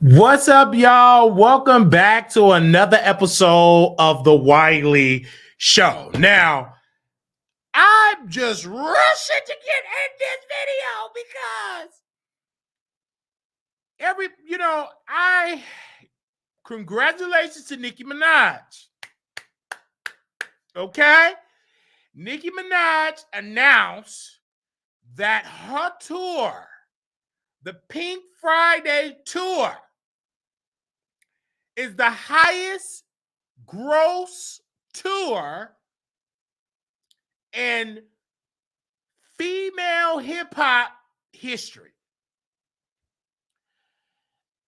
What's up, y'all? Welcome back to another episode of the Wiley Show. Now, I'm just rushing to get in this video because congratulations to Nicki Minaj. Okay? Nicki Minaj announced that her tour, the Pink Friday tour, is the highest gross tour in female hip-hop history.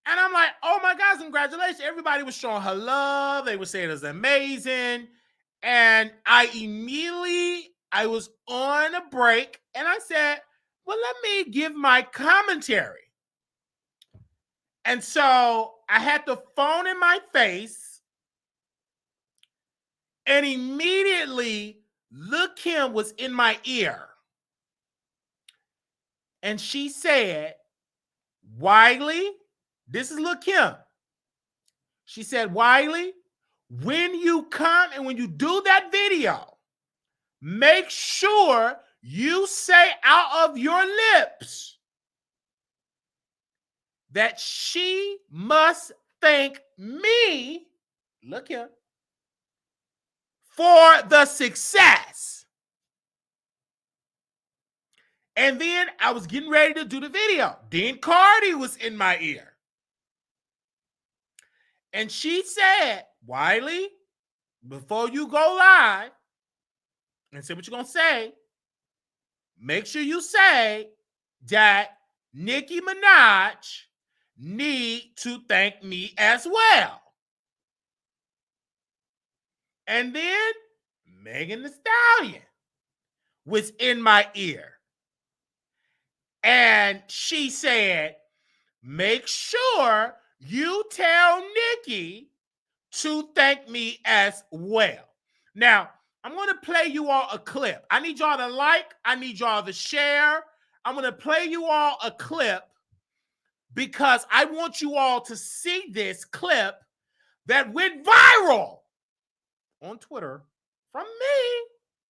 And I'm like, oh my God, congratulations. Everybody was showing her love. They were saying it was amazing. And I was on a break and I said, well, let me give my commentary. And so I had the phone in my face, and immediately Lil' Kim was in my ear. And she said, Wiley, this is Lil' Kim. She said, Wiley, when you come and when you do that video, make sure you say out of your lips that she must thank me, look here, for the success. And then I was getting ready to do the video. Then Cardi was in my ear. And she said, Wiley, before you go live and say what you're going to say, make sure you say that Nicki Minaj need to thank me as well. And then Megan Thee Stallion was in my ear. And she said, make sure you tell Nicki to thank me as well. Now, I'm going to play you all a clip. I need y'all to like. I need y'all to share. I'm going to play you all a clip because I want you all to see this clip that went viral on Twitter from me,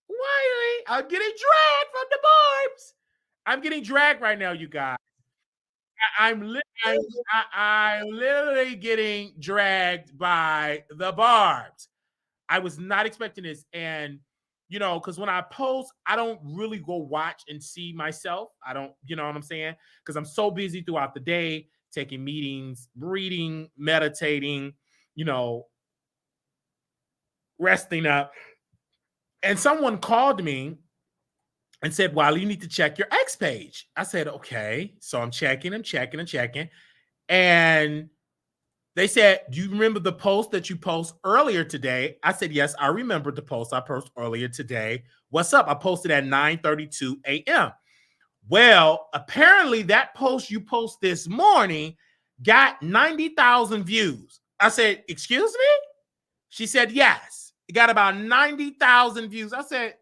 Wiley. I'm getting dragged from the barbs. I'm getting dragged right now, you guys. I'm literally getting dragged by the barbs. I was not expecting this. And, because when I post, I don't really go watch and see myself. I don't, you know what I'm saying? Because I'm so busy throughout the day, taking meetings, reading, meditating, resting up. And someone called me and said, well, you need to check your X page. I said, okay. So I'm checking. And they said, do you remember the post that you post earlier today? I said, yes, I remember the post I posted earlier today. What's up? I posted at 9:32 a.m. Well, apparently that post you post this morning got 90,000 views. I said, excuse me? She said, yes. It got about 90,000 views. I said,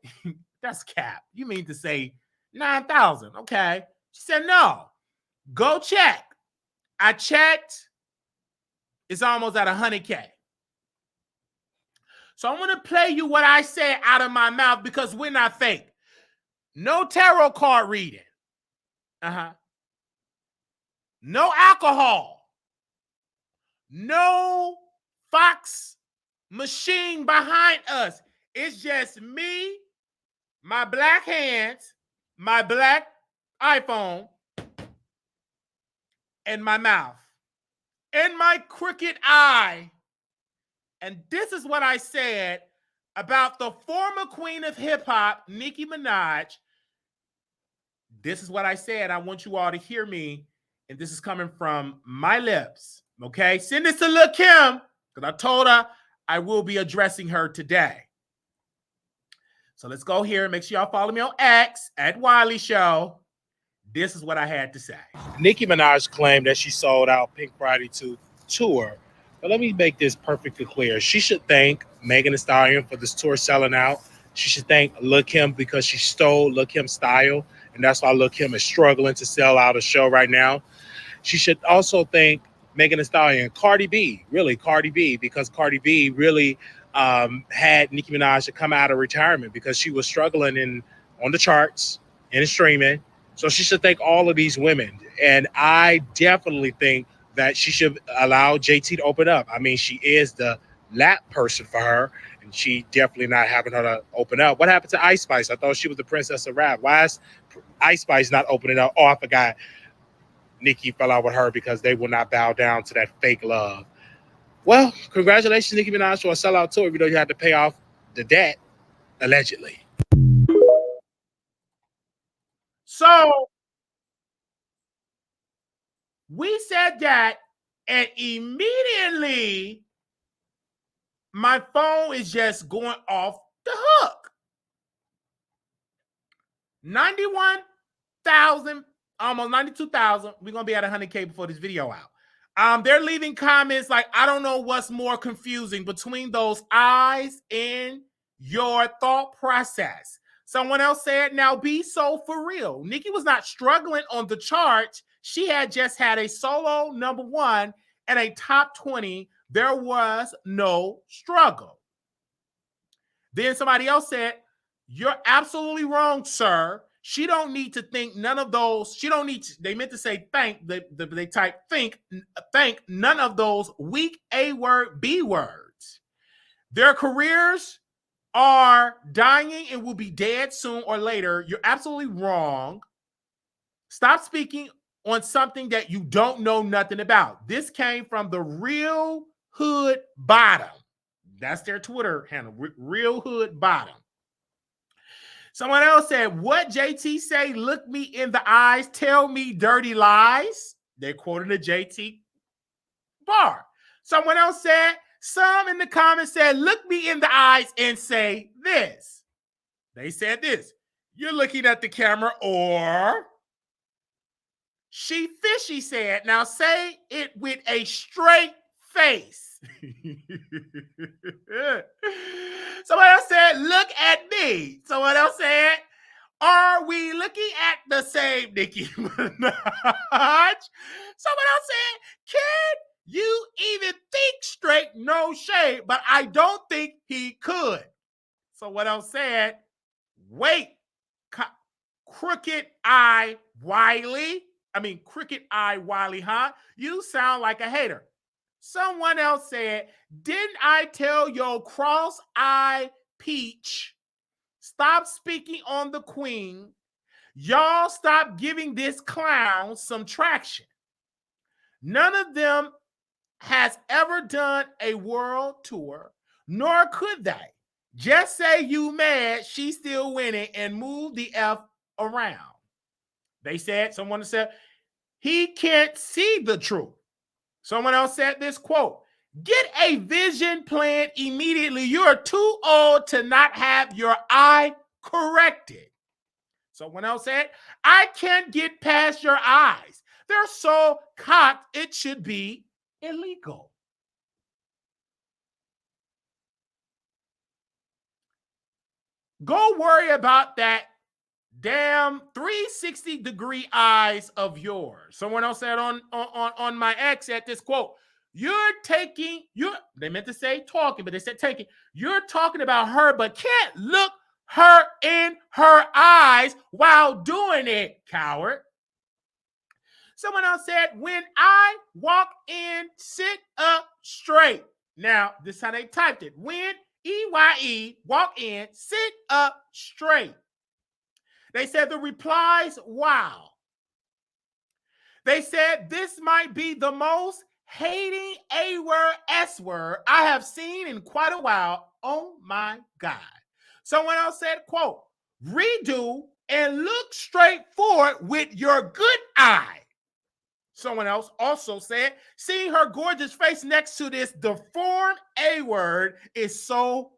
that's cap. You mean to say 9,000? Okay. She said, no. Go check. I checked. It's almost at 100K. So I'm going to play you what I say out of my mouth because we're not fake. No tarot card reading. No alcohol. No Fox machine behind us. It's just me, my black hands, my black iPhone, and my mouth, and my crooked eye. And this is what I said about the former queen of hip-hop, Nicki Minaj. This is what I said. I want you all to hear me, and this is coming from my lips, okay? Send this to Lil' Kim, because I told her I will be addressing her today. So let's go here. Make sure y'all follow me on X, at Wiley Show. This is what I had to say. Nicki Minaj claimed that she sold out Pink Friday tour. But let me make this perfectly clear. She should thank Megan Thee Stallion for this tour selling out. She should thank Lil' Kim because she stole Lil' Kim's style. And that's why Lil' Kim is struggling to sell out a show right now. She should also thank Megan Thee Stallion, Cardi B, because Cardi B really had Nicki Minaj to come out of retirement because she was struggling on the charts and in streaming. So she should thank all of these women. And I definitely think that she should allow JT to open up. I mean, she is the lap person for her, and she definitely not having her to open up. What happened to Ice Spice? I thought she was the princess of rap. Why is Ice Spice not opening up? Oh, I forgot. Nicki fell out with her because they will not bow down to that fake love. Well, congratulations, Nicki Minaj, for a sellout tour, even though you had to pay off the debt, allegedly. So we said that, and immediately my phone is just going off the hook. 91,000, almost 92,000. We're going to be at 100K before this video out. They're leaving comments like, I don't know what's more confusing between those eyes and your thought process. Someone else said, now be so for real. Nicki was not struggling on the charts. She had just had a solo #1 and a top 20. There was no struggle. Then somebody else said, you're absolutely wrong, sir. She don't need to think none of those. She don't need to, they meant to say thank. They type thank none of those weak A word, B words. Their careers are dying and will be dead soon or later. You're absolutely wrong. Stop speaking on something that you don't know nothing about. This came from the Real Hood Bottom. That's their Twitter handle, Real Hood Bottom. Someone else said, what JT say? Look me in the eyes, tell me dirty lies. They're quoting the JT bar. Someone else said, some in the comments said, look me in the eyes and say this. They said this. You're looking at the camera, or she fishy said, now say it with a straight face. Someone else said, look at me. Someone else said, are we looking at the same Nicki Minaj? Someone else said, can you even think straight? No shade, but I don't think he could. Someone else said, wait, crooked eye Wiley. Crooked eye Wiley, huh? You sound like a hater. Someone else said, didn't I tell your cross-eye peach, stop speaking on the queen. Y'all stop giving this clown some traction. None of them has ever done a world tour, nor could they. Just say you mad, she's still winning, and move the F around. They said, someone said, he can't see the truth. Someone else said this quote, get a vision plan immediately. You're too old to not have your eye corrected. Someone else said, I can't get past your eyes. They're so cocked, it should be illegal. Go worry about that damn 360-degree eyes of yours. Someone else said on my ex at this quote, they meant to say talking, but they said taking. You're talking about her, but can't look her in her eyes while doing it, coward. Someone else said, when I walk in, sit up straight. Now, this is how they typed it. When EYE, walk in, sit up straight. They said the replies, wow. They said this might be the most hating A-word, S-word I have seen in quite a while. Oh my God. Someone else said, quote, redo and look straight forward with your good eye. Someone else also said, seeing her gorgeous face next to this deformed A-word is so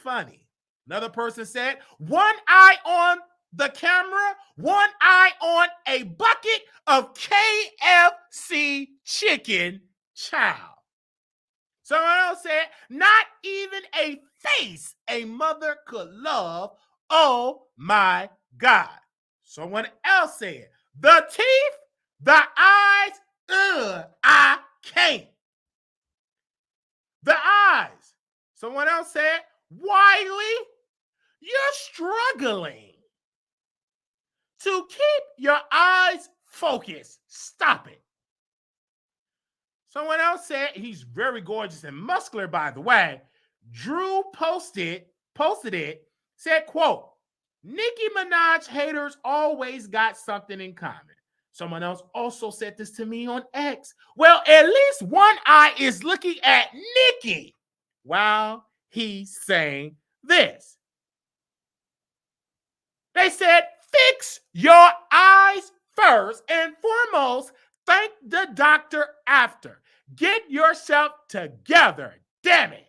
funny. Another person said, one eye on the camera, one eye on a bucket of KFC chicken, child. Someone else said, not even a face a mother could love. Oh my God. Someone else said, the teeth, the eyes, I can't. The eyes. Someone else said, Wiley, you're struggling to keep your eyes focused. Stop it. Someone else said, he's very gorgeous and muscular, by the way. Drew posted it, said, quote, Nicki Minaj haters always got something in common. Someone else also said this to me on X. Well, at least one eye is looking at Nicki while he's saying this. They said, fix your eyes first and foremost. Thank the doctor after. Get yourself together. Damn it.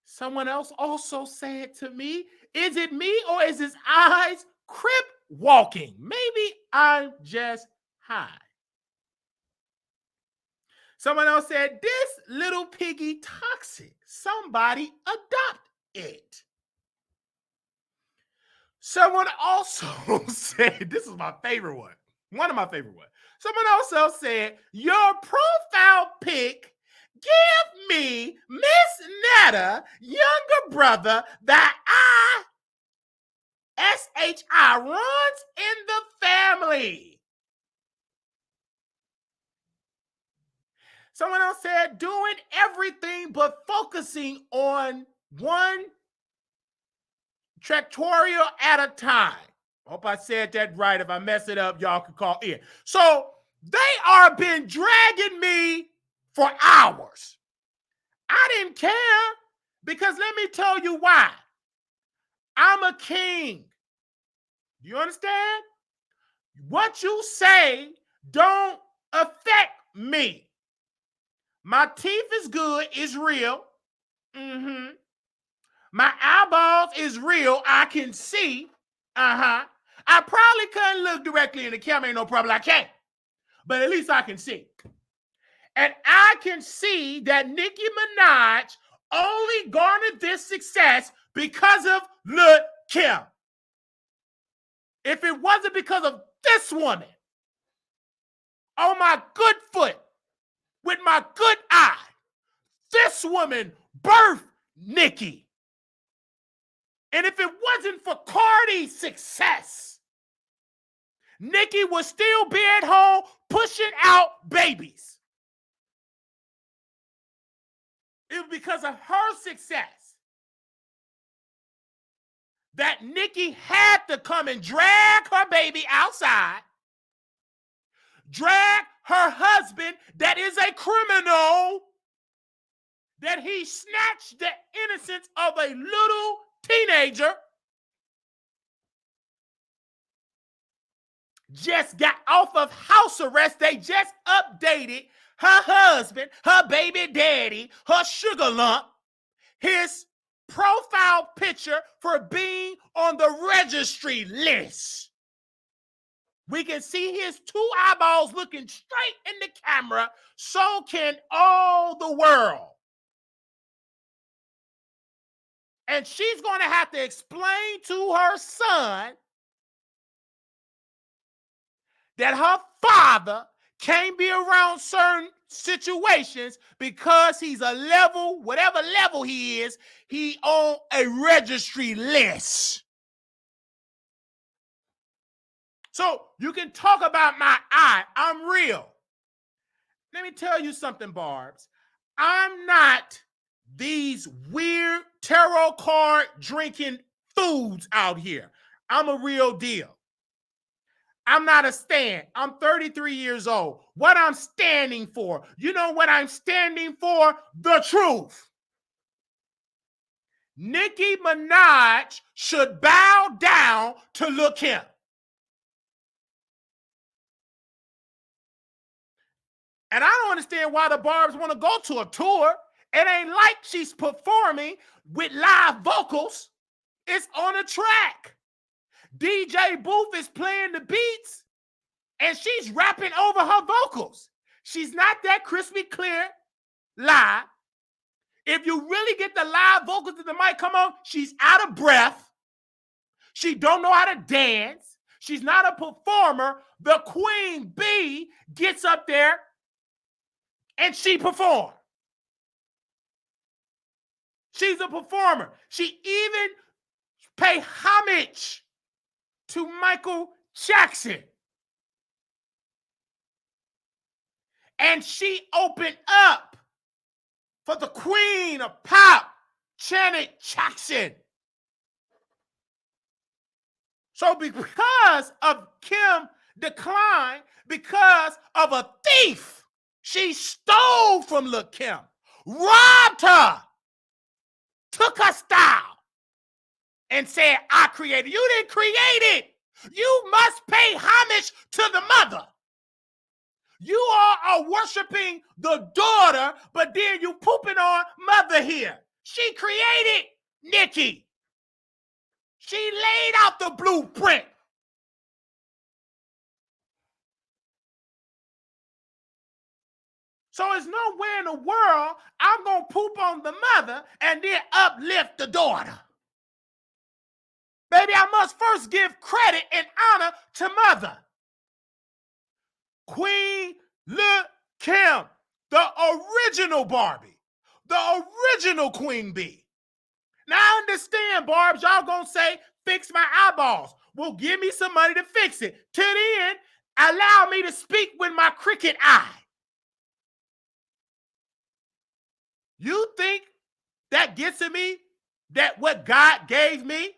Someone else also said to me, is it me or is his eyes crip walking? Maybe I'm just high. Someone else said, this little piggy toxic. Somebody adopt it. Someone also said, this is my favorite one. One of my favorite ones. Someone also said, your profile pic give me Miss Netta, younger brother, that SHI runs in the family. Someone else said, doing everything but focusing on one tractorial at a time. Hope I said that right. If I mess it up, y'all can call in. So they are been dragging me for hours. I didn't care because let me tell you why. I'm a king. You understand? What you say don't affect me. My teeth is good, it's real. My eyeballs is real, I can see. I probably couldn't look directly in the camera, ain't no problem, I can't. But at least I can see. And I can see that Nicki Minaj only garnered this success because of Lil' Kim. If it wasn't because of this woman on my good foot with my good eye, this woman birthed Nicki. And if it wasn't for Cardi's success, Nicki would still be at home pushing out babies. It was because of her success that Nicki had to come and drag her baby outside, drag her husband that is a criminal, that he snatched the innocence of a little teenager, just got off of house arrest. They just updated her husband, her baby daddy, her sugar lump, his profile picture for being on the registry list. We can see his two eyeballs looking straight in the camera. So can all the world. And she's going to have to explain to her son that her father can't be around certain situations because he's a level, whatever level he is, he on a registry list. So you can talk about my eye. I'm real. Let me tell you something, Barbs. I'm not these weird tarot card drinking foods out here. I'm a real deal. I'm not a stand. I'm 33 years old. What I'm standing for, you know what I'm standing for? The truth. Nicki Minaj should bow down to Lil' Kim. And I don't understand why the Barbs want to go to a tour. It ain't like she's performing with live vocals. It's on a track. DJ Booth is playing the beats and she's rapping over her vocals. She's not that crispy clear live. If you really get the live vocals that the mic come on, she's out of breath. She don't know how to dance. She's not a performer. The queen bee gets up there and she performs. She's a performer. She even pay homage to Michael Jackson. And she opened up for the queen of pop, Janet Jackson. So because of Kim decline, because of a thief, she stole from Lil' Kim, robbed her, took her style, and said, I created it. You didn't create it. You must pay homage to the mother. You all are worshiping the daughter, but then you pooping on mother here. She created Nicki. She laid out the blueprint. So there's nowhere in the world I'm going to poop on the mother and then uplift the daughter. Baby, I must first give credit and honor to mother. Queen Lil' Kim, the original Barbie, the original Queen Bee. Now I understand, Barbs, y'all gonna say, fix my eyeballs. Well, give me some money to fix it. To the end, allow me to speak with my cricket eye. You think that gets to me? That what God gave me?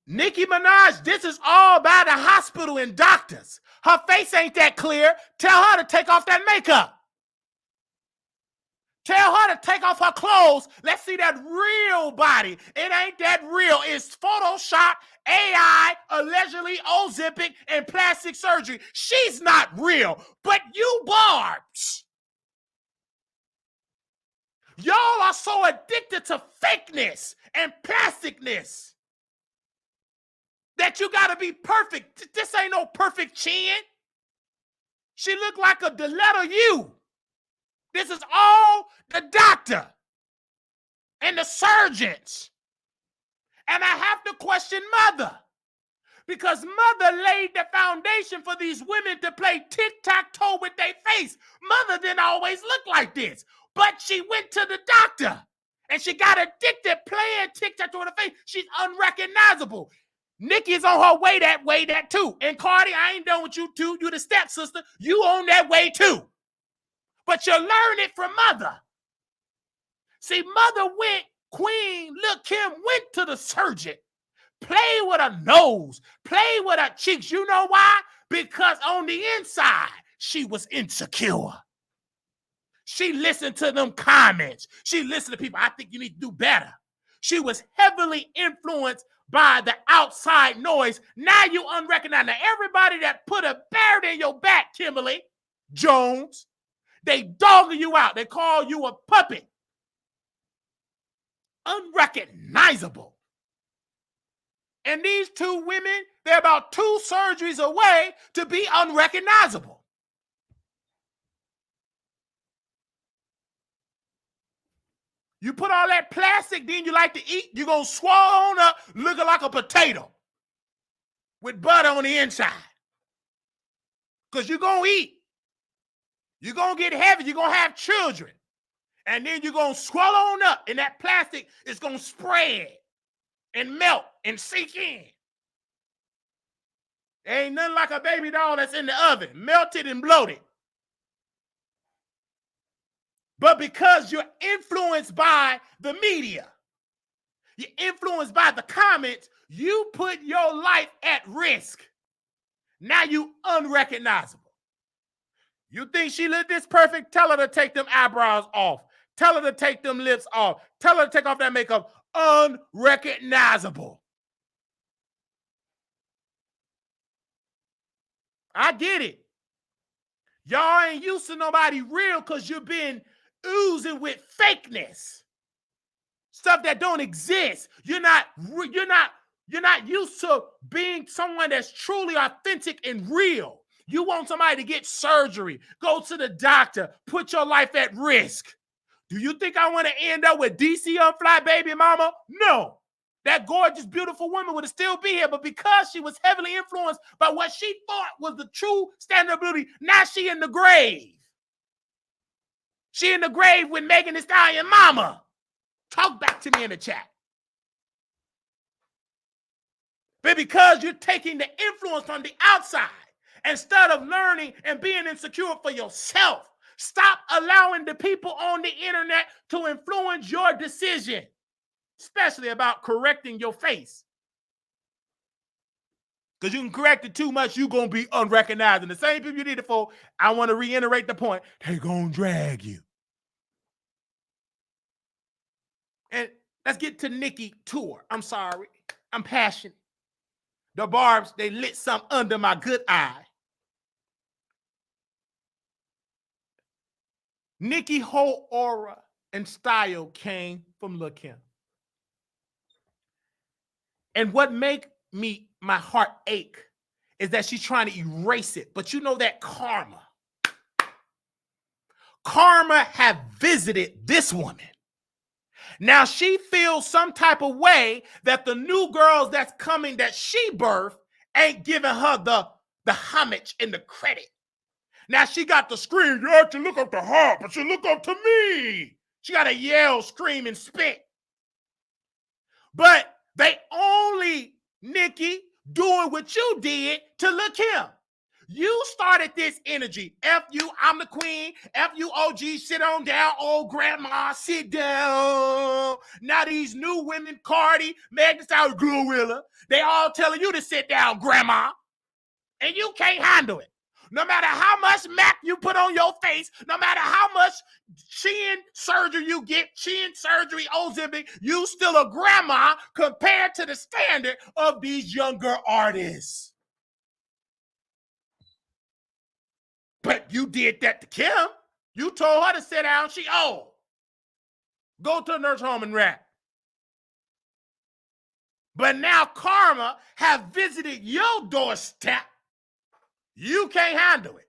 Nicki Minaj, this is all by the hospital and doctors. Her face ain't that clear. Tell her to take off that makeup. Tell her to take off her clothes. Let's see that real body. It ain't that real. It's Photoshop, AI, allegedly Ozempic, and plastic surgery. She's not real. But you Barbs, y'all are so addicted to fakeness and plasticness that you got to be perfect. This ain't no perfect chin. She look like the letter U. This is all the doctor and the surgeons. And I have to question mother, because mother laid the foundation for these women to play tic-tac-toe with their face. Mother didn't always look like this, but she went to the doctor and she got addicted playing tic-tac-toe with her face. She's unrecognizable. Nicki is on her way that too. And Cardi, I ain't done with you too. You the stepsister. You on that way too. But you learn it from mother. See, mother went, Queen Lil' Kim went to the surgeon. Play with her nose. Play with her cheeks. You know why? Because on the inside, she was insecure. She listened to them comments. She listened to people. I think you need to do better. She was heavily influenced by the outside noise. Now you unrecognized. Now everybody that put a bird in your back, Kimberly Jones, they dog you out. They call you a puppet. Unrecognizable. And these two women, they're about 2 surgeries away to be unrecognizable. You put all that plastic, then you like to eat, you're going to swallow on up looking like a potato with butter on the inside. Because you're going to eat. You're going to get heavy. You're going to have children. And then you're going to swallow on up, and that plastic is going to spread and melt and sink in. There ain't nothing like a baby doll that's in the oven, melted and bloated. But because you're influenced by the media, you're influenced by the comments, you put your life at risk. Now you unrecognizable. You think she looked this perfect? Tell her to take them eyebrows off. Tell her to take them lips off. Tell her to take off that makeup. Unrecognizable. I get it. Y'all ain't used to nobody real because you've been oozing with fakeness. Stuff that don't exist. You're not used to being someone that's truly authentic and real. You want somebody to get surgery, go to the doctor, put your life at risk. Do you think I want to end up with DC Unfly Baby Mama? No. that gorgeous, beautiful woman would still be here. But because she was heavily influenced by what she thought was the true standard of beauty, now she in the grave. She in the grave with Megan Thee Stallion mama. Talk back to me in the chat. But because you're taking the influence from the outside, instead of learning and being insecure for yourself, stop allowing the people on the internet to influence your decision, especially about correcting your face. Because you can correct it too much, you're going to be unrecognized. And the same people you did it for, I want to reiterate the point, they're going to drag you. And let's get to Nicki tour. I'm sorry. I'm passionate. The Barbs, they lit some under my good eye. Nicki whole aura and style came from Lil' Kim. And what make my heart ache is that she's trying to erase it. But you know that karma. Karma have visited this woman. Now she feels some type of way that the new girls that's coming that she birthed ain't giving her the homage and the credit. Now she got to scream, you have to look up to her, but you look up to me. She got to yell, scream, and spit. But they only, Nicki, doing what you did to Lil' Kim. You started this energy. F you, I'm the queen. F you, OG, sit on down. Old grandma, sit down. Now these new women, Cardi, Megan Thee Stallion, Glorilla, they all telling you to sit down, grandma. And you can't handle it. No matter how much MAC you put on your face, no matter how much chin surgery you get, chin surgery, Ozempic, you still a grandma compared to the standard of these younger artists. But you did that to Kim. You told her to sit down. She old. Go to a nurse home and rap. But now karma have visited your doorstep. You can't handle it.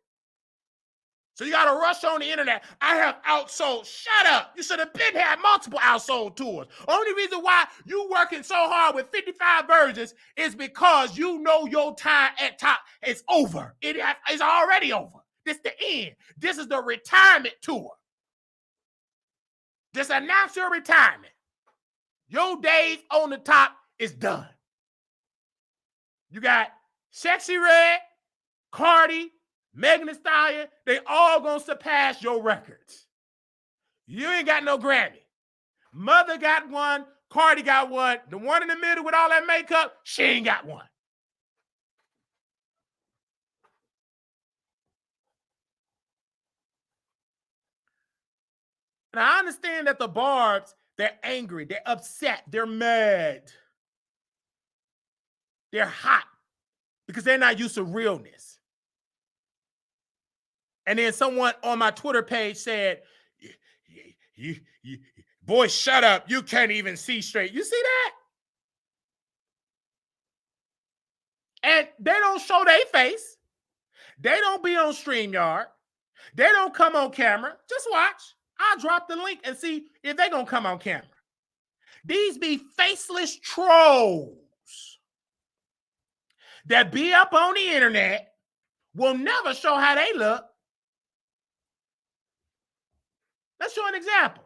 So you got to rush on the internet. I have outsold. Shut up. You should have been had multiple outsold tours. Only reason why you working so hard with 55 versions is because you know your time at top is over. It is already over. This is the end. This is the retirement tour. Just announce your retirement. Your days on the top is done. You got Sexy Red, Cardi, Megan Thee Stallion. They all gonna surpass your records. You ain't got no Grammy. Mother got one. Cardi got one. The one in the middle with all that makeup, she ain't got one. And I understand that the Barbs, they're angry, they're upset, they're mad. They're hot because they're not used to realness. And then someone on my Twitter page said, boy, shut up. You can't even see straight. You see that? And they don't show their face. They don't be on StreamYard. They don't come on camera. Just watch. I'll drop the link and see if they're going to come on camera. These be faceless trolls that be up on the internet, will never show how they look. Let's show an example.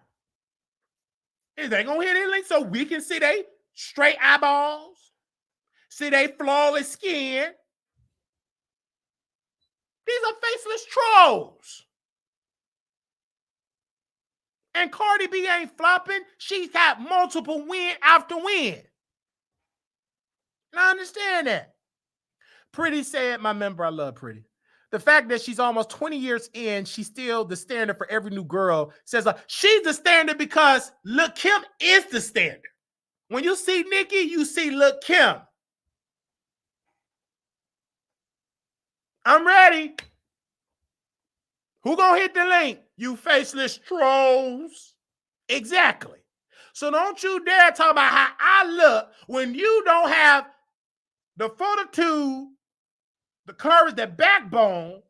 Is they going to hit any link so we can see they straight eyeballs, see they flawless skin? These are faceless trolls. And Cardi B ain't flopping. She's got multiple win after win. And I understand that. Pretty said, my member, I love Pretty. The fact that she's almost 20 years in, she's still the standard for every new girl, says she's the standard because Lil' Kim is the standard. When you see Nicki, you see Lil' Kim. I'm ready. Who gonna hit the link? You faceless trolls. Exactly. So don't you dare talk about how I look when you don't have the fortitude, the courage, the backbone,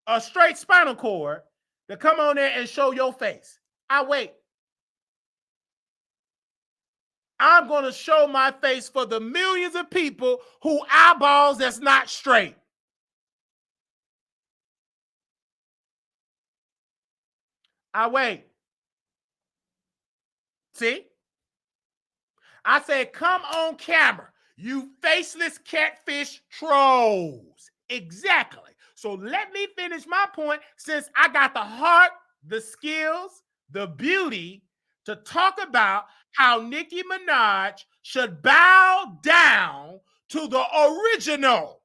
a straight spinal cord to come on there and show your face. I wait. I'm going to show my face for the millions of people who eyeballs that's not straight. I wait. See? I said, come on camera, you faceless catfish trolls. Exactly. So let me finish my point since I got the heart, the skills, the beauty to talk about how Nicki Minaj should bow down to the original,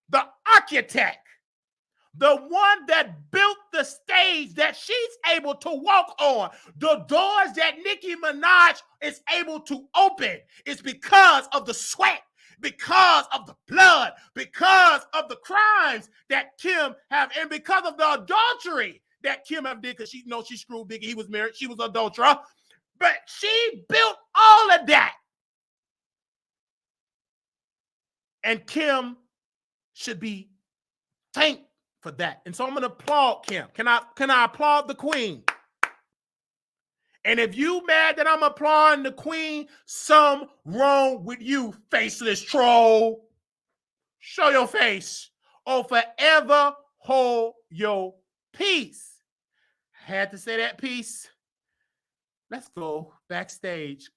the architect, the one that built the stage that she's able to walk on, the doors that Nicki Minaj is able to open is because of the sweat, because of the blood, because of the crimes that Kim have, and because of the adultery that Kim have did, because she knows she screwed Biggie. He was married. She was an adulterer. But she built all of that. And Kim should be thanked for that. And so I'm going to applaud Kim. Can I applaud the queen? And if you mad that I'm applauding the queen, some wrong with you, faceless troll. Show your face or forever hold your peace. Had to say that piece. Let's go backstage.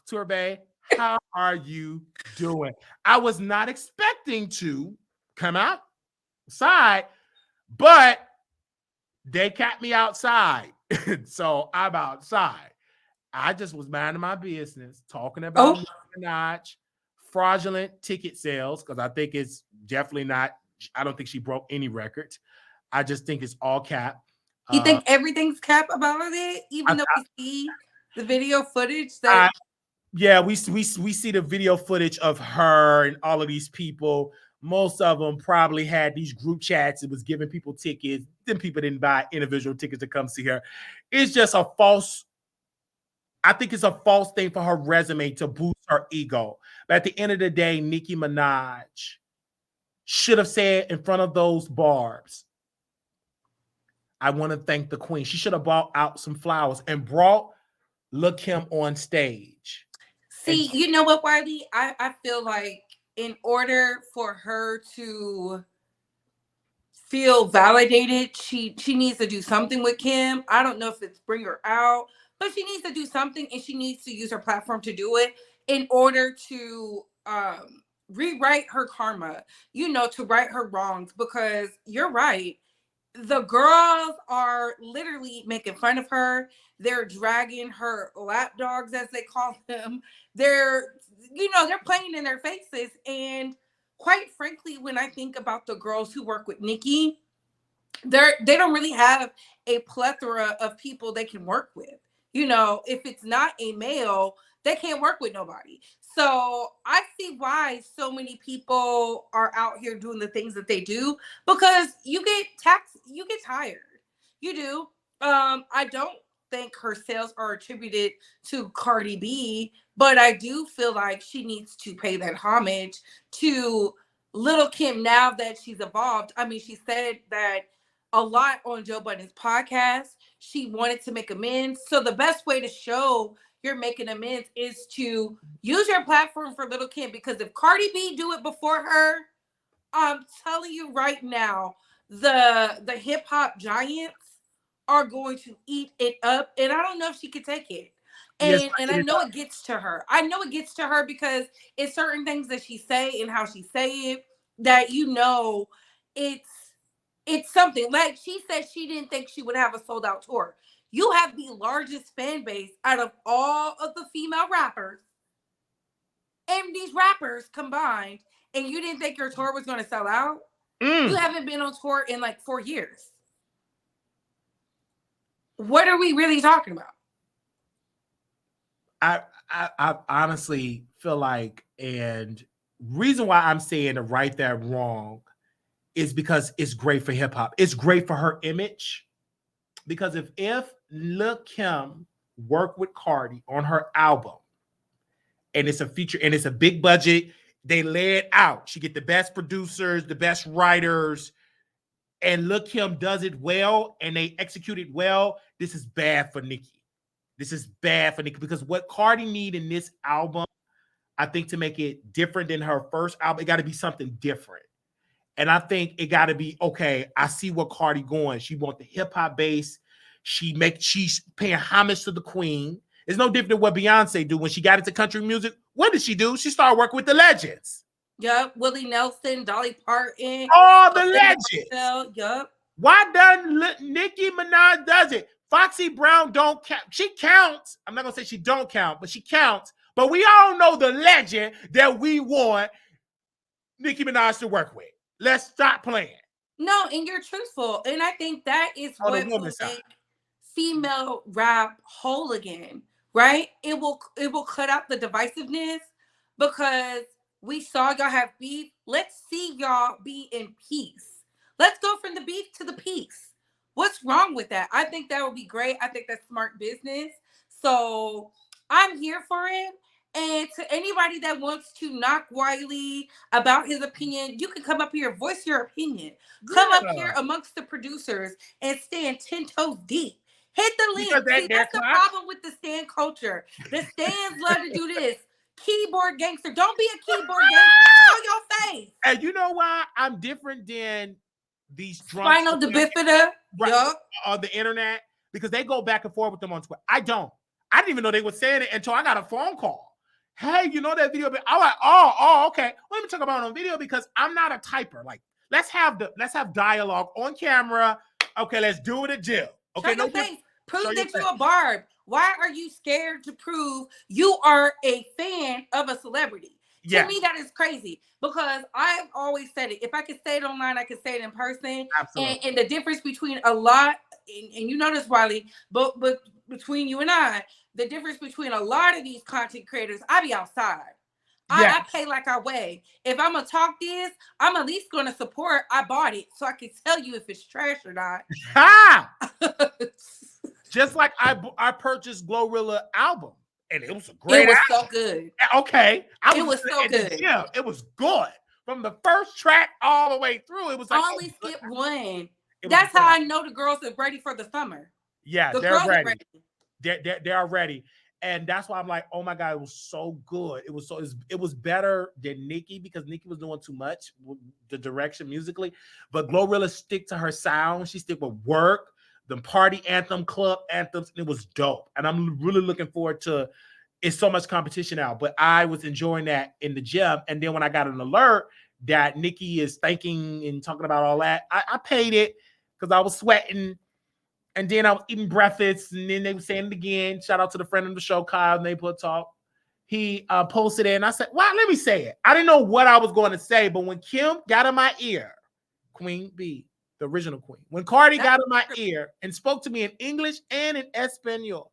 Turbe, how are you doing? I was not expecting to come outside, but they kept me outside. So I'm outside. I just was minding my business, talking about Nicki Minaj, fraudulent ticket sales, because I think it's definitely not, I don't think she broke any records. I just think it's all cap. You think everything's cap about it, even though we see the video footage that yeah, we see the video footage of her and all of these people. Most of them probably had these group chats. It was giving people tickets. Then people didn't buy individual tickets to come see her. It's just a false, I think it's a false thing for her resume to boost her ego. But at the end of the day, Nicki Minaj should have said in front of those barbs, I want to thank the queen. She should have brought out some flowers and brought Lil' Kim on stage. See, you know what, Wiley? I feel like in order for her to feel validated, she needs to do something with Kim. I don't know if it's bring her out, but she needs to do something, and she needs to use her platform to do it in order to rewrite her karma, to right her wrongs, because you're right. The girls are literally making fun of her. They're dragging her lap dogs, as they call them. They're playing in their faces. And quite frankly, when I think about the girls who work with Nicki, they don't really have a plethora of people they can work with. If it's not a male, they can't work with nobody. So I see why so many people are out here doing the things that they do, because you get tired. You do. I don't think her sales are attributed to Cardi B, but I do feel like she needs to pay that homage to Lil' Kim now that she's evolved. I mean, she said that a lot on Joe Budden's podcast. She wanted to make amends. So the best way to show you're making amends is to use your platform for Lil' Kim, because if Cardi B do it before her, I'm telling you right now, the hip hop giants are going to eat it up, and I don't know if she could take it. And I know it gets to her. I know it gets to her because it's certain things that she say and how she say it that it's something. Like she said, she didn't think she would have a sold out tour. You have the largest fan base out of all of the female rappers, and these rappers combined, and you didn't think your tour was going to sell out? You haven't been on tour in like 4 years. What are we really talking about? I honestly feel like, and reason why I'm saying to right that wrong is because it's great for hip hop. It's great for her image. Because if Lil' Kim worked with Cardi on her album, and it's a feature and it's a big budget, they lay it out. She get the best producers, the best writers, and Lil' Kim does it well and they execute it well. This is bad for Nicki. This is bad for Nicki because what Cardi need in this album, I think to make it different than her first album, it got to be something different. And I think it got to be, okay, I see what Cardi going. She want the hip hop base. She's paying homage to the queen. It's no different than what Beyonce do when she got into country music. What did she do? She started working with the legends. Yup, Willie Nelson, Dolly Parton. All the legends. Yup. Why doesn't Nicki Minaj does it? Foxy Brown don't count. She counts. I'm not going to say she don't count, but she counts. But we all know the legend that we want Nicki Minaj to work with. Let's stop playing. No, and you're truthful. And I think that is what will make female rap whole again, right? It will cut out the divisiveness because we saw y'all have beef. Let's see y'all be in peace. Let's go from the beef to the peace. What's wrong with that? I think that would be great. I think that's smart business. So I'm here for it. And to anybody that wants to knock Wiley about his opinion, you can come up here, voice your opinion. Come up here amongst the producers and stand 10 toes deep. Hit the link. See, that's the problem with the stand culture. The stands love to do this. Keyboard gangster. Don't be a keyboard gangster. Show your face. And you know why? I'm different than these drunks. Spinal bifida. On the internet. Because they go back and forth with them on Twitter. I don't. I didn't even know they were saying it until I got a phone call. Hey, you know that video? I'm like, oh, okay. Let me talk about it on video because I'm not a typer. Like, let's have dialogue on camera. Okay, let's do it at jail. Okay, show your face. Prove that you're a barb. Why are you scared to prove you are a fan of a celebrity? Yeah. To me, that is crazy because I've always said it. If I could say it online, I could say it in person. Absolutely. And the difference between a lot, and you know this, Wiley, but between you and I, the difference between a lot of these content creators, I be outside. I pay like I weigh. If I'm going to talk this, I'm at least going to support. I bought it so I can tell you if it's trash or not. Just like I purchased Glorilla album. And it was a great album. So good. Okay. It was so good. Yeah, it was good. From the first track all the way through, it was like... I only skipped one. That's how I know the girls are ready for the summer. Yeah, they're ready. They're ready. And that's why I'm like, oh my God, it was so good. It was better than Nicki because Nicki was doing too much with the direction musically. But Glorilla stick to her sound. She stick with work, the party anthem, club anthems, and it was dope. And I'm really looking forward to it's so much competition now. But I was enjoying that in the gym. And then when I got an alert that Nicki is thanking and talking about all that, I paid it because I was sweating. And then I was eating breakfast, and then they were saying it again. Shout out to the friend of the show, Kyle, Neighborhood Talk. He posted it, and I said, well, let me say it. I didn't know what I was going to say, but when Kim got in my ear, Queen B, the original queen, when Cardi got in my ear and spoke to me in English and in Espanol,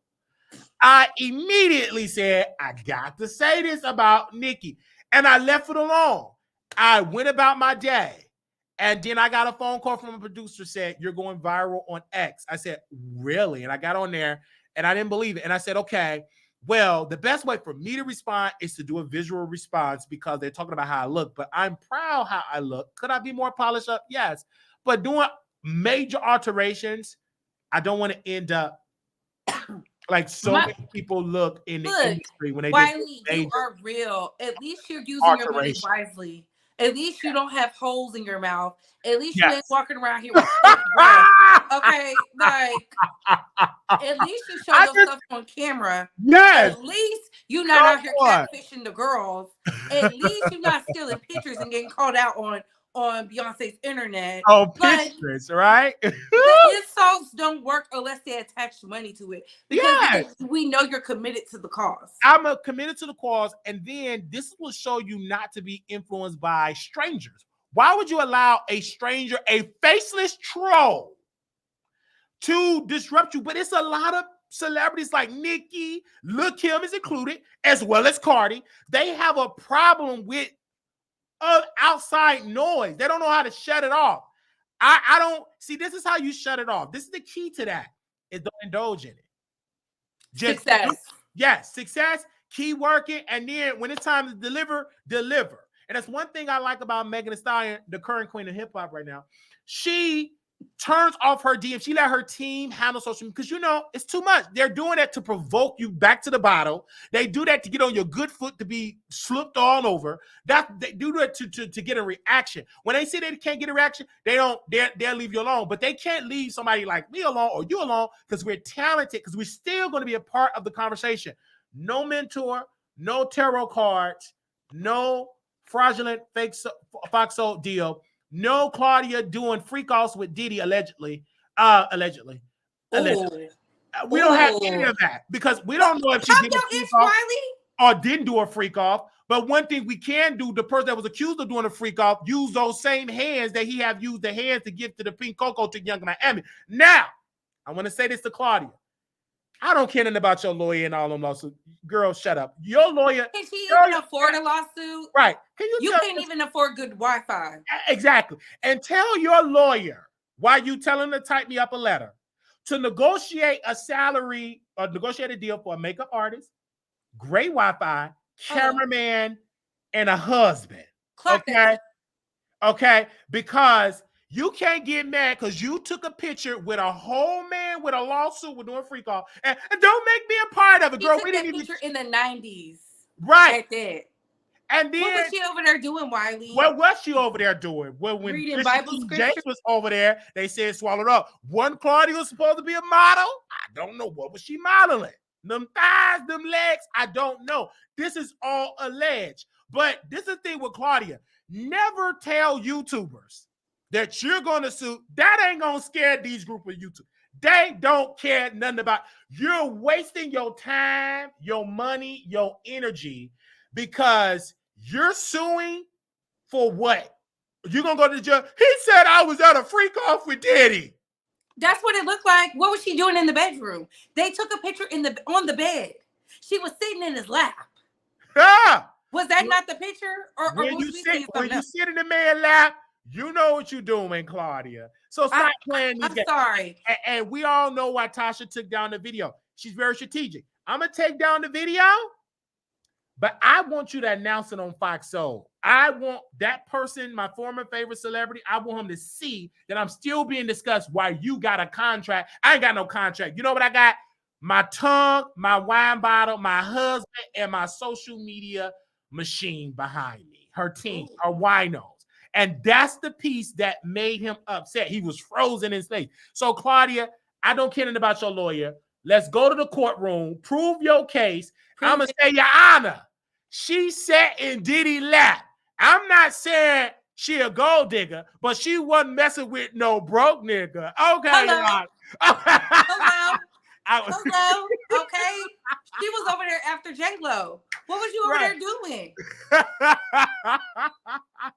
I immediately said, I got to say this about Nicki. And I left it alone. I went about my day. And then I got a phone call from a producer said, you're going viral on X. I said, really? And I got on there and I didn't believe it. And I said, okay, well, the best way for me to respond is to do a visual response because they're talking about how I look, but I'm proud how I look. Could I be more polished up? Yes. But doing major alterations, I don't want to end up like many people look in the industry when they Wiley, you are real. At least you're using your money wisely. At least you don't have holes in your mouth. At least you ain't walking around here with breath. Okay, like at least you show your stuff on camera. Yes. At least you're not out here catfishing the girls. At least you're not stealing pictures and getting called out on Beyonce's internet. Oh, pictures, right? The insults don't work unless they attach money to it. Because we know you're committed to the cause. I'm committed to the cause. And then this will show you not to be influenced by strangers. Why would you allow a stranger, a faceless troll, to disrupt you? But it's a lot of celebrities like Nicki, Lil Kim is included, as well as Cardi. They have a problem with outside noise. They don't know how to shut it off. I don't see. This is how you shut it off. This is the key to that. Is don't indulge in it. Just success. Yes, success. Keep working, and then when it's time to deliver. And that's one thing I like about Megan Thee Stallion, the current queen of hip hop right now. She turns off her DM. She let her team handle social media because you know it's too much. They're doing that to provoke you back to the bottle. They do that to get on your good foot to be slipped all over. That they do that to get a reaction. When they say they can't get a reaction, they'll leave you alone. But they can't leave somebody like me alone or you alone because we're talented, because we're still going to be a part of the conversation. No mentor, no tarot cards, no fraudulent fake Foxo deal. No Claudia doing freak offs with Diddy allegedly. Allegedly. We don't have any of that because we don't know if she did a freak off or didn't do a freak off. But one thing we can do, the person that was accused of doing a freak off, use those same hands that he have used the hands to give to the pink cocoa to Young Miami. Now, I want to say this to Claudia. I don't care nothing about your lawyer and all them lawsuits. Girl, shut up. Your lawyer. Can she even afford a lawsuit? Right. You can't even afford good Wi-Fi. Exactly. And tell your lawyer why you tell him to type me up a letter to negotiate a salary or negotiate a deal for a makeup artist, great Wi-Fi, cameraman, and a husband. Okay. Because you can't get mad because you took a picture with a whole man with a lawsuit with doing freak off. And don't make me a part of it, girl. We didn't picture in the 90s. Right. At that. And then what was she over there doing, Wiley? What was she over there doing? Well, when reading Bible scripture? James was over there, they said swallowed up. One Claudia was supposed to be a model. I don't know. What was she modeling? Them thighs, them legs, I don't know. This is all alleged. But this is the thing with Claudia. Never tell YouTubers that you're going to sue. That ain't going to scare these group of YouTubers. They don't care nothing about. You're wasting your time, your money, your energy because you're suing for what? You're going to go to the judge. He said I was at a freak off with Diddy. That's what it looked like. What was she doing in the bedroom? They took a picture on the bed. She was sitting in his lap. Ah! Was that not the picture? Or when you sit in the man's lap, you know what you're doing, Claudia. So stop playing these games. Sorry. And we all know why Tasha took down the video. She's very strategic. I'm going to take down the video, but I want you to announce it on Fox Soul. I want that person, my former favorite celebrity, I want him to see that I'm still being discussed why you got a contract. I ain't got no contract. You know what I got? My tongue, my wine bottle, my husband, and my social media machine behind me. Her team, her winos. And that's the piece that made him upset. He was frozen in space. So, Claudia, I don't care anything about your lawyer. Let's go to the courtroom. Prove your case. I'm going to say, Your Honor, she sat in Diddy's lap. I'm not saying she a gold digger, but she wasn't messing with no broke nigga. Okay, Hello. Your Honor. Hello. Hello. Okay. She was over there after J-Lo. What was you over there doing?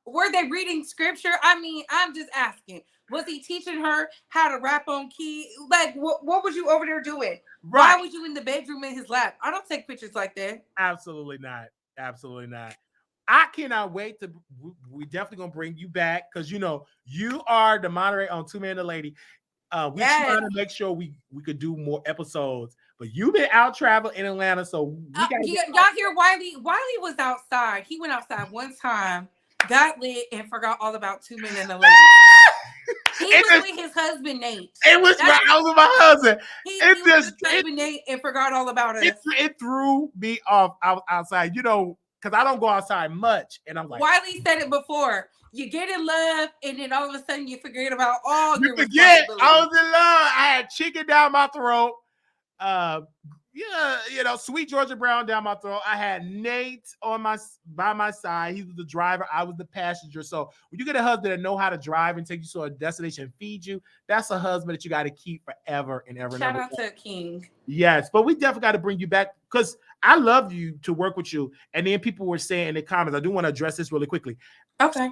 Were they reading scripture? I mean, I'm just asking. Was he teaching her how to rap on key? Like, what was you over there doing? Right. Why was you in the bedroom in his lap? I don't take pictures like that. Absolutely not. Absolutely not. I cannot wait to. We definitely gonna bring you back because you know you are the moderator on Two Man and a Lady. We trying to make sure we could do more episodes, but you've been out traveling in Atlanta, so we got. Y'all hear Wiley? Wiley was outside. He went outside one time, got lit, and forgot all about Two Men and a Lady. He was with his husband Nate. It was I was with my husband. He was with his husband Nate and forgot all about us. It threw me off outside, you know, because I don't go outside much, and I'm like. Wiley said it before. You get in love, and then all of a sudden you forget about all your responsibilities. I was in love. I had chicken down my throat. You know, sweet Georgia Brown down my throat. I had Nate by my side. He was the driver. I was the passenger. So when you get a husband that know how to drive and take you to a destination and feed you, that's a husband that you got to keep forever and ever. Shout out to King. Yes, but we definitely got to bring you back because I love you to work with you. And then people were saying in the comments, I do want to address this really quickly. Okay.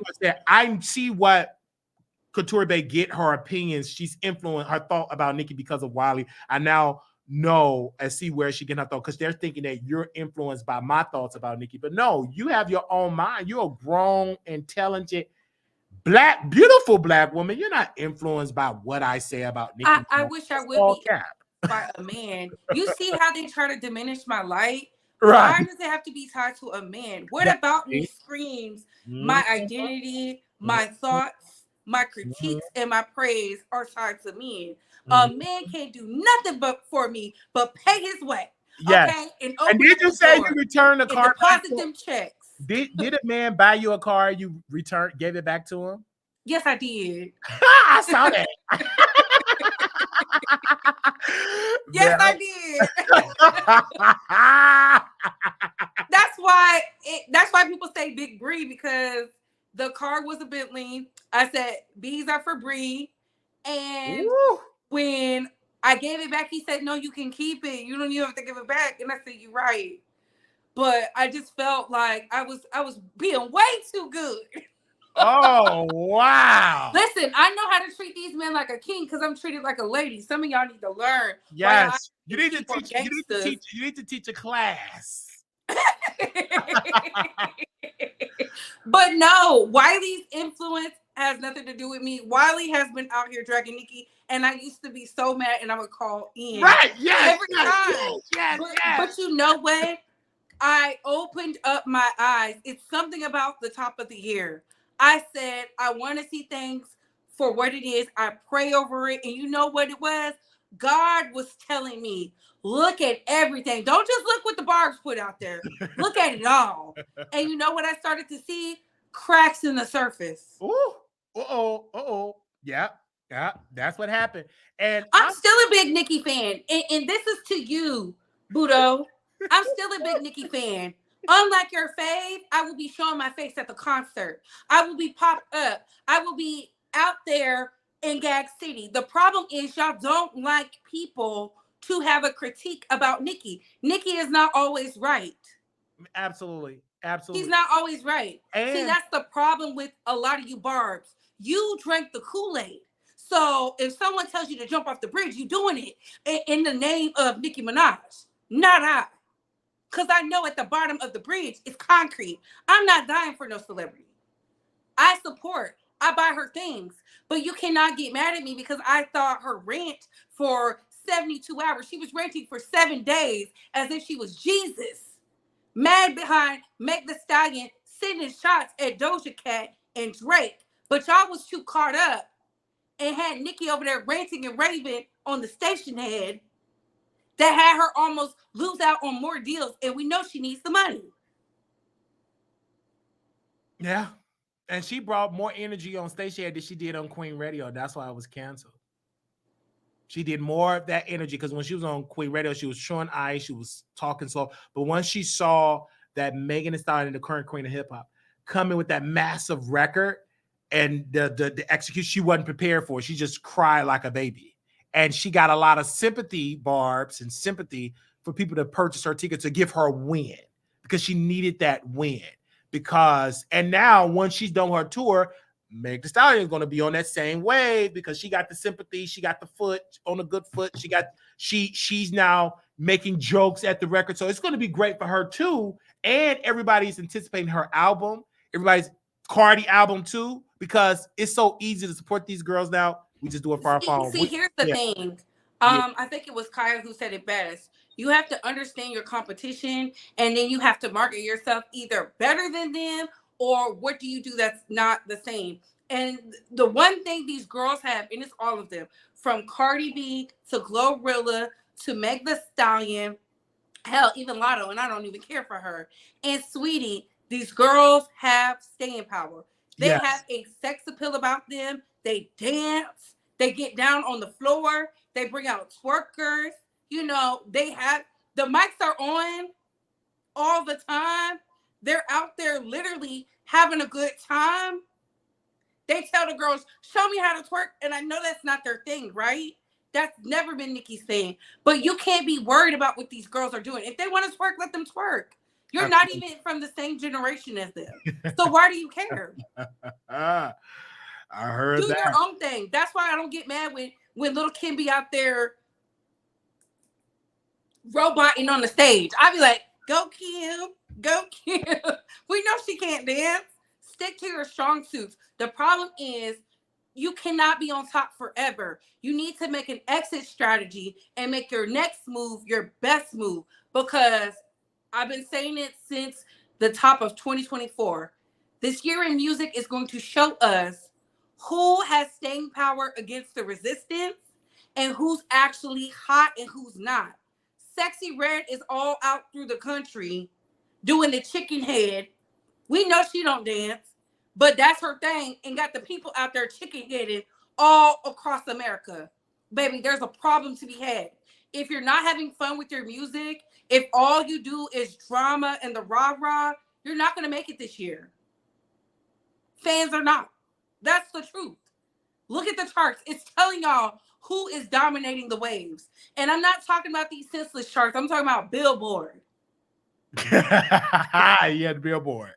I see what Couture Bay get her opinions. She's influenced her thought about Nicki because of Wiley. I now know and see where she get her thought because they're thinking that you're influenced by my thoughts about Nicki. But no, you have your own mind. You're a grown, intelligent, beautiful black woman. You're not influenced by what I say about Nicki. I wish I would be by a man. You see how they try to diminish my light? Right. Why does it have to be tied to a man? What about me screams my identity, my thoughts, my critiques and my praise are tied to men. A man can't do nothing but for me, but pay his way. Yes. Okay, and And open did up you the say door you returned the and car back deposit to him? them checks. Did a man buy you a car? You gave it back to him? Yes, I did. I saw that. Yes, I did. That's why people say Big Bree, because the car was a Bentley. I said B's are for Bree, and Woo. when I gave it back, he said, "No, you can keep it. You don't even have to give it back." And I said, "You're right." But I just felt like I was being way too good. Oh, wow. Listen, I know how to treat these men like a king because I'm treated like a lady. Some of y'all need to learn. Yes. You need to teach a class. But no, Wiley's influence has nothing to do with me. Wiley has been out here dragging Nicki, and I used to be so mad, and I would call in Right. Yes. every time. Yes. But you know what? I opened up my eyes. It's something about the top of the year. I said, I want to see things for what it is. I pray over it. And you know what it was? God was telling me, look at everything. Don't just look what the barbs put out there. Look at it all. And you know what I started to see? Cracks in the surface. Ooh. Uh-oh. Yeah. That's what happened. And I'm still a big Nicki fan. And this is to you, Budo. I'm still a big Nicki fan. Unlike your fave, I will be showing my face at the concert. I will be popped up. I will be out there in Gag City. The problem is y'all don't like people to have a critique about Nicki. Nicki is not always right. Absolutely. He's not always right. And see, that's the problem with a lot of you barbs. You drank the Kool-Aid. So if someone tells you to jump off the bridge, you're doing it in the name of Nicki Minaj. Not I. Because I know at the bottom of the bridge is concrete. I'm not dying for no celebrity. I support. I buy her things. But you cannot get mad at me because I thought her rant for 72 hours. She was ranting for 7 days as if she was Jesus. Mad behind Meg the Stallion sending shots at Doja Cat and Drake. But y'all was too caught up and had Nicki over there ranting and raving on the station head that had her almost lose out on more deals. And we know she needs the money. Yeah. And she brought more energy on station head than she did on Queen Radio. That's why it was canceled. She did more of that energy because when she was on Queen Radio, she was showing ice, she was talking slow. But once she saw that Megan Thee Stallion, the current queen of hip hop, coming with that massive record and the execution, she wasn't prepared for it. She just cried like a baby. And she got a lot of sympathy, Barbs, and sympathy for people to purchase her ticket to give her a win because she needed that win. And now once she's done her tour, Meg Thee Stallion is going to be on that same wave because she got the sympathy, she got the foot on a good foot. She's now making jokes at the record, so it's going to be great for her too. And everybody's anticipating her album, everybody's Cardi album too, because it's so easy to support these girls now. We just do it for our phone. See, here's the thing. I think it was Kaya who said it best. You have to understand your competition, and then you have to market yourself either better than them, or what do you do that's not the same? And the one thing these girls have, and it's all of them, from Cardi B to Glorilla to Meg Thee Stallion, hell, even Lotto, and I don't even care for her, and Sweetie, these girls have staying power. They have a sex appeal about them. They dance. They get down on the floor. They bring out twerkers. You know, they have, the mics are on all the time. They're out there literally having a good time. They tell the girls, show me how to twerk. And I know that's not their thing, right? That's never been Nicki's thing. But you can't be worried about what these girls are doing. If they want to twerk, let them twerk. You're not even from the same generation as them. So why do you care? I heard do that. your own thing. That's why I don't get mad when little Kim be out there roboting on the stage. I be like, go Kim, go Kim. We know she can't dance. Stick to your strong suits. The problem is you cannot be on top forever. You need to make an exit strategy and make your next move your best move, because I've been saying it since the top of 2024. This year in music is going to show us who has staying power against the resistance and who's actually hot and who's not. Sexy Red is all out through the country doing the chicken head. We know she don't dance, but that's her thing, and got the people out there chicken headed all across America. Baby, there's a problem to be had. If you're not having fun with your music, if all you do is drama and the rah-rah, you're not going to make it this year. Fans are not. That's the truth. Look at the charts. It's telling y'all who is dominating the waves. And I'm not talking about these senseless charts. I'm talking about Billboard. Yeah, Billboard.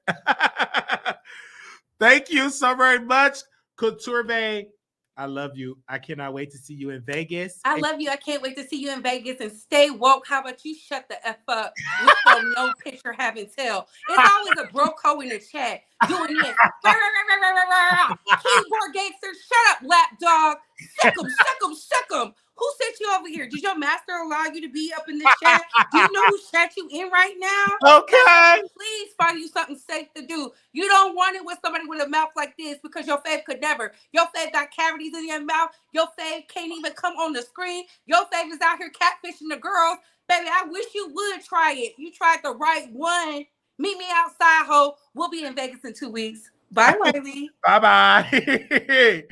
Thank you so very much, Couture Bay. I love you. I cannot wait to see you in Vegas. I love you. I can't wait to see you in Vegas and stay woke. How about you shut the F up with your no picture having tell? It's always a broco in the chat doing this. Keyboard gangster, shut up, lapdog. Sick 'em, sick 'em, sick 'em. Who sent you over here? Did your master allow you to be up in this chat? Do you know who chat you in right now? Okay. Please find you something safe to do. You don't want it with somebody with a mouth like this because your fave could never. Your fave got cavities in your mouth. Your fave can't even come on the screen. Your fave is out here catfishing the girls. Baby, I wish you would try it. You tried the right one. Meet me outside, ho. We'll be in Vegas in 2 weeks. Bye, Wiley. Bye-bye.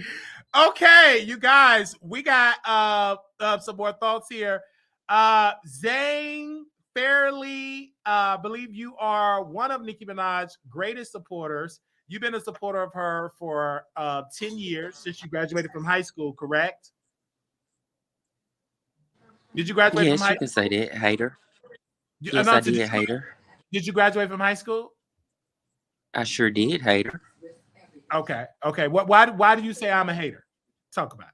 Okay, you guys, we got some more thoughts here. Zane Fairley, believe you are one of Nicki Minaj's greatest supporters. You've been a supporter of her for 10 years since you graduated from high school, correct? Did you graduate from high school? Yes, you can say that, hater. Yes, I did, hater. Did you graduate from high school? I sure did, hater. Okay. Why do you say I'm a hater? Talk about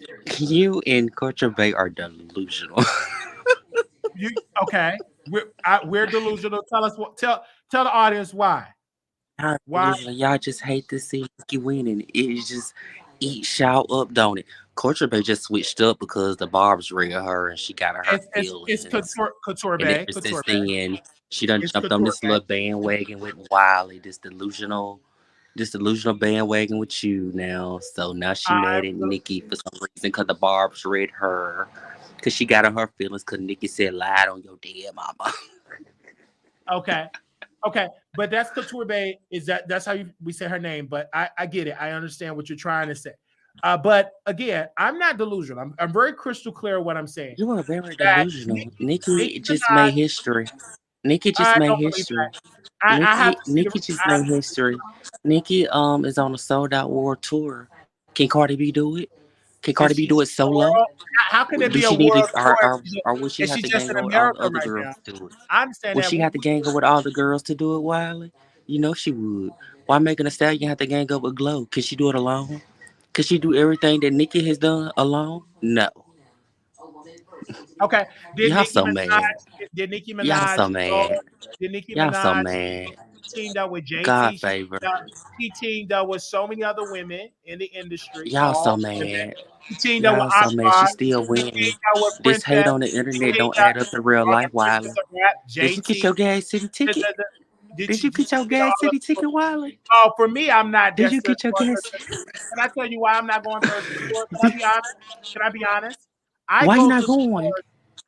it. You and Culture Bay are delusional. Okay? We're delusional. Tell us what. Tell the audience why. Why? Y'all just hate to see Nicki winning. It's just eat, shout up, don't it? Culture Bay just switched up because the Barb's real her and she got her feelings. It's Couture Bay. And she done jumped on this little bandwagon with Wiley, this delusional bandwagon with you now. So now she mad at Nicki for some reason because the Barb's read her. Because she got on her feelings because Nicki said lied on your dead mama. Okay. But that's Couture Bay. That's how we say her name. But I get it. I understand what you're trying to say. But again, I'm not delusional. I'm very crystal clear what I'm saying. You are very delusional. Nicki just made history. Nicki just made history. Nicki just made history. Nicki is on a sold out world tour. Can Cardi B do it? Can Cardi B do it solo? How can it be a world tour? Or would she have to gang up with all the other girls to do it? I understand would she have to gang up with all the girls to do it, Wiley? You know she would. Why Megan Thee Stallion have to gang up with Glow? Can she do it alone? Could she do everything that Nicki has done alone? No. Okay. Y'all so mad. Did Nicki Minaj? Y'all so mad. Did Nicki Y'all Minaj so mad. Teamed up with JT. God favor. She teamed up with so many other women in the industry. Y'all so mad. She teamed up with so mad. She still winning. This hate on the internet don't add up in real life, Wiley. Did you get your Gas City ticket? Did you get your Gas City ticket, Wiley? Oh, for me, I'm not. Did you get your gas? Can I tell you why I'm not going first? Can I be honest? Why you not going?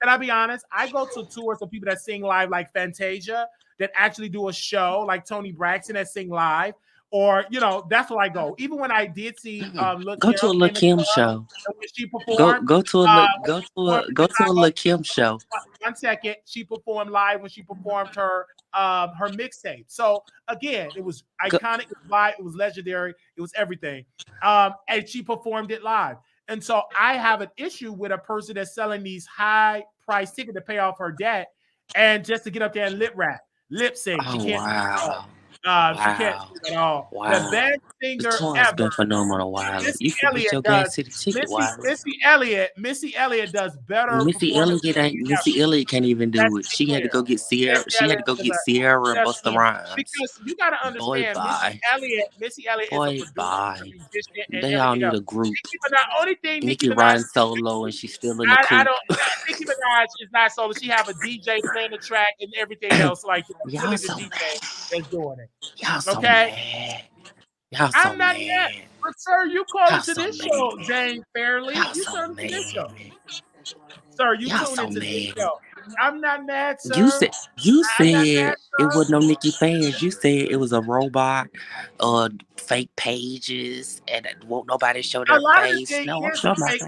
Can I be honest? I go to tours of people that sing live, like Fantasia, that actually do a show, like Tony Braxton that sing live, or that's where I go. Even when I did see, go to a Lil Kim show. When she performed, go to a Lil Kim show. 1 second, she performed live when she performed her mixtape. So again, it was iconic, it was live, it was legendary, it was everything. And she performed it live. And so I have an issue with a person that's selling these high price tickets to pay off her debt and just to get up there and lip sync. Oh, she can't wow. She can't do it at all. Wow. The best singer ever. Been phenomenal, Wiley. You can get your Gas City ticket, Wiley. Missy Elliott does better. Missy Elliott can't even do it. She had to go get Sierra. She had to go get Sierra and Busta Rhymes. Because you gotta understand, Missy Elliott is a producer, musician, they all need a group. Nicki riding solo and she's still in the coupe. Nicki Minaj is not solo. She have a DJ playing the track and everything else like that. Y'all so DJ that's doing it. Y'all so mad. Y'all so I'm not mad. mad. But sir, you call Y'all into so this show, mad. Jane Fairley. Y'all You so turn into this mad. show. Sir, you Y'all tune so into this mad. show. I'm not mad, You sir. said you I'm not mad, said it sir. was no Nicki fans. You said it was a robot, fake pages, and it won't nobody show A their lot of the face. thing No, I'm is showing my fake,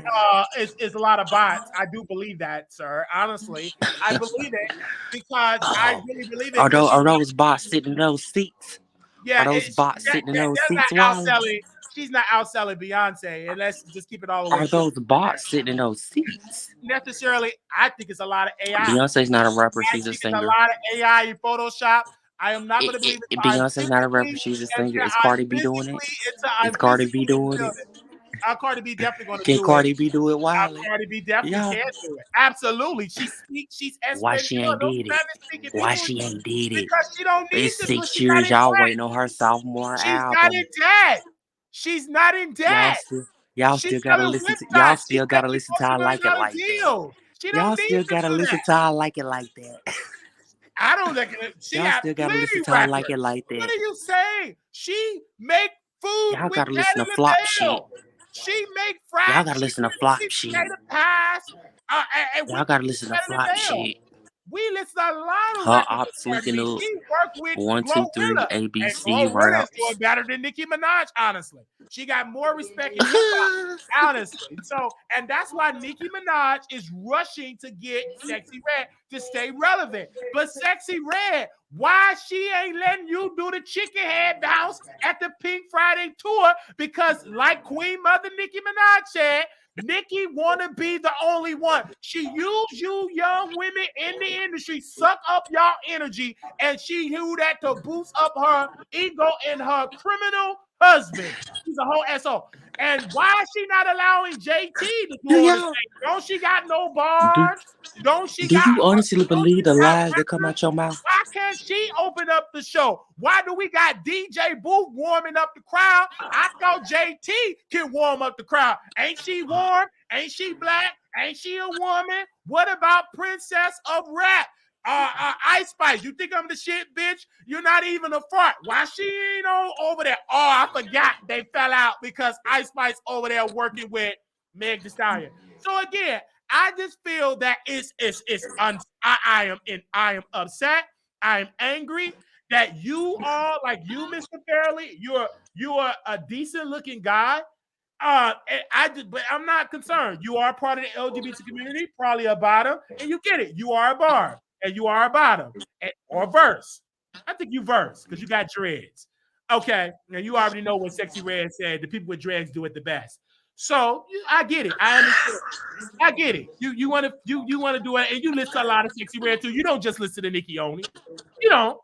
face. is a lot of bots. I do believe that, sir. Honestly, I believe it because I Oh, really believe it because are those bots sitting in those seats? Are yeah, those bots sitting in those they're not seats, Wiley? outselling. She's not outselling Beyonce, and let's just keep it all the way Are true. those bots sitting in those seats? Necessarily, I think it's a lot of AI. Beyonce's not a rapper; I she's a think it's a singer. lot of AI in Photoshop. I am not going to believe it. I'm Beyonce's not a rapper; physically, she's a and singer. yeah, Is I'm Cardi B doing it? physically, Is I'm Cardi B physically in the doing it? building. Cardi B definitely going to Can do it. Cardi B do it, Wiley? Cardi B definitely Yeah. can do it. Absolutely. She speaks. She's Why S-rated. she ain't Those did it? Spanish speaking Why people she ain't did it? because she don't need It's to because 6 she's not years. in Y'all debt. waiting on her sophomore She's not in album. debt. She's not in Y'all debt. still y'all She's still gotta selling listen to y'all websites. She's still gotta making listen to I like it multi-million-dollar like that. deals. She Y'all don't need still to gotta do listen that. to I like it like that. I don't think she Y'all got still gotta listen plenty to I like records. it like What that. are you saying? She make food Y'all with gotta listen Patty to flop shit. LaBelle. She make Y'all fried gotta listen to chicken, flop sweet shit. potato pies, with Y'all gotta listen to Patty flop LaBelle. shit. We listen to a lot of Her records with ops Cardi linking B. up. She worked with 1, 2, 3, Glorilla, and ABC Glorilla is doing raps. better than Nicki Minaj, honestly. She got more respect in hip hop, honestly. So, and that's why Nicki Minaj is rushing to get Sexy Red to stay relevant. But Sexy Red, why she ain't letting you do the chicken head bounce at the Pink Friday tour? Because, like Queen Mother Nicki Minaj said, Nicki want to be the only one. She used you young women in the industry, suck up y'all energy, and she do that to boost up her ego and her criminal husband. She's a whole SO. And why is she not allowing JT to do Do all this y'all thing? Don't she got no do bars? Don't she do got you honestly don't she believe the got lies that come records? out your mouth? Why can't she open up the show? Why do we got DJ Booth warming up the crowd? I thought JT can warm up the crowd. Ain't she warm? Ain't she black? Ain't she a woman? What about Princess of Rap? Ice Spice, you think I'm the shit, bitch? You're not even a fart. Why she ain't over there? Oh, I forgot they fell out because Ice Spice over there working with Meg Thee Stallion. So again, I just feel that I am upset. I am angry that you all, like you, Mr. Fairley, you're a decent looking guy. But I'm not concerned. You are part of the LGBT community, probably a bottom, and you get it. You are a bar, and you are a bottom, or verse. I think you verse because you got dreads. Okay, and you already know what Sexy Red said. The people with dreads do it the best. So I get it. I understand. I get it. You want to you want to do it, and you listen to a lot of Sexy Red too. You don't just listen to Nicki only. You don't.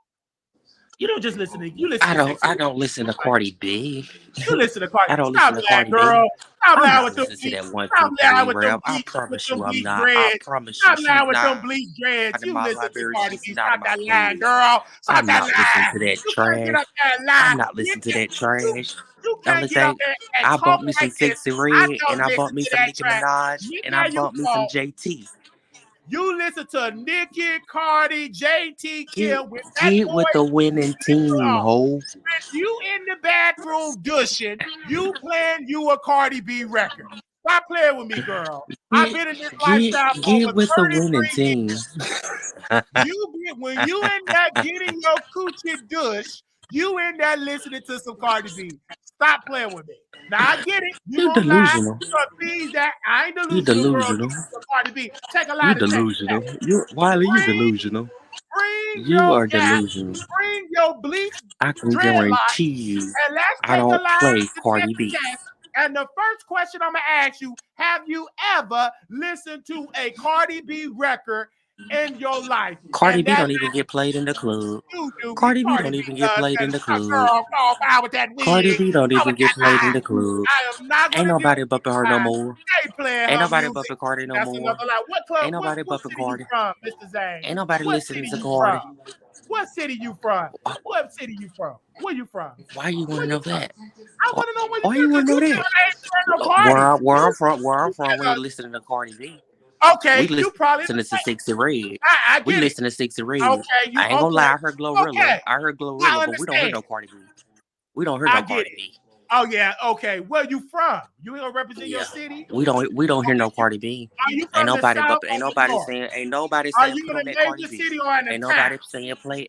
You don't just listen to. You listen to Sexy I Red. don't listen to Cardi B. You listen to Cardi. I don't Stop listen to lying, Cardi B. girl. Stop I'm lying not with them listening to bleach. that one, Stop two, lying three with them rap. I promise you I'm bleach not. I dreads. promise you Stop she's lying with them not bleach dreads. in You my listen to library. Cardi She's B. not in Stop my that lying, playlist. girl. Stop I'm that not listening lying. to that You can't get trash. up there and I'm lie. not listening to that trash. You Only can't get up thing, there and I talk bumped me some like this. Sexy I Red, and don't I listen bumped me to some that Nicki track. Minaj, and I Nigga, you bumped me some talk. JT. You listen to Nicki, Cardi, JT, Get Kim with that get with the voice. winning team, ho. You in the bathroom dushing, you playing you a Cardi B record. Stop playing with me, girl. I've Get been in this lifestyle for get over with the winning 33 years. team. When you in there getting your coochie dush, you in there listening to some Cardi B. Stop playing with me. Now I get it. You You gonna lie. delusional. You gonna tease that. I ain't You delusional, girl. You delusional. listen to Cardi B. Take a You lie detector delusional. test. You Wiley, you Bring, delusional. bring You your are gap. delusional. Bring your bleach I can dreadlock guarantee you and let's I take a don't lie play Cardi detector B. test. And the first question I'm gonna ask you: have you ever listened to a Cardi B record in your life? Cardi And B that don't even get played in the club. you do me. Cardi B Cardi don't B even get does played that. in the A club. girl fall out with that Cardi wig. B don't Out even with that get played in lie. the club. I am not Ain't gonna give nobody you bumping her no lie. more. I ain't playing Ain't her nobody music. bumping Cardi no That's more. another lie. What club? Ain't nobody What bumping city you Cardi. from, Mr. Zane? Ain't nobody What listening city to you from? Cardi. What city you from? What city you from? Where you from? Why you want Where to you know from? that? I want to know where you Why from you because want to you know never that? ain't no party. Where I'm You from, we ain't never. listening to Cardi B. We Okay, you listen probably. to Sexy Red. I We get it. listen to Sexy Red. Okay, you I ain't gonna okay? lie, I heard Glorilla. Okay, I heard I Glorilla, but we don't hear understand. no Cardi B. We don't hear I no get Cardi it. B. Oh yeah, okay. Where you from? You ain't gonna represent your Yeah. city? We don't hear no Cardi B. Are you Ain't from the nobody South but or the North? ain't nobody Are saying you put in on a that Cardi major B. city or in a Ain't town? nobody saying play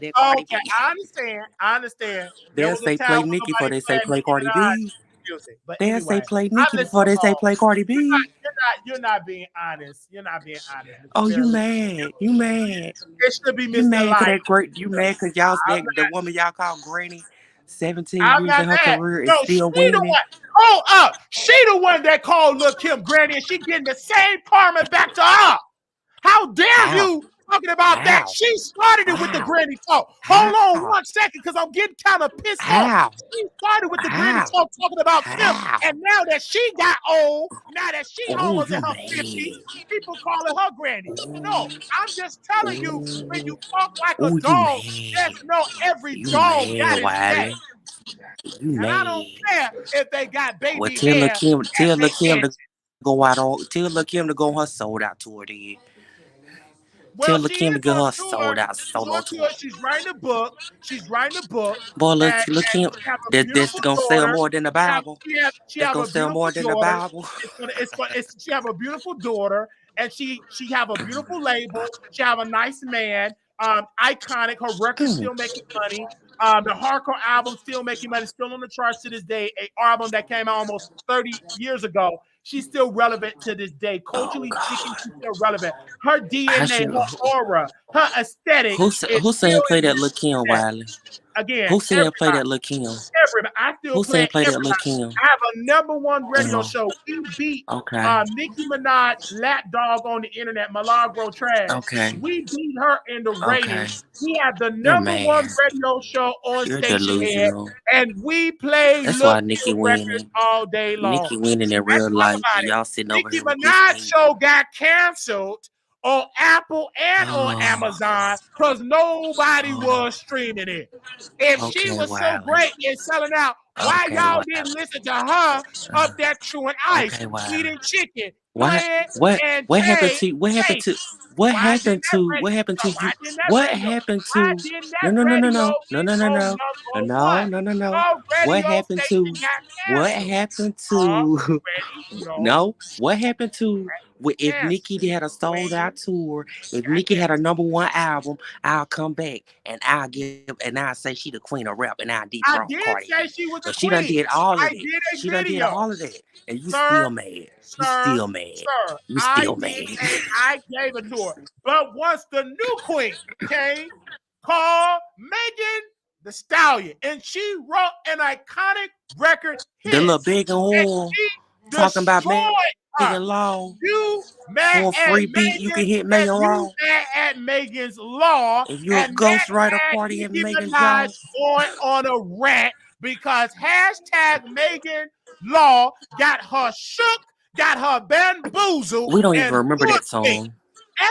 that Cardi Okay, B. I understand. I understand. There They'll was a say time play when Nicki before nobody they say played play Nicki Cardi Minaj B. music. But They'll say anyway, play I Nicki listen before to they say all. play Cardi B. You're not being honest. You're not being honest, Mr. Oh, you Fairley. mad? You mad? It should be You Mr. mad cause Light. that great? You mad cause y'all I'm that the woman y'all call Granny, 17 I'm years not in her mad. career No, is she still the winning? one. Hold up. She the one that called Lil Kim Granny, and she getting the same karma back to her. How dare How? you talking about that? How? She started it with the How? granny talk. Hold on How? 1 second, because I'm getting kind of pissed off. How? She started with the granny How? talk talking about Kim, How? and now that she got old, now that she Oh, almost in you her mad? 50s, people calling her granny. No, I'm just telling you, when Ooh, you talk like a ooh, you dog, mad? just know every You dog got mad, his day. Wiley? You And I don't mad? care if they got Well, baby hair and tell they Lil Kim can't. to go out on, tell Lil Kim to go on her sold out tour. Then Well, tell Lil she Kim to is get on her tour. sold out She's solo on tour. tour. She's writing a book. She's writing a book, Boy, Lil and Kim, she have a that's beautiful gonna sell daughter. more than the She have Bible. she That's have gonna a sell beautiful more than the daughter. Bible. She have a beautiful daughter, and she have a beautiful label. She have a nice man. Iconic. Her record's Mm. still making money. The hardcore album still making money, still on the charts to this day. A album that came out almost 30 years ago. She's still relevant to this day. Oh Culturally speaking, God, she's still relevant. Her how DNA, she? her aura, her aesthetic is Who still saying play in that Lil Kim, that. Wiley? Again, Who saying play everybody. that Lil Kim? Everybody. I still Who play saying play that Lil everybody. Kim? I have a #1 radio Uh, show. We beat okay, Nicki Minaj, Dog on the internet, Milagro Trash. okay, We beat her in the okay. ratings. We have the You're #1 mad. radio show on You're Station Head, delusional. and we play That's Lil why Nicki Kim records winning. all day long. Nicki winning in Let's real talk life, about and it. y'all sitting over Nicki here with this Minaj hate. show got canceled on Apple and on Oh, Amazon because nobody oh, was streaming it. If she okay, was so Wiley. great and selling out, why Okay, y'all didn't Wiley. listen to her up there chewing ice, Okay, Wiley. eating chicken, What playing what and happened Jay? to Hey, why didn't that what radio? happened to Why you? didn't that What radio? happened Why to didn't no that no no no radio no no it no no go no no #1? no no no. Her What radio happened to station got what canceled. happened Her to radio no? What happened to if canceled. Nicki had a sold Queen out tour? If got Nicki had a canceled. #1 album, I'll come back and I'll say she the queen of rap and I'll I dethrone did Cardi say B. she was a But she done queen. did all of I that. did a She done did video. all of that, and you Sir, still mad. You sir, still mad. sir. You I still did mad. say I gave it to her. But once the new queen came, called Megan the Stallion, and she wrote an iconic record The little hits, big and and whore she talking about destroyed her. Megan Law You mad for a at free beat. You Megan, can hit and Megan you Law. mad at Megan's law, If you a and mad ghostwriter at Cardi and Nicki Megan Minaj jaw. going on a rant because #Megan Law got her shook, got her bamboozled, We don't even and remember that hoodwinked. song.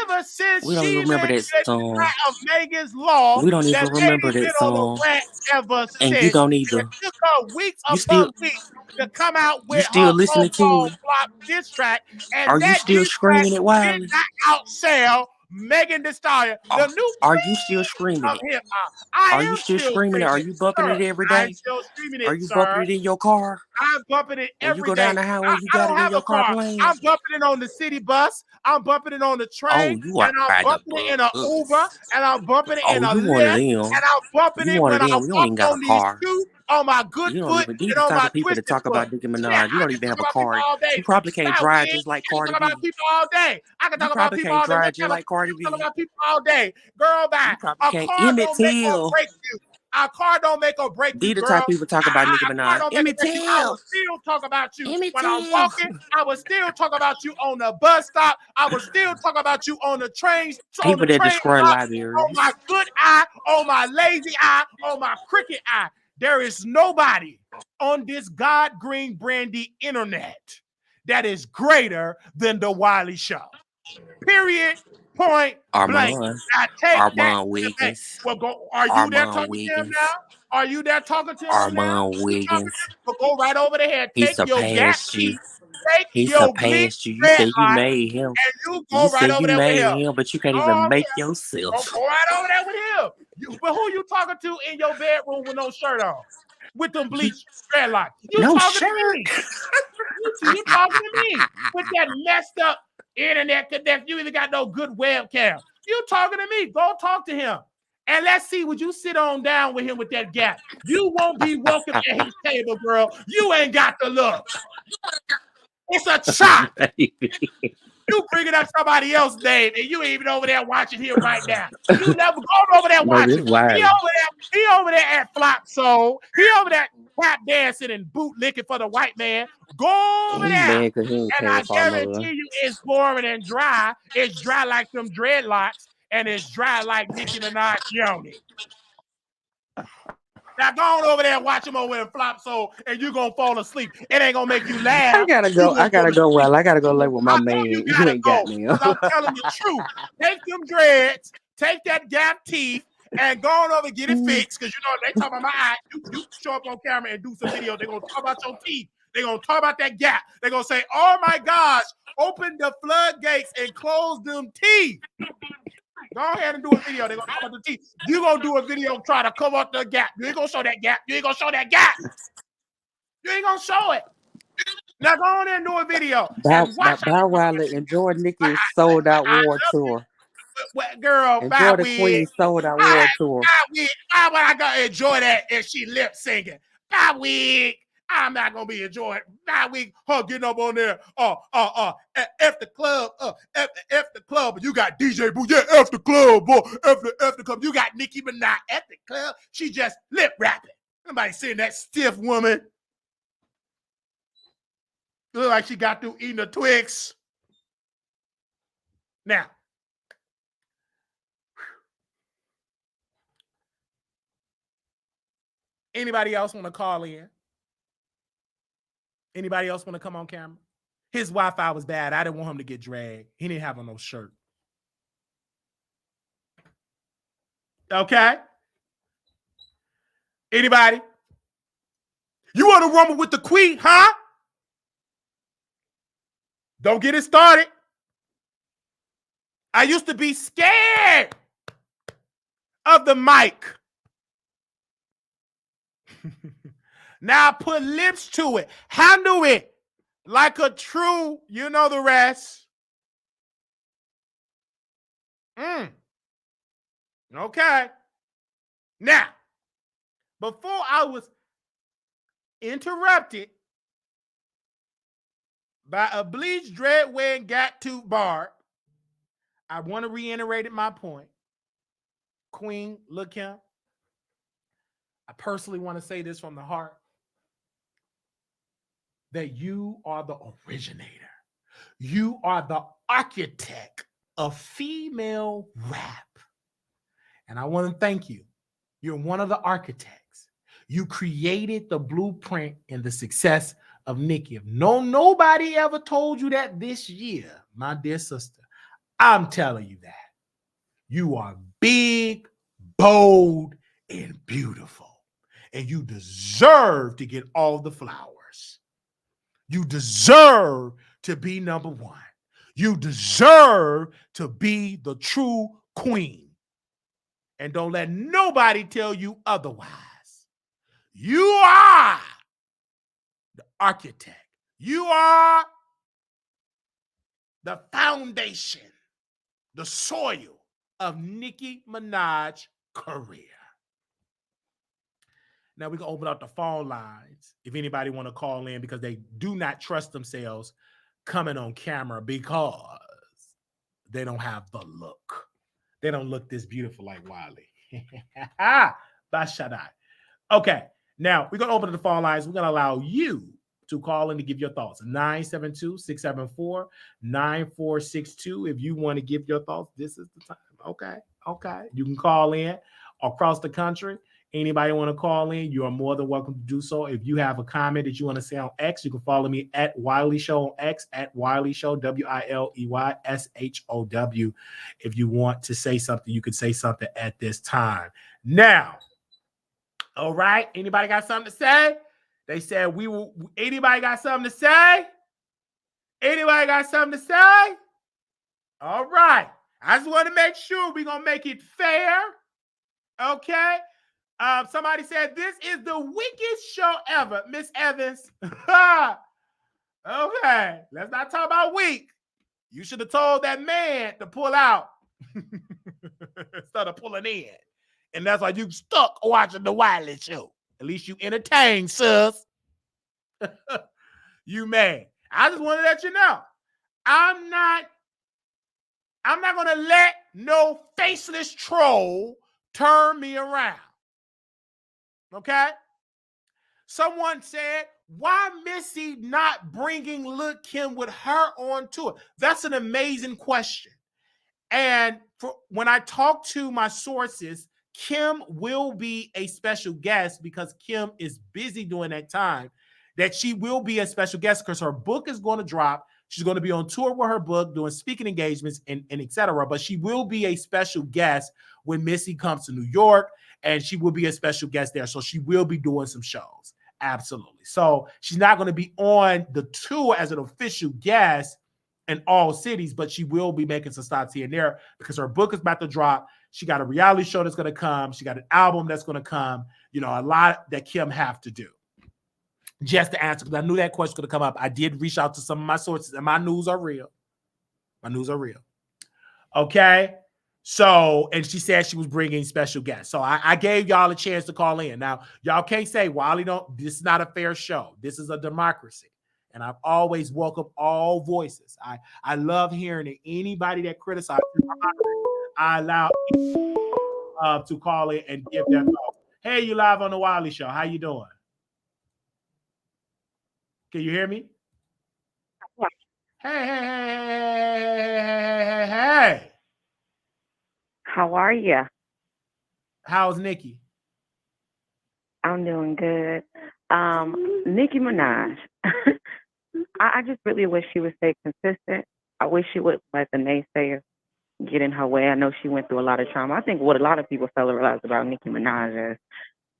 Ever since We don't even she remember been that the song. track of Megan's Law, We don't even that remember lady that been on a song. rant ever And you since. don't It either. took her weeks You still upon weeks to come out you with still her listening to so-called it. flop diss track, Are and you that still diss track screaming it, did Wiley? not outsell Megan Thee Stallion, the new Are you still queen screaming of it? hip hop. I Are you am still still screaming it? screaming Are it, you bumping sir. it every I'm day? still screaming Are it, you bumping sir. it in your car? I'm bumping it When you every go down day. the highway, you I got it don't in have a your car car. playing? I'm bumping it on the city bus. I'm bumping it on the train, Oh, you and are I'm riding bumping it in an the Uber, bus. and I'm bumping it in Oh, a you one of Lyft, them. and I'm bumping You it one when of I them. You don't walk even got a on these car. shoes, on my good You don't foot, even. These and the on type my of people that twisted talk foot. about Nicki Yeah, Minaj. You I don't can even talk have a about people car. all day. You probably can't Stop, drive wig. just like I can Cardi talk about B. people all day. I can You talk about probably people can't all day. drive What just kind of like Cardi I can talk B. about people all day. Girl, bye. You probably A can't. car Emmett don't make or Till. break you. A car don't make or break you, These the type girl. of people talk about Nicki A car Minaj. don't make or Emmett break you. I will Till. still talk about you Emmett when I'm Till. walking. I will still talk about you on the bus stop. I will still talk about you on the People that train destroy stop, on libraries. my good eye, on my lazy eye, on my crooked eye. There is nobody on this God green brandy internet that is greater than the Wiley Show. Period. Point blank. Armand. I take that Armand to the bank. Wiggins. Well, go. Are you there Armand talking to him Wiggins. now? Are you there talking to him now? Armand You talking Wiggins. to him? Well, go right over there. He Take your gap surpassed you. key. Take He your big surpassed you. You red said you light, made him. and you You go right said over you there with made him. him, but you can't even Oh, make yeah. yourself. Go right over there with him. But who you talking to in your bedroom with no shirt on? With them bleached dreadlocks. You No talking shirt. to me. You talking to me. With that messed up internet connection. You either got no good webcam. You talking to me. Go talk to him. And let's see, would you sit on down with him with that gap? You won't be welcome at his table, girl. You ain't got the look. It's a chop. You bringing up somebody else's name, and you ain't even over there watching him right now. You never go over there watching. This Wiley. He over there at Flop Soul. He over there tap dancing and boot licking for the white man. Go over there. And I guarantee you it's boring and dry. It's dry like them dreadlocks, and it's dry like Nicki Minaj Yoni. Now go on over there and watch him over in Flop Soul, and you're gonna fall asleep. It ain't gonna make you laugh. I gotta go. I gotta go. Well, I gotta go lay with my man. You ain't got me. I'm telling the truth. Take them dreads, take that gap teeth, and go on over and get it fixed. Because you know they talk about my eye. You show up on camera and do some video. They're gonna talk about your teeth. They're gonna talk about that gap. They're gonna say, "Oh my gosh, open the floodgates and close them teeth." Go ahead and do a video. They're gonna talk about the teeth. You gonna do a video try to cover up the gap. You ain't gonna show that gap. You ain't gonna show that gap. You ain't gonna show it. Now go on and do a video. Bow Wiley, enjoy Nicki's sold out war tour. Girl, enjoy the Queen sold out war tour. Why would I go enjoy that if she lip singing? Bye week. I'm not gonna be enjoying that week. Her getting up on there. F the club. F the club. But you got DJ Boo. Yeah, F the club, boy. F the club. You got Nicki Minaj at the club. She just lip rapping. Nobody seeing that stiff woman. Look like she got through eating a Twix. Now, anybody else want to call in? Anybody else want to come on camera? His Wi-Fi was bad. I didn't want him to get dragged. He didn't have on no shirt. Okay? Anybody? You want to rumble with the queen, huh? Don't get it started. I used to be scared of the mic. Now I put lips to it. Handle it like a true, you know the rest. Okay. Now, before I was interrupted by a bleached dread wearing got tooth barb, I want to reiterate my point. Queen, look him. I personally want to say this from the heart. That you are the originator. You are the architect of female rap. And I want to thank you. You're one of the architects. You created the blueprint in the success of Nicki. If nobody ever told you that this year, my dear sister, I'm telling you that. You are big, bold, and beautiful. And you deserve to get all the flowers. You deserve to be number one. You deserve to be the true queen. And don't let nobody tell you otherwise. You are the architect. You are the foundation, the soil of Nicki Minaj's career. Now we can open up the phone lines if anybody want to call in because they do not trust themselves coming on camera because they don't have the look. They don't look this beautiful like Wiley. Bashadai. Okay, now we're going to open the phone lines. We're going to allow you to call in to give your thoughts. 972-674-9462. If you want to give your thoughts, this is the time. Okay. You can call in across the country. Anybody want to call in, you are more than welcome to do so. If you have a comment that you want to say on X, you can follow me at Wiley Show on X, at Wiley Show, WILEYSHOW. If you want to say something, you can say something at this time. Now, all right, anybody got something to say? They said we will. Anybody got something to say? Anybody got something to say? All right. I just want to make sure we're going to make it fair. Okay. Somebody said this is the weakest show ever, Miss Evans. Okay, let's not talk about weak. You should have told that man to pull out instead of pulling in. And that's why you stuck watching the Wiley Show. At least you entertained, sis. You mad. I just want to let you know. I'm not gonna let no faceless troll turn me around. Okay? Someone said, why Missy not bringing Lil' Kim with her on tour? That's an amazing question. And when I talk to my sources, Kim will be a special guest because Kim is busy during that time. That she will be a special guest because her book is going to drop. She's going to be on tour with her book, doing speaking engagements and etc. But she will be a special guest when Missy comes to New York, and she will be a special guest there. So she will be doing some shows. Absolutely. So she's not going to be on the tour as an official guest in all cities, but she will be making some stops here and there because her book is about to drop. She got a reality show that's going to come. She got an album that's going to come. You know, a lot that Kim have to do. Just to answer, because I knew that question was going to come up. I did reach out to some of my sources, and my news are real. My news are real. Okay? So, and she said she was bringing special guests. So I gave y'all a chance to call in. Now, y'all can't say, Wiley, this is not a fair show. This is a democracy. And I've always welcomed all voices. I love hearing it. Anybody that criticizes, I allow to call in and give their thoughts. Hey, you live on the Wiley Show. How you doing? Can you hear me? Hey. How are you? How's Nicki? I'm doing good. Nicki Minaj. I just really wish she would stay consistent. I wish she would let the naysayers get in her way. I know she went through a lot of trauma. I think what a lot of people fail to realize about Nicki Minaj is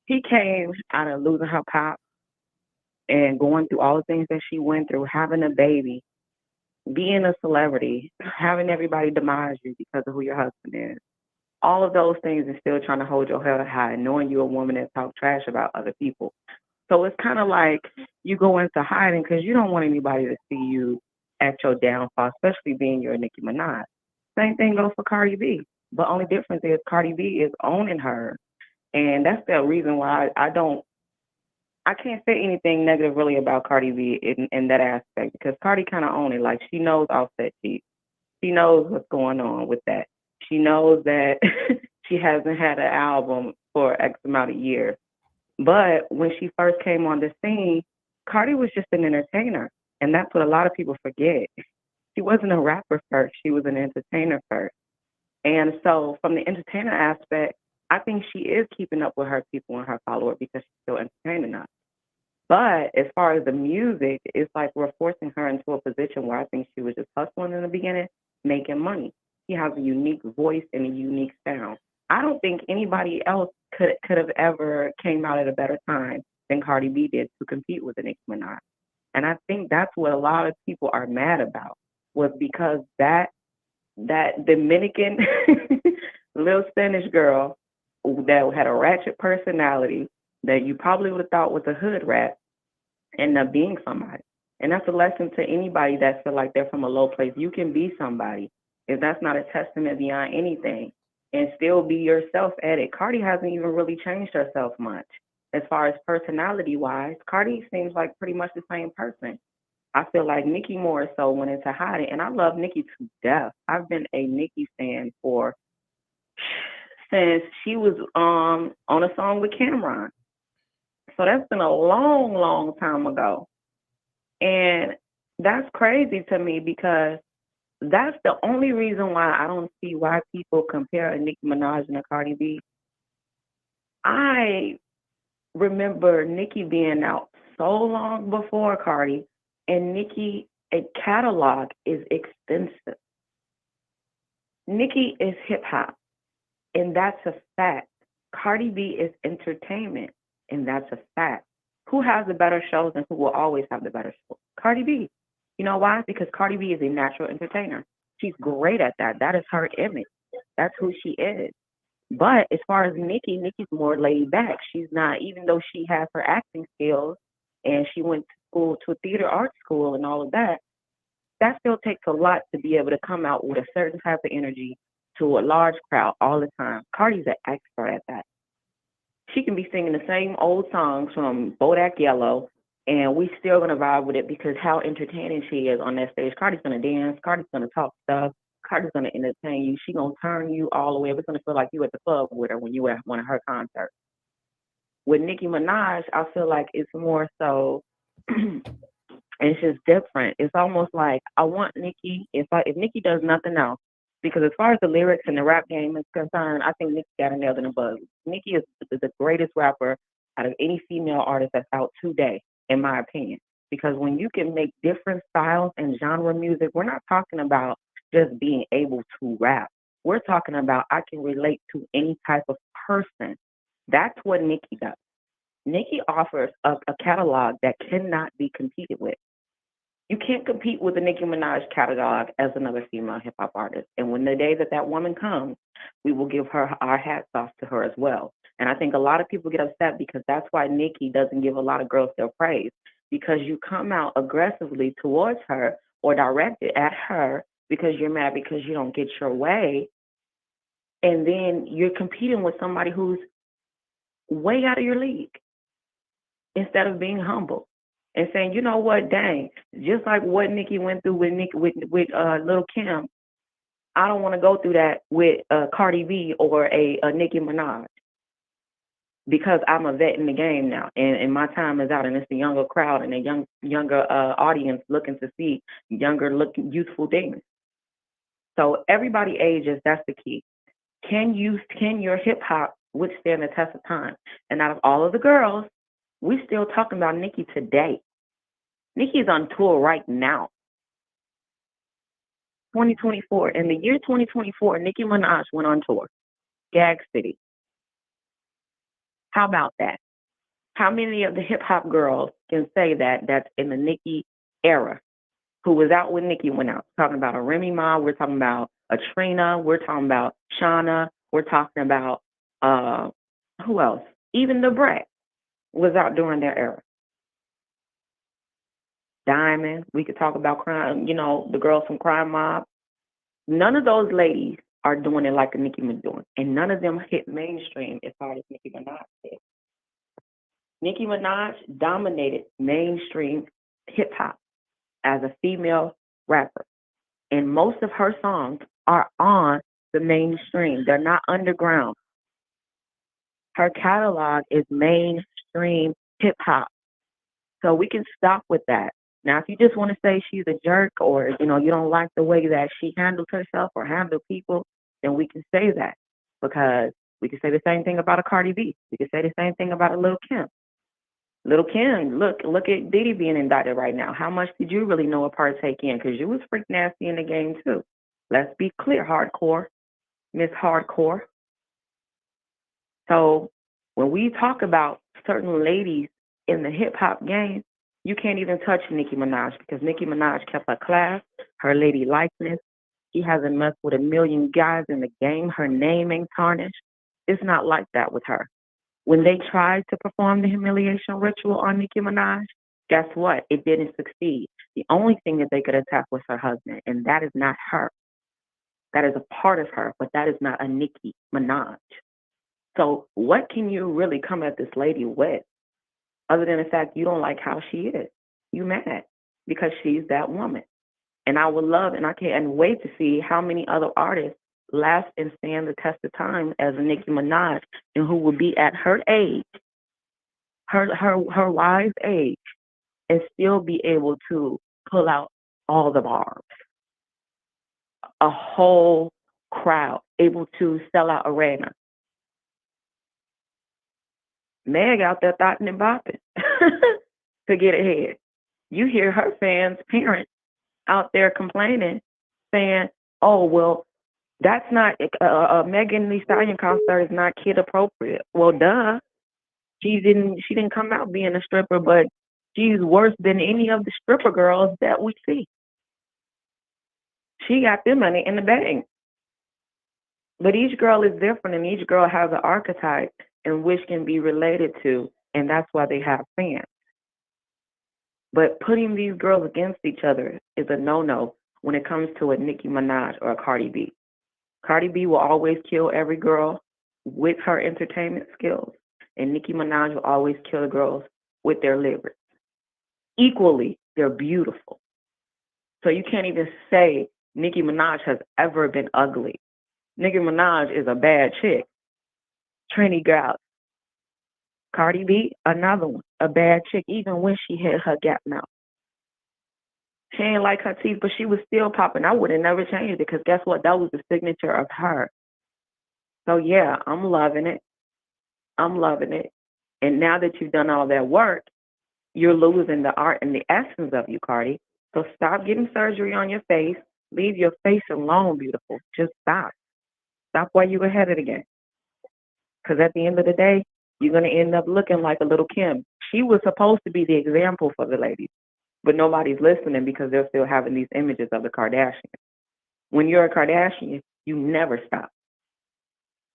she came out of losing her pop and going through all the things that she went through, having a baby, being a celebrity, having everybody demise you because of who your husband is. All of those things and still trying to hold your head high, knowing you're a woman that talks trash about other people. So it's kind of like you go into hiding because you don't want anybody to see you at your downfall, especially being your Nicki Minaj. Same thing goes for Cardi B. But only difference is Cardi B is owning her. And that's the reason why I can't say anything negative really about Cardi B in that aspect because Cardi kind of owns it. Like she knows Offset cheats. She knows what's going on with that. She knows that she hasn't had an album for X amount of years. But when she first came on the scene, Cardi was just an entertainer. And that's what a lot of people forget. She wasn't a rapper first. She was an entertainer first. And so from the entertainer aspect, I think she is keeping up with her people and her followers because she's still entertaining us. But as far as the music, it's like we're forcing her into a position where I think she was just hustling in the beginning, making money. She has a unique voice and a unique sound. I don't think anybody else could have ever came out at a better time than Cardi B did to compete with the Nicki Minaj. And I think that's what a lot of people are mad about was because that Dominican little Spanish girl that had a ratchet personality that you probably would have thought was a hood rat ended up being somebody. And that's a lesson to anybody that feel like they're from a low place. You can be somebody. If that's not a testament beyond anything, and still be yourself at it. Cardi hasn't even really changed herself much. As far as personality-wise, Cardi seems like pretty much the same person. I feel like Nicki more so went into hiding, and I love Nicki to death. I've been a Nicki fan since she was on a song with Cameron. So that's been a long, long time ago. And that's crazy to me because that's the only reason why I don't see why people compare a Nicki Minaj and a Cardi B. I remember Nicki being out so long before Cardi, and Nicki, a catalog is extensive. Nicki is hip hop, and that's a fact. Cardi B is entertainment, and that's a fact. Who has the better shows and who will always have the better shows? Cardi B. You know why? Because Cardi B is a natural entertainer. She's great at that. That is her image. That's who she is. But as far as Nicki's more laid back. She's not, even though she has her acting skills and she went to school, to a theater art school and all of that, that still takes a lot to be able to come out with a certain type of energy to a large crowd all the time. Cardi's an expert at that. She can be singing the same old songs from Bodak Yellow, and we still gonna vibe with it because how entertaining she is on that stage. Cardi's gonna dance. Cardi's gonna talk stuff. Cardi's gonna entertain you. She gonna turn you all the way. It's gonna feel like you at the club with her when you at one of her concerts. With Nicki Minaj, I feel like it's more so. It's just different. It's almost like I want Nicki. If Nicki does nothing else, because as far as the lyrics and the rap game is concerned, I think Nicki got a nail in the bud. Nicki is the greatest rapper out of any female artist that's out today, in my opinion. Because when you can make different styles and genre music, we're not talking about just being able to rap. We're talking about I can relate to any type of person. That's what Nicki does. Nicki offers a catalog that cannot be competed with. You can't compete with the Nicki Minaj catalog as another female hip hop artist. And when the day that woman comes, we will give her our hats off to her as well. And I think a lot of people get upset because that's why Nicki doesn't give a lot of girls their praise, because you come out aggressively towards her or directed at her because you're mad because you don't get your way. And then you're competing with somebody who's way out of your league instead of being humble and saying, you know what, dang, just like what Nicki went through with Lil Kim, I don't want to go through that with Cardi B or a Nicki Minaj because I'm a vet in the game now, and my time is out, and it's a younger crowd and a younger audience looking to see younger-looking, youthful things. So everybody ages. That's the key. Can your hip hop withstand the test of time? And out of all of the girls, we still talking about Nicki today. Nicki's on tour right now. 2024. In the year 2024, Nicki Minaj went on tour. Gag City. How about that? How many of the hip hop girls can say that's in the Nicki era? Who was out when Nicki went out? We're talking about a Remy Ma, we're talking about a Trina, we're talking about Shauna, we're talking about who else? Even the Brat was out during their era. Diamond, we could talk about crime, the girls from Crime Mob. None of those ladies are doing it like Nicki was doing, and none of them hit mainstream as hard as Nicki Minaj did. Nicki Minaj dominated mainstream hip hop as a female rapper, and most of her songs are on the mainstream. They're not underground. Her catalog is mainstream hip hop, so we can stop with that. Now, if you just want to say she's a jerk or, you don't like the way that she handles herself or handles people, then we can say that, because we can say the same thing about a Cardi B. We can say the same thing about a Lil Kim. Lil Kim, look at Diddy being indicted right now. How much did you really know or partake in? Because you was freak nasty in the game, too. Let's be clear, hardcore, Miss Hardcore. So when we talk about certain ladies in the hip-hop game, you can't even touch Nicki Minaj, because Nicki Minaj kept her class, her lady likeness. She hasn't messed with a million guys in the game. Her name ain't tarnished. It's not like that with her. When they tried to perform the humiliation ritual on Nicki Minaj, guess what? It didn't succeed. The only thing that they could attack was her husband, and that is not her. That is a part of her, but that is not a Nicki Minaj. So what can you really come at this lady with, other than the fact you don't like how she is? You mad because she's that woman. And I would love, and I can't wait to see how many other artists last and stand the test of time as a Nicki Minaj, and who will be at her age, her wise age, and still be able to pull out all the barbs. A whole crowd, able to sell out arena. Meg out there thotting and bopping to get ahead. You hear her fans, parents out there complaining, saying, "Oh, well, that's not Megan Thee Stallion concert is not kid appropriate." Well, duh. She didn't come out being a stripper, but she's worse than any of the stripper girls that we see. She got their money in the bank. But each girl is different, and each girl has an archetype in which can be related to, and that's why they have fans. But putting these girls against each other is a no-no when it comes to a Nicki Minaj or a Cardi B. Cardi B will always kill every girl with her entertainment skills, and Nicki Minaj will always kill the girls with their lyrics. Equally, they're beautiful. So you can't even say Nicki Minaj has ever been ugly. Nicki Minaj is a bad chick. Trini girl. Cardi B, another one, a bad chick, even when she had her gap mouth. She ain't like her teeth, but she was still popping. I would have never changed it because guess what? That was the signature of her. So yeah, I'm loving it. I'm loving it. And now that you've done all that work, you're losing the art and the essence of you, Cardi. So stop getting surgery on your face. Leave your face alone, beautiful. Just stop. Stop while you're ahead of the game. Because at the end of the day, you're going to end up looking like a little Kim. She was supposed to be the example for the ladies, but nobody's listening because they're still having these images of the Kardashians. When you're a Kardashian, you never stop.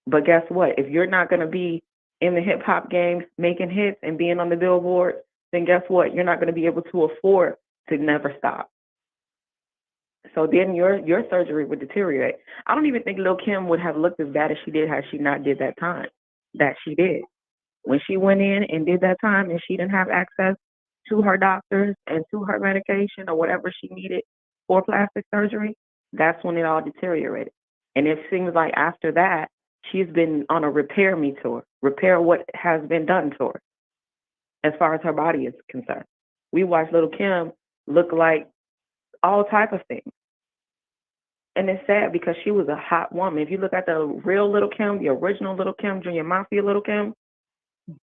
But guess what? If you're not going to be in the hip hop game, making hits and being on the billboard, then guess what? You're not going to be able to afford to never stop. So then your surgery would deteriorate. I don't even think Lil' Kim would have looked as bad as she did had she not did that time that she did. When she went in and did that time and she didn't have access to her doctors and to her medication or whatever she needed for plastic surgery, that's when it all deteriorated. And it seems like after that, she's been on a repair me tour, repair what has been done to her as far as her body is concerned. We watched Lil' Kim look like all type of things. And it's sad because she was a hot woman. If you look at the real Lil' Kim, the original Lil' Kim, Junior Mafia Lil' Kim,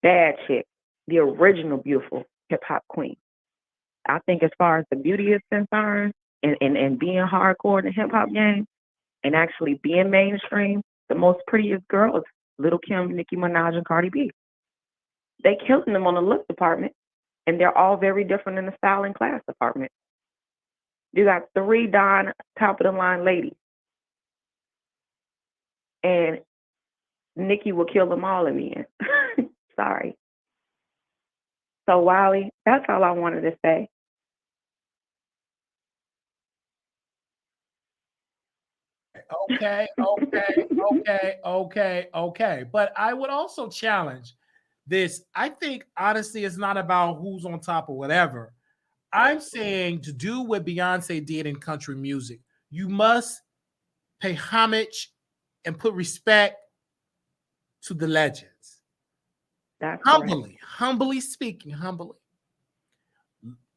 bad chick, the original beautiful hip-hop queen. I think as far as the beauty is concerned and being hardcore in the hip-hop game and actually being mainstream, the most prettiest girls, Lil' Kim, Nicki Minaj, and Cardi B. They killed them on the look department, and they're all very different in the style and class department. You got 3 Don top-of-the-line ladies, and Nicki will kill them all in the end. Sorry. So, Wiley, that's all I wanted to say. Okay. But I would also challenge this. I think, honestly, it's not about who's on top or whatever. I'm saying to do what Beyonce did in country music, you must pay homage and put respect to the legends. That's Humbly, humbly speaking, humbly.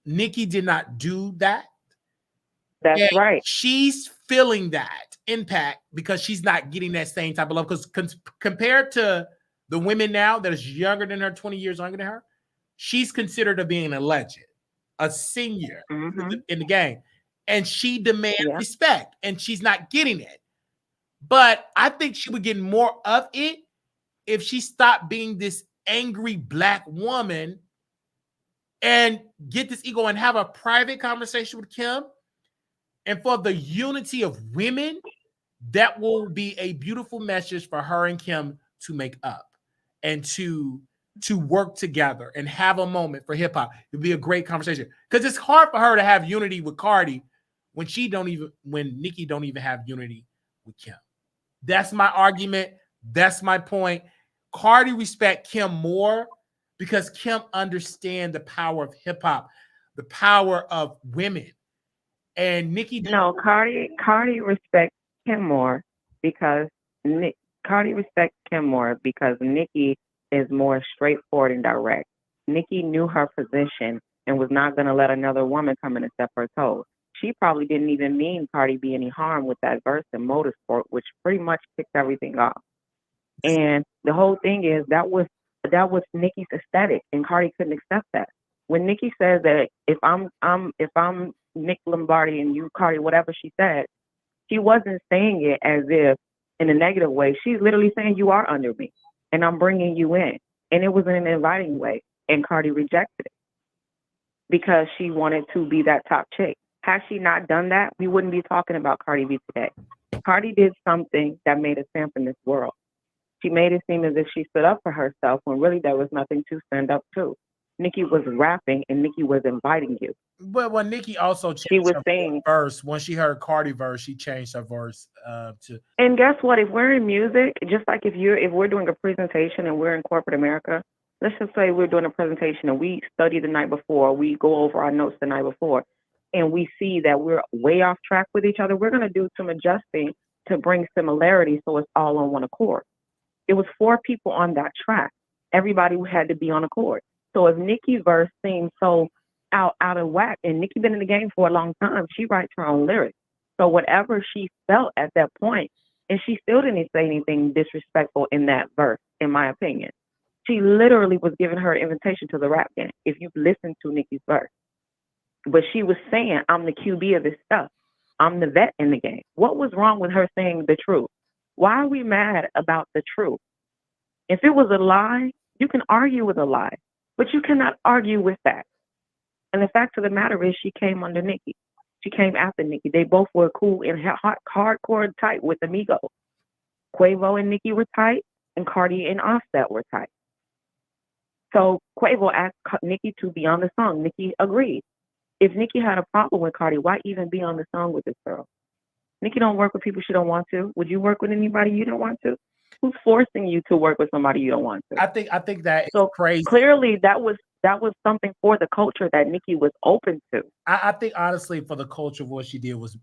Nicki did not do that. That's And right. she's feeling that impact because she's not getting that same type of love. Because compared to the women now that is younger than her, 20 years younger than her, she's considered of being a legend, a senior in the game. And she demands respect, and she's not getting it. But I think she would get more of it if she stopped being this angry black woman and get this ego and have a private conversation with Kim. And for the unity of women, that will be a beautiful message for her and Kim to make up and to work together and have a moment for hip hop. It'd be a great conversation because it's hard for her to have unity with Cardi when Nicki don't even have unity with Kim. That's my argument. That's my point. Cardi respect Kim more because Kim understands the power of hip hop, the power of women. And Nicki Cardi respects Kim more because Cardi respects Kim more because Nicki is more straightforward and direct. Nicki knew her position and was not going to let another woman come in and step her toes. She probably didn't even mean Cardi B any harm with that verse in Motorsport, which pretty much kicked everything off. And the whole thing is that was Nicki's aesthetic, and Cardi couldn't accept that. When Nicki says that if I'm Nick Lombardi and you Cardi, whatever she said, she wasn't saying it as if in a negative way. She's literally saying you are under me, and I'm bringing you in, and it was in an inviting way. And Cardi rejected it because she wanted to be that top chick. Had she not done that, we wouldn't be talking about Cardi B today. Cardi did something that made a stamp in this world. She made it seem as if she stood up for herself when really there was nothing to stand up to. Nicki was rapping and Nicki was inviting you. But when Nicki also She changed was her saying, verse, when she heard Cardi verse, she changed her verse to. and guess what? If we're in music, just like if we're doing a presentation and we're in corporate America, let's just say we're doing a presentation and we study the night before, we go over our notes the night before, and we see that we're way off track with each other, we're going to do some adjusting to bring similarity so it's all on one accord. It was 4 people on that track. Everybody had to be on accord. So if Nicki's verse seems so out of whack, and Nicki been in the game for a long time, she writes her own lyrics. So whatever she felt at that point, and she still didn't say anything disrespectful in that verse, in my opinion. She literally was giving her invitation to the rap game, if you listen to Nicki's verse. But she was saying, I'm the QB of this stuff. I'm the vet in the game. What was wrong with her saying the truth? Why are we mad about the truth? If it was a lie, you can argue with a lie, but you cannot argue with that. And the fact of the matter is she came under Nicki. She came after Nicki. They both were cool and hardcore tight with Amigo. Quavo and Nicki were tight, and Cardi and Offset were tight. So Quavo asked Nicki to be on the song. Nicki agreed. If Nicki had a problem with Cardi, why even be on the song with this girl? Nicki don't work with people she don't want to. Would you work with anybody you don't want to? Who's forcing you to work with somebody you don't want to? I think that is so crazy. Clearly, that was something for the culture that Nicki was open to. I think honestly, for the culture, what she did was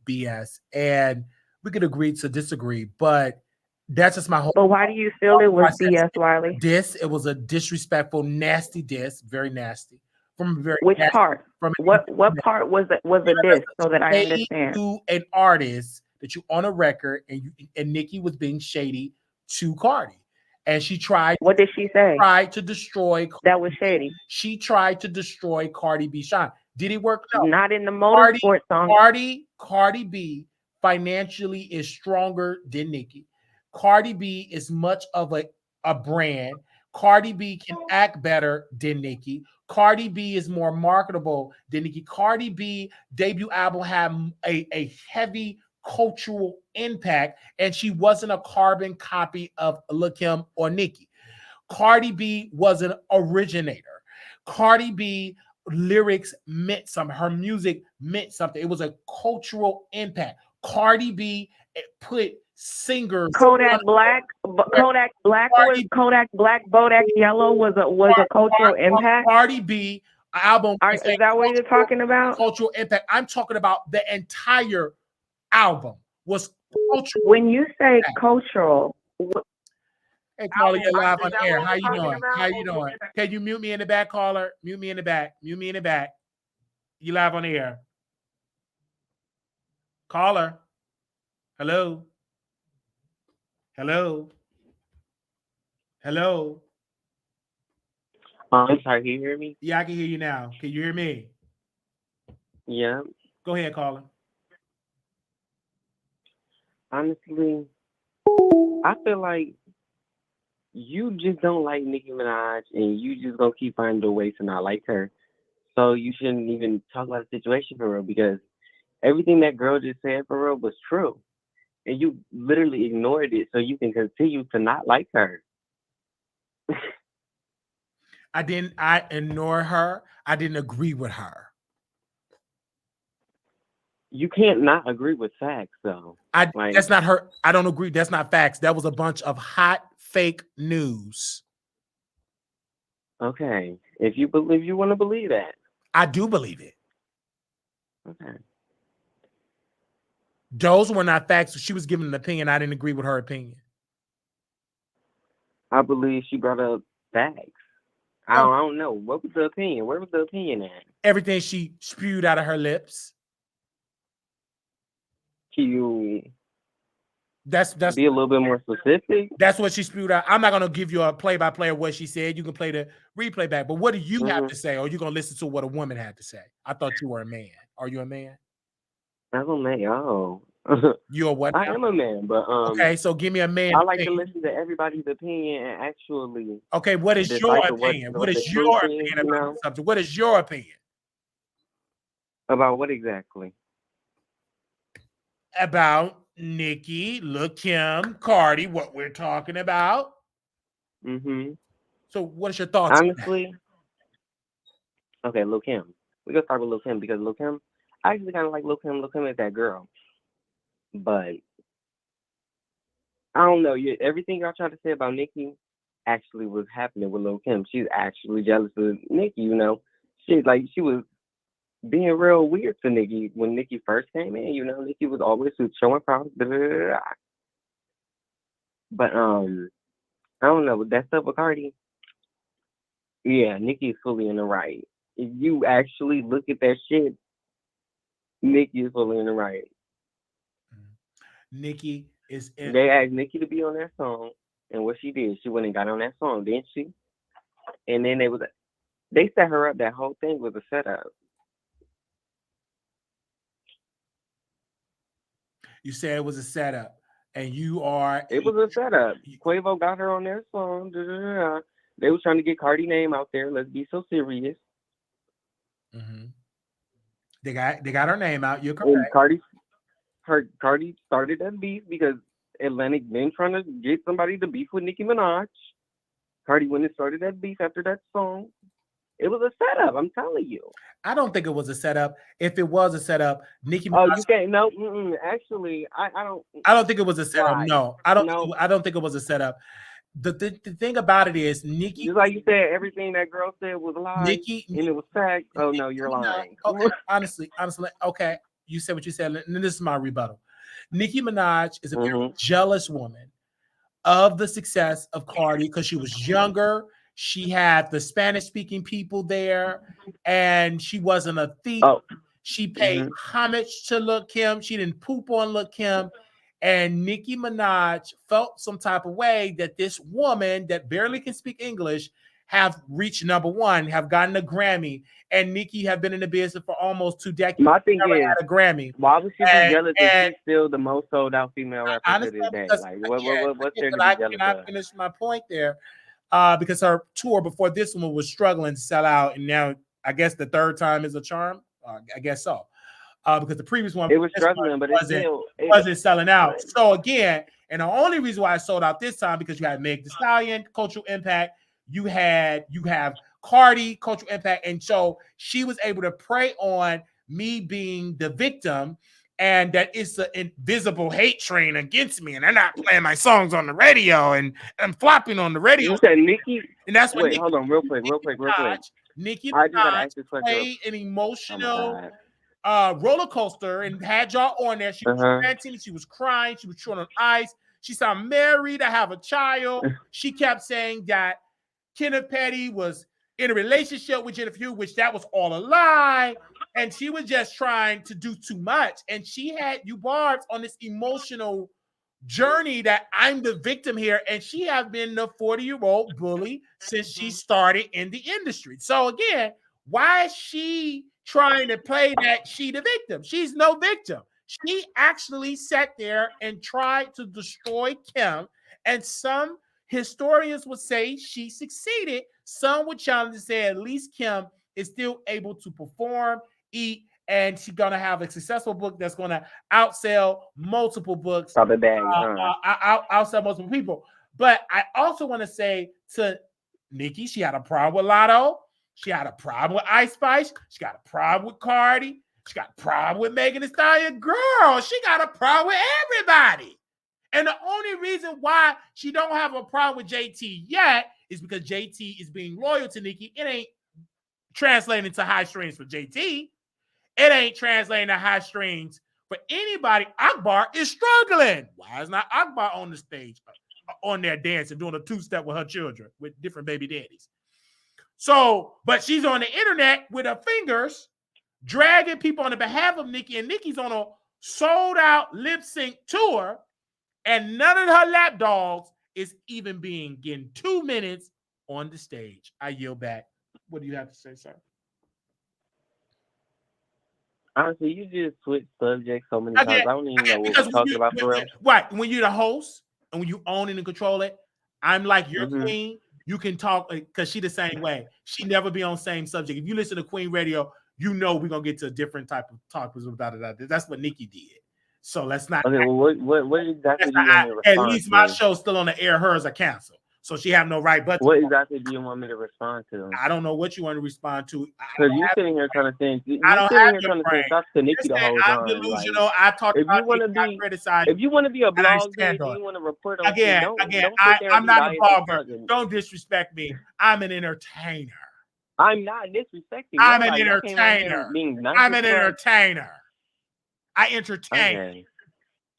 BS, and we could agree to disagree, but that's just my whole. But why do you feel it was BS, Wiley? It was a disrespectful, nasty diss, very nasty. From very which nasty, part? What part was a diss? So that I understand. To an artist that you on a record, and Nicki was being shady to Cardi, and she tried. What did she say? Tried to destroy. That was shady. She tried to destroy Cardi B shine. Did it work? No. Not in the motorsport song. Cardi B financially is stronger than Nicki. Cardi B is much of a brand. Cardi B can act better than Nicki. Cardi B is more marketable than Nicki. Cardi B debut album had a heavy cultural impact, and she wasn't a carbon copy of Lil' Kim or Nicki. Cardi B was an originator. Cardi B lyrics meant something. Her music meant something. It was a cultural impact. Cardi B put singers. Kodak Black, Bodak Yellow was a cultural impact. Cardi B album. Is that what you're talking about? Cultural impact. I'm talking about the entire album was cultural. When you say cultural. Hey, caller, you're live on air. How you doing? How you doing? Can you mute me in the back, caller? Mute me in the back. Mute me in the back. You live on the air. Caller. Hello. Hello. Hello. I'm sorry, can you hear me? Yeah, I can hear you now. Can you hear me? Yeah. Go ahead, caller. Honestly, I feel like you just don't like Nicki Minaj, and you just gonna keep finding ways to not like her. So you shouldn't even talk about the situation for real, because everything that girl just said for real was true, and you literally ignored it so you can continue to not like her. I ignore her. I didn't agree with her. You can't not agree with facts, though. That's not her. I don't agree. That's not facts. That was a bunch of hot fake news. Okay, if you want to believe that, I do believe it. Okay. Those were not facts. She was giving an opinion. I didn't agree with her opinion. I believe she brought up facts. I don't know. What was the opinion? Where was the opinion at? Everything she spewed out of her lips. Can you that's be a little bit more specific? That's what she spewed out. I'm not going to give you a play-by-play of what she said. You can play the replay back. But what do you have to say? Or are you going to listen to what a woman had to say? I thought you were a man. Are you a man? I'm a man. Oh. You're what? I am a man, but okay, so give me a man. I like to listen to everybody's opinion and actually. Okay, what is your opinion? What is your opinion about the subject? What is your opinion? About what exactly? About Nicki, Lil Kim, Cardi, what we're talking about. Mm-hmm. So what is your thoughts on that? Honestly, okay, Lil Kim. We gonna start with Lil Kim because Lil Kim, I actually kind of like Lil Kim. Lil Kim is that girl, but I don't know. Everything y'all tried to say about Nicki actually was happening with Lil Kim. She's actually jealous of Nicki. You know, she was being real weird to Nicki when Nicki first came in. You know, Nicki was always showing problems. But I don't know, with that stuff with Cardi, yeah, Nicki is fully in the right. If you actually look at that shit, Nicki is fully in the right. Nicki is in. They asked Nicki to be on that song, and what she did, she went and got on that song, didn't she? And then they set her up. That whole thing was a setup. You said it was a setup, and you are. It was a setup. Quavo got her on their song. They was trying to get Cardi name out there. Let's be so serious. Mm-hmm. They got her name out. You're And correct. Cardi started that beef because Atlantic been trying to get somebody to beef with Nicki Minaj. Cardi went and started that beef after that song. It was a setup. I'm telling you. I don't think it was a setup. If it was a setup, Nicki Minaj. Oh, you can't. No, actually, I don't. I don't think it was a setup. Why? No, I don't. No. I don't think it was a setup. The thing about it is Nicki. Just like you said, everything that girl said was a lie, and it was fact. Oh no, you're lying. Okay, honestly, okay. You said what you said, and this is my rebuttal. Nicki Minaj is a very jealous woman of the success of Cardi because she was younger. She had the Spanish-speaking people there, and she wasn't a thief. Oh. She paid homage to Lil Kim. She didn't poop on Lil Kim. And Nicki Minaj felt some type of way that this woman that barely can speak English have reached number one, have gotten a Grammy, and Nicki have been in the business for almost 2 decades. My thing is, had a Grammy. Why would she be jealous if she's still the most sold out female rapper to this day? Like, what's there to be jealous of? Can I finish my point there? Because her tour before this one was struggling to sell out, and now I guess the third time is a charm. I guess so. Because the previous one it was struggling, but it wasn't selling out. So again, and the only reason why I sold out this time because you had Meg Thee Stallion, cultural impact. You have Cardi, cultural impact, and so she was able to prey on me being the victim, and that it's an invisible hate train against me, and they're not playing my songs on the radio, and I'm flopping on the radio. You said Nicki, and that's what. Hold on, real quick. Nicki I just gotta ask this question. Played an emotional. Roller coaster and had y'all on there. She was ranting, she was crying, she was chewing on ice. She said, I'm married, I have a child. She kept saying that Kenneth Petty was in a relationship with Jennifer Hughes, which that was all a lie. And she was just trying to do too much. And she had you barbs on this emotional journey that I'm the victim here. And she has been the 40-year-old bully since she started in the industry. So again, why is she trying to play that she the victim? She's no victim. She actually sat there and tried to destroy Kim. And some historians would say she succeeded. Some would challenge and say at least Kim is still able to perform, eat, and she's gonna have a successful book that's gonna outsell multiple books. Outsell multiple people. But I also want to say to Nicki, she had a problem with Lotto. She had a problem with Ice Spice. She got a problem with Cardi. She got a problem with Megan Thee Stallion. Girl, she got a problem with everybody. And the only reason why she don't have a problem with JT yet is because JT is being loyal to Nicki. It ain't translating to high strings for JT. It ain't translating to high strings for anybody. Akbar is struggling. Why is not Akbar on the stage, on there dancing, doing a two-step with her children, with different baby daddies? So, but she's on the internet with her fingers, dragging people on the behalf of Nicki, and Nicki's on a sold-out lip-sync tour, and none of her lap dogs is even getting 2 minutes on the stage. I yield back. What do you have to say, sir? Honestly, you just switch subjects so many times. I don't even know what we're talking about for real. Right. When you're the host and when you own it and control it, I'm like your queen. You can talk because she the same way. She never be on same subject. If you listen to Queen Radio, you know we're gonna get to a different type of talk. That's what Nicki did. So let's not. Okay, well, what exactly do you want me to respond at least my to? show's still on the air. Hers are canceled. So she have no right but to. What exactly do you want me to respond to? I don't know what you want to respond to. Because you sitting here trying to think. I don't have your brain. Stop to Nicki the whole I'm time. delusional. Like, I talk if about you want to be, if you want to be a blogger, if you want to report on again, shit, don't again, sit there I'm not a blogger. fucking... Don't disrespect me. I'm an entertainer. I'm not disrespecting. I'm an entertainer. Nice I'm an entertainer. I entertain. Okay.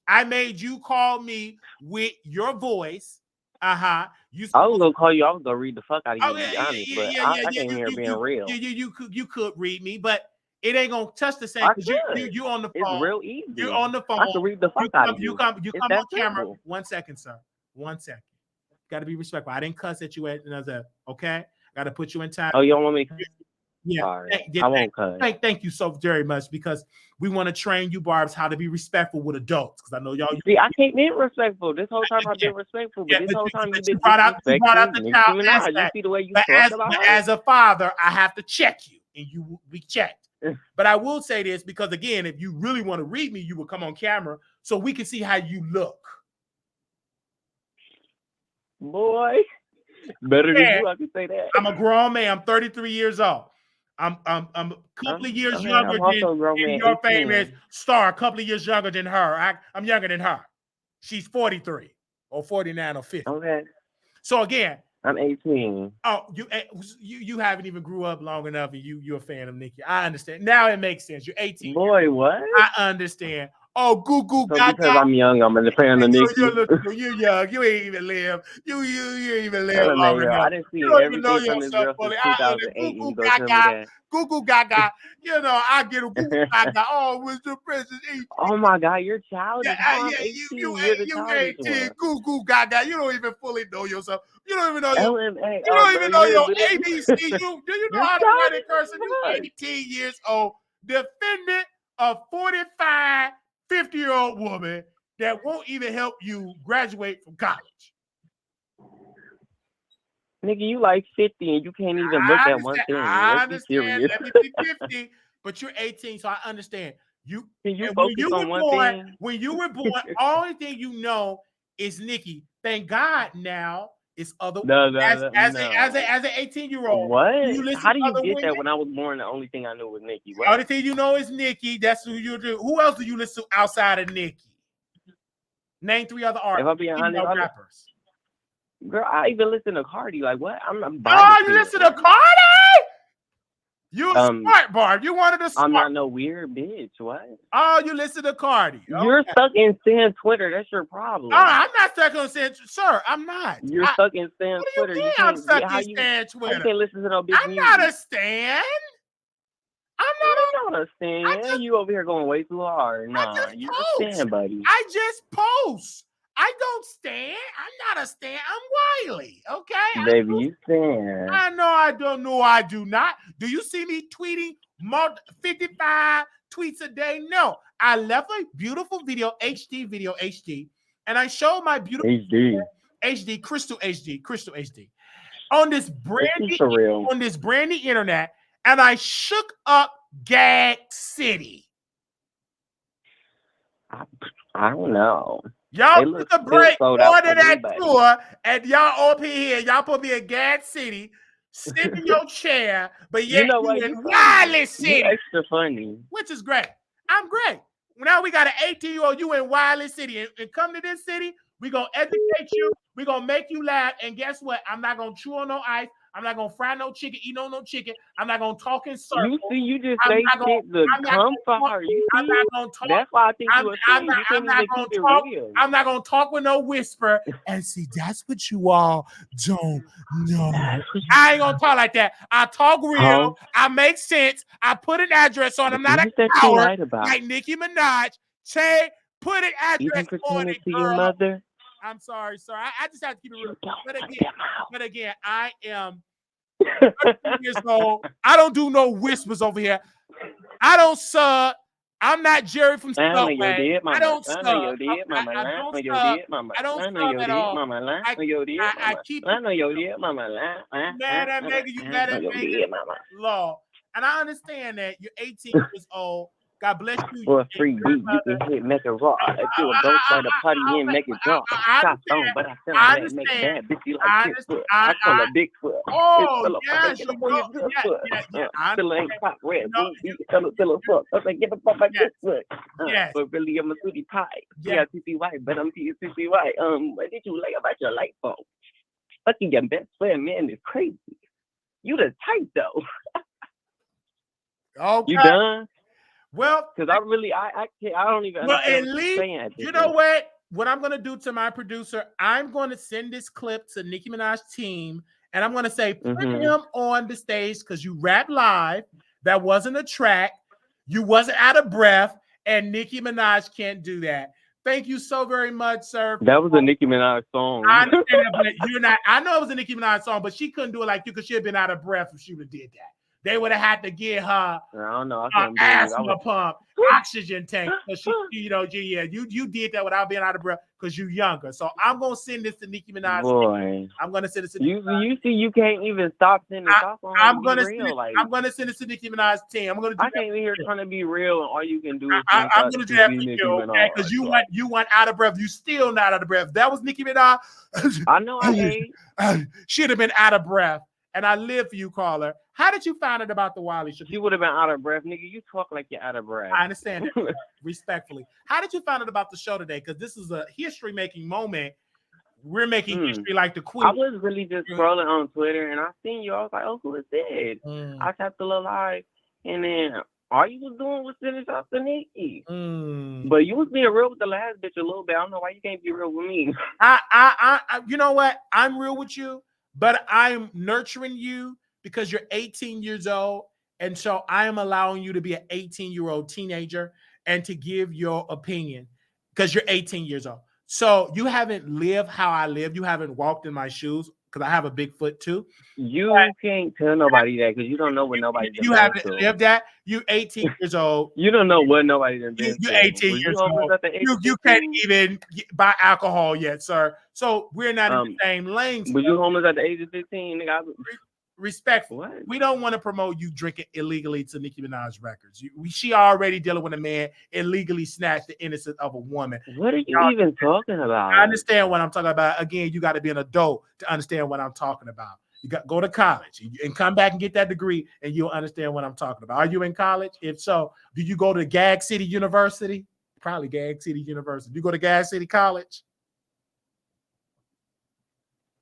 I made you call me with your voice. I was gonna call you. I was gonna read the fuck out of you. Oh, To be honest, but I came here being real. You could read me, but it ain't gonna touch the same because you on the phone. It's real easy. You're on the phone. I can read the fuck out of you. You come on camera. 1 second, sir. 1 second. Got to be respectful. I didn't cuss at you at another. Okay. Got to put you in time. Oh, you don't want me to? Yeah, I won't cut. Thank you so very much because we want to train you, Barbs, how to be respectful with adults. Because I know y'all. See, I can't be respectful. This whole time I've been respectful, but this whole time you brought out the child aspect. You see the way you talk about it? As a father, I have to check you, and you will be checked. But I will say this because again, if you really want to read me, you will come on camera so we can see how you look. Boy, better than you, I can say that. I'm a grown man. I'm 33 years old. I'm a couple of years younger than your famous star. A couple of years younger than her. I'm younger than her. She's 43 or 49 or 50. Okay. So again, I'm 18. Oh, you haven't even grew up long enough, and you're a fan of Nicki. I understand. Now it makes sense. You're 18. Boy, what? I understand. Oh, goo because I'm young, I'm a fan of Nicki. You're young. You ain't even live. You ain't even live long enough. I didn't see everything from this girl since 2008. You go tell me that. Goo gaga. You know, I get a goo gaga. Oh, Mr. President. Oh my God, you're childish. You 18. Goo gaga. You don't even fully know yourself. You don't even know your LMA. You don't even know your ABC. Do you know how to write in cursive? You're 18 years old. Defendant of 45, 50-year-old woman that won't even help you graduate from college. Nigga, you like 50 and you can't even look at one thing. I understand. Let me be 50, but you're 18, so I understand. Can you focus on one thing? When you were born, only thing you know is Nicki. Thank God now it's other as an 18-year-old. What? How do you get that? When I was born, the only thing I knew was Nicki. The only thing you know is Nicki. That's who you do. Who else do you listen to outside of Nicki? Name 3 other artists. If I'm being honest, rappers. Girl, I even listen to Cardi. Like what? I'm you listen to Cardi? You a smart Barb. You wanted a smart. I'm not no weird bitch. What? Oh, you listen to Cardi. Okay. You're stuck in Stan's Twitter. That's your problem. Oh, I'm not stuck on Stan. Sir, I'm not. You're stuck in Stan's Twitter. I'm stuck in Stan's Twitter. You can't listen to no big I'm not a Stan. I'm not a Stan. You over here going way too hard. Nah, you're a Stan, buddy. I just post. I don't stand. I'm not a Stan. I'm Wiley. Okay, baby, you stand. I know. I don't know. I do not. Do you see me tweeting 55 tweets a day? No. I left a beautiful video, HD, and I showed my beautiful HD, crystal HD, on this brandy internet, and I shook up Gag City. I don't know. Y'all took a break more than that tour, and y'all up here, y'all put me in Gag City, sit in your chair, but yet you in Wiley City. You're extra funny. Which is great. I'm great. Now we got an 18-year-old you in Wiley City, and come to this city, we're going to educate you, we're going to make you laugh, and guess what? I'm not going to chew on no ice. I'm not gonna fry no chicken, eat no chicken. I'm not gonna talk in circles. You see, you just say shit to come for you. I'm not gonna talk. That's why I think you're I'm not gonna talk. I'm not gonna talk with no whisper. And see, that's what you all don't know. I ain't gonna talk like that. I talk real. I make sense. I put an address on. I'm not a coward like Nicki Minaj. Say, put an address on it, girl. Your mother? I'm sorry, sir. I just have to keep it real. But again, I am 13 years old. I don't do no whispers over here. I don't sub. I'm not Jerry from Subway. I don't sub. I don't sub at all. I keep it. Man, you mad at me. Law. And I understand that you're 18 years old. God bless you. For a free beat, you can hit, make it raw. If you a ghost, start a party in, make it drop. Top stone, but I feel like that make bad bitch you like Bigfoot. I call her Bigfoot. Oh, It's yes, get up on your good foot. I Still ain't pop red, know, beat, still a fuck. I say, get up on my good foot. Yes. But really, I'm a sweetie pie. Yeah. Yeah, TCY, but I'm TCY. What did you like about your light bulb? Fucking your best friend, man, is crazy. You the type, though. Okay. You done? Well, because I don't even understand what you're saying. You know what? What I'm going to do to my producer, I'm going to send this clip to Nicki Minaj's team, and I'm going to say, put him on the stage because you rap live. That wasn't a track. You wasn't out of breath, and Nicki Minaj can't do that. Thank you so very much, sir. That was a Nicki Minaj song. I understand, but you're not. I know it was a Nicki Minaj song, but she couldn't do it like you because she had been out of breath if she would have did that. They would have had to get her I don't know. asthma pump, oxygen tank. Because she, you did that without being out of breath because you're younger. So I'm gonna send this to Nicki Minaj. Boy, I'm gonna send this to you see, you can't even stop sending stuff on. I'm gonna send this to Nicki Minaj's team. I'm gonna. I can't be here trying to be real, and all you can do is. I'm gonna do that for you, okay? Because you went out of breath. You still not out of breath. That was Nicki Minaj. I know. She'd have been out of breath. And I live for you, caller. How did you find out about the Wiley Show? You would have been out of breath, nigga. You talk like you're out of breath. I understand that, respectfully. How did you find out about the show today? Because this is a history-making moment. We're making history like the Queen. I was really just scrolling on Twitter, and I seen you. I was like, oh, who is this? I tapped the little live, and then all you was doing was sending shots to Nicki. But you was being real with the last bitch a little bit. I don't know why you can't be real with me. I you know what? I'm real with you. But I'm nurturing you because you're 18 years old. And so I am allowing you to be an 18-year-old teenager and to give your opinion because you're 18 years old. So you haven't lived how I live. You haven't walked in my shoes because I have a big foot too. You can't tell nobody that because you don't know what nobody's You haven't lived that. You're 18 years old. You don't know what nobody's done. You're 18 years old. You can't even buy alcohol yet, sir. So we're not in the same lanes. But you homeless at the age of 15, nigga. Respectful. We don't want to promote you drinking illegally to Nicki Minaj records. She already dealing with a man illegally snatched the innocence of a woman. What are you even talking about? I understand what I'm talking about. Again, you got to be an adult to understand what I'm talking about. You got go to college and come back and get that degree, and you'll understand what I'm talking about. Are you in college? If so, do you go to Gag City University? Probably Gag City University. Do you go to Gag City College?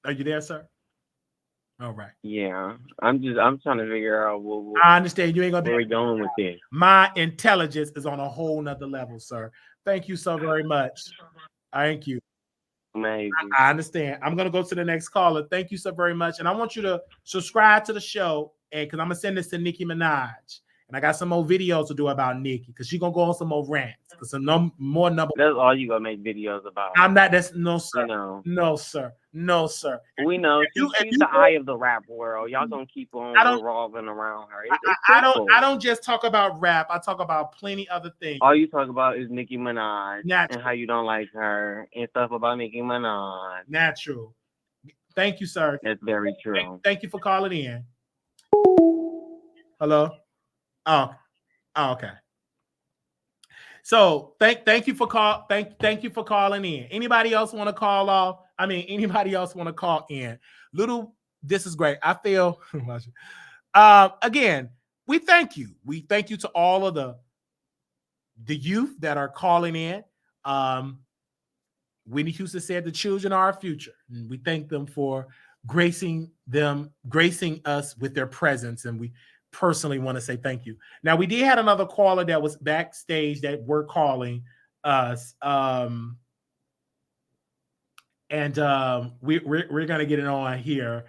Are you there, sir? All right. Yeah, I'm trying to figure out what I understand you ain't gonna where we're going with this. My intelligence is on a whole nother level, sir. Thank you so very much. Thank you. Amazing. I understand. I'm gonna go to the next caller. Thank you so very much, and I want you to subscribe to the show, and because I'm gonna send this to Nicki Minaj, and I got some more videos to do about Nicki because she's gonna go on some more rants. Because some more number. That's all you gonna make videos about. I'm not. That's no, sir. You know. No, sir. No, sir. We know she's the eye of the rap world. Y'all gonna keep on revolving around her. I don't just talk about rap. I talk about plenty other things. All you talk about is Nicki Minaj and how you don't like her and stuff about Nicki Minaj. Natural. Thank you, sir. That's very true. Thank you for calling in. Hello. Oh, okay. So thank you for thank you for calling in. Anybody else want to call off? I mean, anybody else want to call in? This is great. I feel again, we thank you. We thank you to all of the youth that are calling in. Whitney Houston said the children are our future. And we thank them for gracing us with their presence, and we personally want to say thank you. Now, we did have another caller that was backstage that were calling us, and we're gonna get it on here.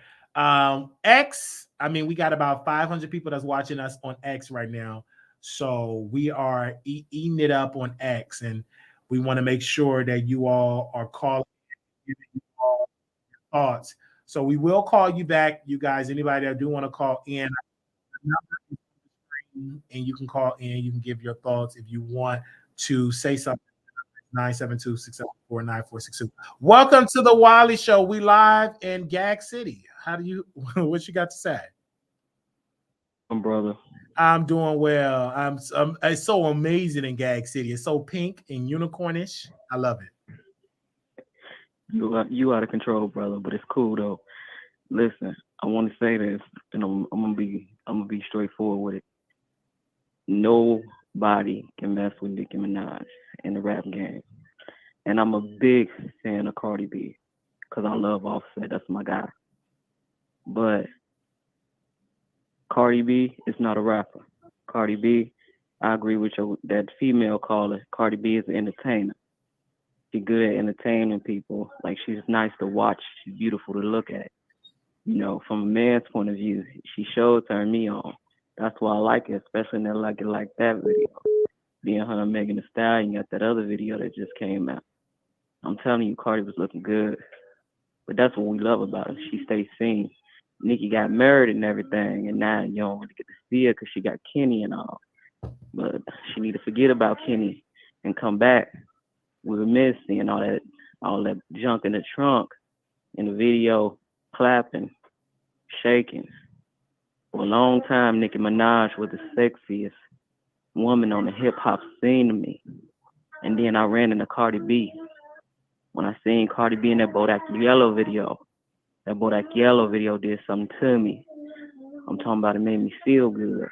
X, I mean, we got about 500 people that's watching us on X right now, so we are eating it up on X, and we want to make sure that you all are calling, giving you all your thoughts. So we will call you back, you guys. Anybody that do want to call in, and you can call in, you can give your thoughts if you want to say something. 972-674-9462. Welcome to the Wiley Show. We live in Gag City. What you got to say? Brother. I'm doing well. It's so amazing in Gag City. It's so pink and unicornish. I love it. You out of control, brother, but it's cool though. Listen, I want to say this, and I'm gonna be straightforward with it. Nobody can mess with Nicki Minaj in the rap game, and I'm a big fan of Cardi B because I love Offset. That's my guy. But Cardi B is not a rapper. Cardi B, I agree with you. That female caller, Cardi B is an entertainer. She's good at entertaining people. Like she's nice to watch. She's beautiful to look at. You know, from a man's point of view, she sure turned me on. That's why I like it, especially in that Like It Like That video. Being her and Megan Thee Stallion got that other video that just came out. I'm telling you, Cardi was looking good. But that's what we love about her. She stays seen. Nicki got married and everything, and now you don't really get to see her because she got Kenny and all. But she need to forget about Kenny and come back. We were missing all that junk in the trunk in the video, clapping, shaking. For a long time, Nicki Minaj was the sexiest woman on the hip hop scene to me. And then I ran into Cardi B. When I seen Cardi B in that Bodak Yellow video, that Bodak Yellow video did something to me. I'm talking about it made me feel good.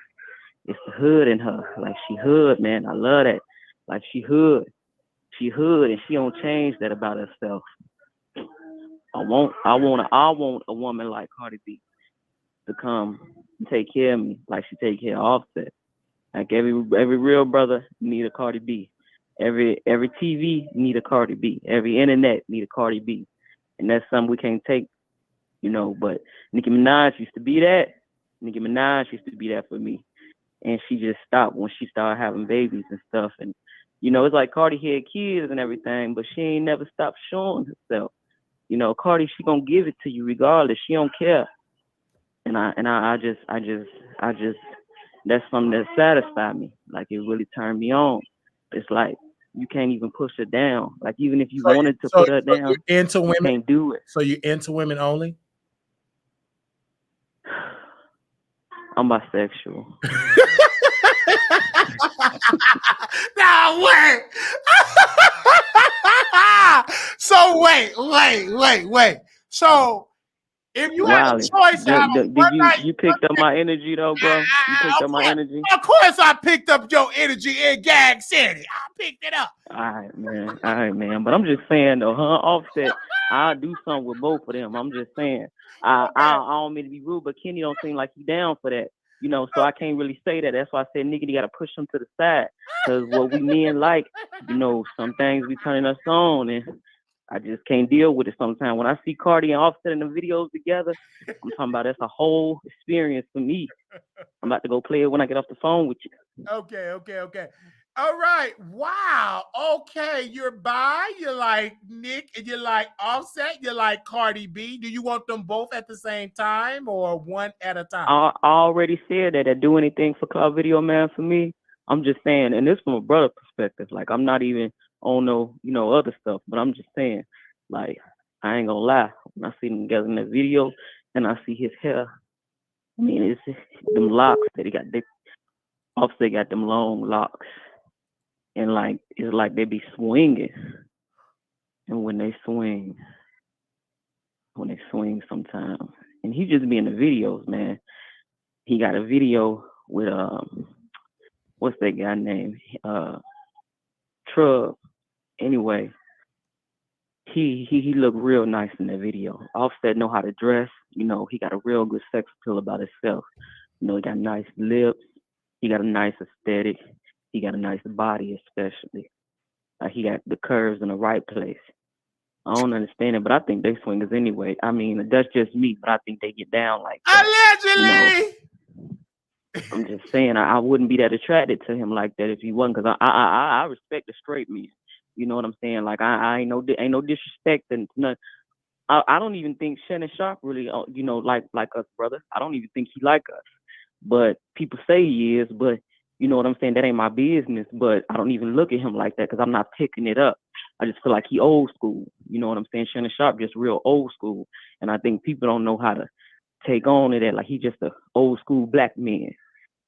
It's the hood in her. Like she hood, man. I love that. Like she hood. She hood and she don't change that about herself. I want a woman like Cardi B to come and take care of me like she take care of Offset. Like every real brother need a Cardi B. Every TV need a Cardi B. Every internet need a Cardi B. And that's something we can't take, you know. But Nicki Minaj used to be that. Nicki Minaj used to be that for me. And she just stopped when she started having babies and stuff. And, you know, it's like Cardi had kids and everything, but she ain't never stopped showing herself. You know, Cardi, she gonna give it to you regardless. She don't care. And I just that's something that satisfied me. Like it really turned me on. It's like you can't even push her down. Like even if you wanted to put her down, you're into women, you can't do it. So you're into women only? I'm bisexual. Now wait. So wait. So if you had a choice to have you picked up my energy though, bro? You picked up my energy? Of course I picked up your energy in Gag City. I picked it up. All right, man. But I'm just saying though, Offset, I'll do something with both of them. I'm just saying. I don't mean to be rude, but Kenny don't seem like he down for that. You know, so I can't really say that. That's why I said nigga, you gotta push him to the side. Cause what we men like, you know, some things be turning us on and I just can't deal with it sometimes. When I see Cardi and Offset in the videos together, I'm talking about that's a whole experience for me. I'm about to go play it when I get off the phone with you. Okay. All right. Wow. Okay. You're bi. You like Nick and you like Offset. You like Cardi B. Do you want them both at the same time or one at a time? I already said that. I do anything for Club Video Man for me. I'm just saying, and this from a brother perspective. Like I'm not even on no, you know, other stuff, but I'm just saying, like, I ain't gonna lie. When I see them together in that video and I see his hair, I mean, it's them locks that he got. Offset got them long locks. And like, it's like they be swinging. And when they swing sometimes, and he just be in the videos, man. He got a video with, what's that guy name? Trub. Anyway, he looked real nice in that video. Offset know how to dress. You know, he got a real good sex appeal about himself. You know, he got nice lips. He got a nice aesthetic. He got a nice body, especially. He got the curves in the right place. I don't understand it, but I think they swingers anyway. I mean, that's just me, but I think they get down like that. Allegedly. You know? I'm just saying, I wouldn't be that attracted to him like that if he wasn't, because I respect the straight men. You know what I'm saying? Like I ain't no disrespect and none. I don't even think Shannon Sharp really, you know, like us, brother. I don't even think he like us. But people say he is, but you know what I'm saying? That ain't my business. But I don't even look at him like that because I'm not picking it up. I just feel like he old school. You know what I'm saying? Shannon Sharp just real old school. And I think people don't know how to take on to that. Like he just a old school black man.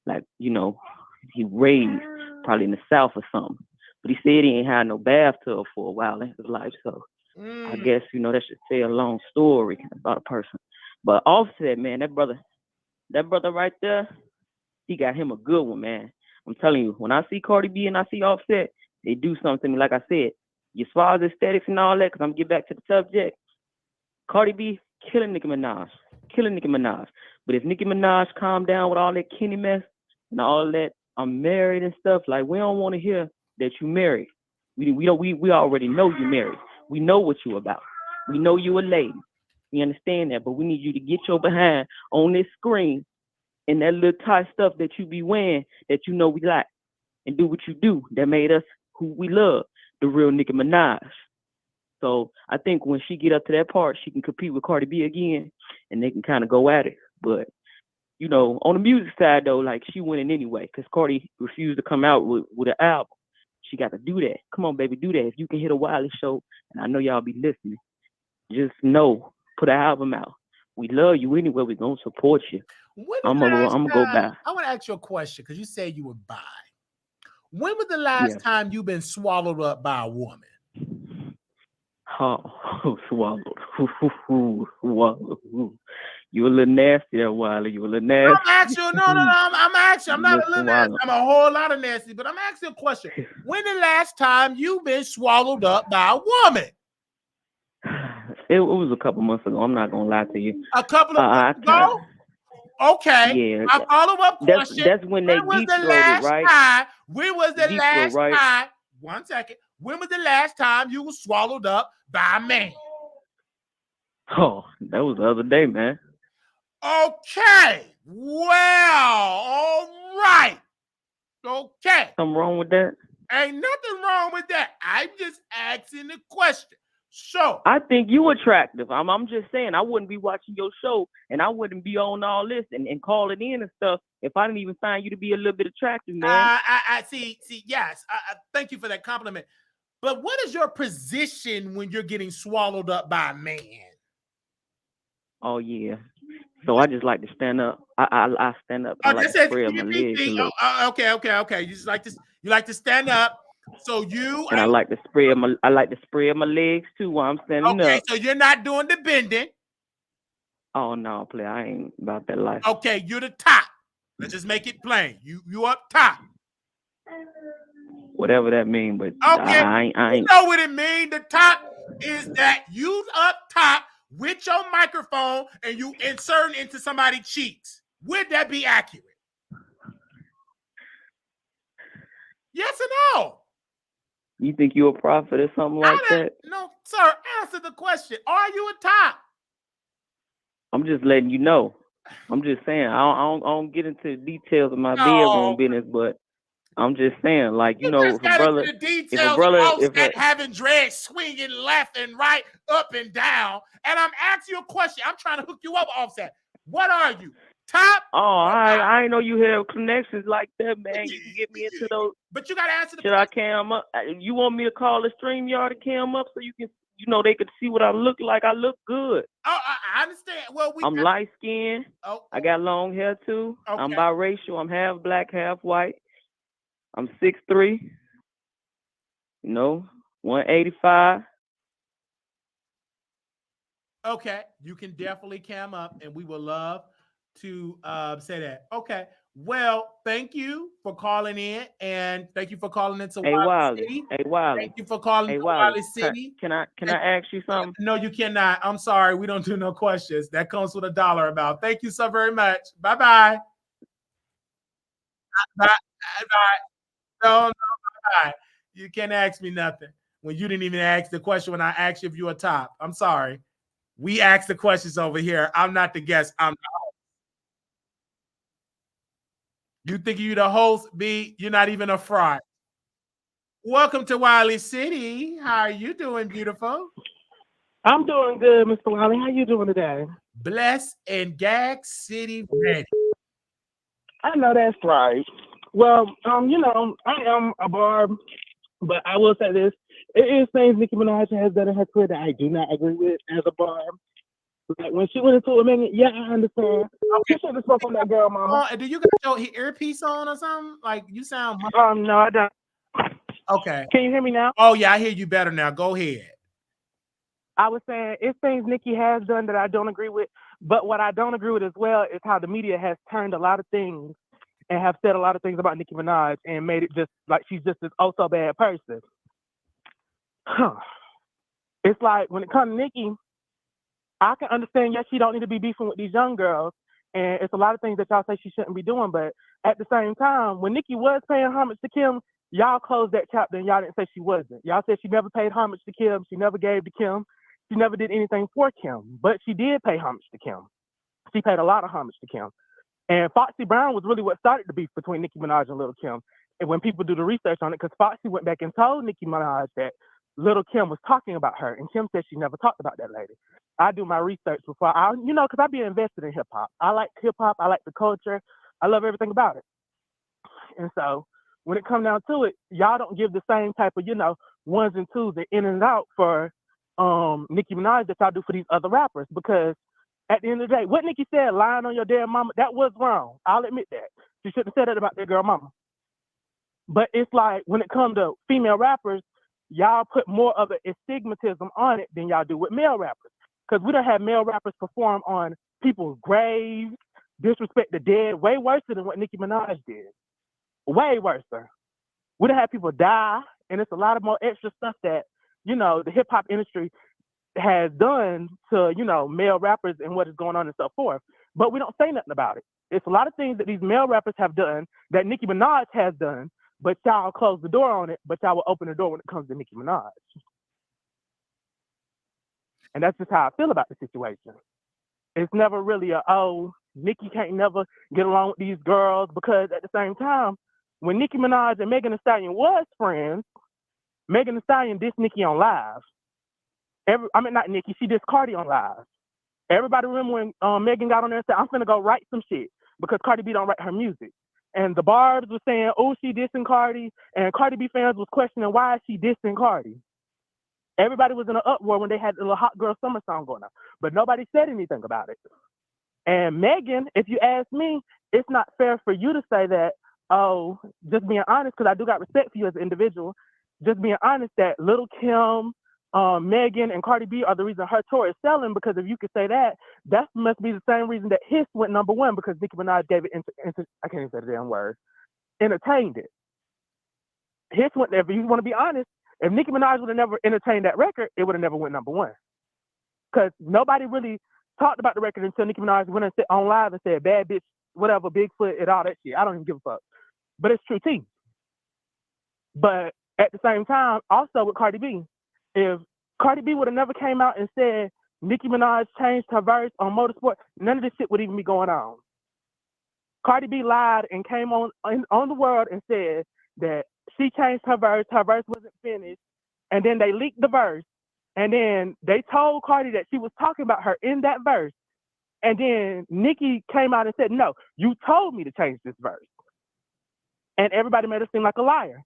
like, he raised probably in the South or something. But he said he ain't had no bathtub for a while in his life. So I guess, that should say a long story about a person. But Offset, man, that brother right there, he got him a good one, man. I'm telling you, when I see Cardi B and I see Offset, they do something to me. Like I said, as far as aesthetics and all that, because I'm get back to the subject, Cardi B killing Nicki Minaj. But if Nicki Minaj calm down with all that Kenny mess and all that, I'm married and stuff, like, we don't want to hear that you married. We already know you married. We know what you about. We know you a lady. We understand that, but we need you to get your behind on this screen and that little tight stuff that you be wearing that we like, and do what you do that made us who we love, the real Nicki Minaj. So I think when she get up to that part, she can compete with Cardi B again, and they can kind of go at it. But on the music side though, like, she winning anyway, because Cardi refused to come out with an album. She got to do that. Come on, baby, do that. If you can hit a Wiley Show, and I know y'all be listening, just put an album out. We love you anyway. We're gonna support you. I'm gonna go back. I want to ask you a question because you said you were bi. When was the last time you been swallowed up by a woman? Oh, swallowed. You a little nasty there, Wiley. You a little nasty. I'm asking you. No. I'm asking. I'm not a little nasty. I'm a whole lot of nasty. But I'm asking a question. When the last time you been swallowed up by a woman? It was a couple months ago. I'm not gonna lie to you. A couple of months ago? Okay. Yeah. My follow-up question. That's when they deep throated, right? When was the last time? 1 second. When was the last time you were swallowed up by a man? Oh, that was the other day, man. Okay. Well, all right. Okay. Something wrong with that? Ain't nothing wrong with that. I'm just asking the question. So I think you attractive. I'm just saying, I wouldn't be watching your show and I wouldn't be on all this and calling in and stuff if I didn't even find you to be a little bit attractive, man. I see. Yes. Thank you for that compliment. But what is your position when you're getting swallowed up by a man? Oh yeah. So I just like to stand up. I stand up. I like to spread my legs. Okay. You like to stand up. So I like to spread my legs too while I'm standing up. Okay, so you're not doing the bending. Oh no, player, I ain't about that life. Okay, you're the top. Let's just make it plain. You up top. Whatever that means, but okay, I ain't. You know what it means. The top is that you up top with your microphone and you insert into somebody's cheeks. Would that be accurate? Yes or no? You think you're a prophet or something like that? No, sir. Answer the question. Are you a top? I'm just letting you know. I'm just saying. I don't get into the details of my bedroom business, but I'm just saying, like, if a brother, having dreads swinging left and right, up and down, and I'm asking you a question. I'm trying to hook you up, Offset. What are you? Top? Oh, I didn't know you have connections like that, man. You can get me into those. But you got to answer the question. Should I cam up? You want me to call the StreamYard to cam up so you can, they could see what I look like? I look good. Oh, I understand. Well, I'm light skinned. Oh. I got long hair too. Okay. I'm biracial. I'm half black, half white. I'm 6'3", 185. Okay, you can definitely cam up, and we will love to say that. Okay, well, thank you for calling in, and thank you for calling into Wiley City. Hey, Wiley. Thank you for calling Wiley City. Can I ask you something? No, you cannot. I'm sorry, we don't do no questions. That comes with $1 amount. Thank you so very much. Bye-bye. Bye. No, bye. You can't ask me nothing when you didn't even ask the question when I asked you if you were top. I'm sorry. We ask the questions over here. I'm not the guest. I'm the host. You think you're the host, B? You're not even a fraud. Welcome to Wiley City. How are you doing, beautiful? I'm doing good, Mr. Wiley. How you doing today? Blessed and Gag City ready. I know that's right. Well, I am a barb, but I will say this. It is things Nicki Minaj has done in her career that I do not agree with as a barb. Like when she went into it, man, yeah, I understand. She Okay. should have spoke on that girl, mama. Do you got your earpiece on or something? Like you sound. No, I don't. Okay. Can you hear me now? Oh yeah, I hear you better now. Go ahead. I was saying it's things Nicki has done that I don't agree with, but what I don't agree with as well is how the media has turned a lot of things and have said a lot of things about Nicki Minaj and made it just like she's just this oh so bad person. It's like when it comes to Nicki, I can understand, yes, she don't need to be beefing with these young girls, and it's a lot of things that y'all say she shouldn't be doing, but at the same time, when Nicki was paying homage to Kim, y'all closed that chapter and y'all didn't say she wasn't. Y'all said she never paid homage to Kim, she never gave to Kim, she never did anything for Kim, but she did pay homage to Kim. She paid a lot of homage to Kim. And Foxy Brown was really what started the beef between Nicki Minaj and Little Kim. And when people do the research on it, because Foxy went back and told Nicki Minaj that Little Kim was talking about her, and Kim said she never talked about that lady. I do my research before because I be invested in hip hop. I like hip hop. I like the culture. I love everything about it. And so when it comes down to it, y'all don't give the same type of, ones and twos and in and out for Nicki Minaj that y'all do for these other rappers. Because at the end of the day, what Nicki said, lying on your damn mama, that was wrong. I'll admit that. She shouldn't have said that about their girl mama. But it's like when it comes to female rappers, y'all put more of a stigmatism on it than y'all do with male rappers. Because we don't have male rappers perform on people's graves, disrespect the dead, way worse than what Nicki Minaj did. Way worse. We don't have people die, and it's a lot of more extra stuff that, the hip hop industry has done to, male rappers and what is going on and so forth. But we don't say nothing about it. It's a lot of things that these male rappers have done that Nicki Minaj has done, but y'all close the door on it, but y'all will open the door when it comes to Nicki Minaj. And that's just how I feel about the situation. It's never really Nicki can't never get along with these girls, because at the same time, when Nicki Minaj and Megan Thee Stallion was friends, Megan Thee Stallion dissed Nicki on live. Not Nicki, she dissed Cardi on live. Everybody remember when Megan got on there and said, I'm finna go write some shit because Cardi B don't write her music. And the Barbs was saying, oh, she dissing Cardi, and Cardi B fans was questioning why is she dissing Cardi. Everybody was in an uproar when they had the little Hot Girl Summer song going on, but nobody said anything about it. And Megan, if you ask me, it's not fair for you to say that, just being honest, because I do got respect for you as an individual, just being honest that Little Kim, Megan, and Cardi B are the reason her tour is selling, because if you could say that, that must be the same reason that Hiss went number one, because Nicki Minaj gave it, I can't even say the damn word, entertained it. Hiss went there, if you want to be honest, if Nicki Minaj would have never entertained that record, it would have never went number one. Because nobody really talked about the record until Nicki Minaj went and said on live and said, bad bitch, whatever, Bigfoot, and all that shit. I don't even give a fuck. But it's true too. But at the same time, also with Cardi B, if Cardi B would have never came out and said Nicki Minaj changed her verse on Motorsport, none of this shit would even be going on. Cardi B lied and came on the world and said that she changed her verse wasn't finished, and then they leaked the verse, and then they told Cardi that she was talking about her in that verse, and then Nicki came out and said, no, you told me to change this verse. And everybody made her seem like a liar.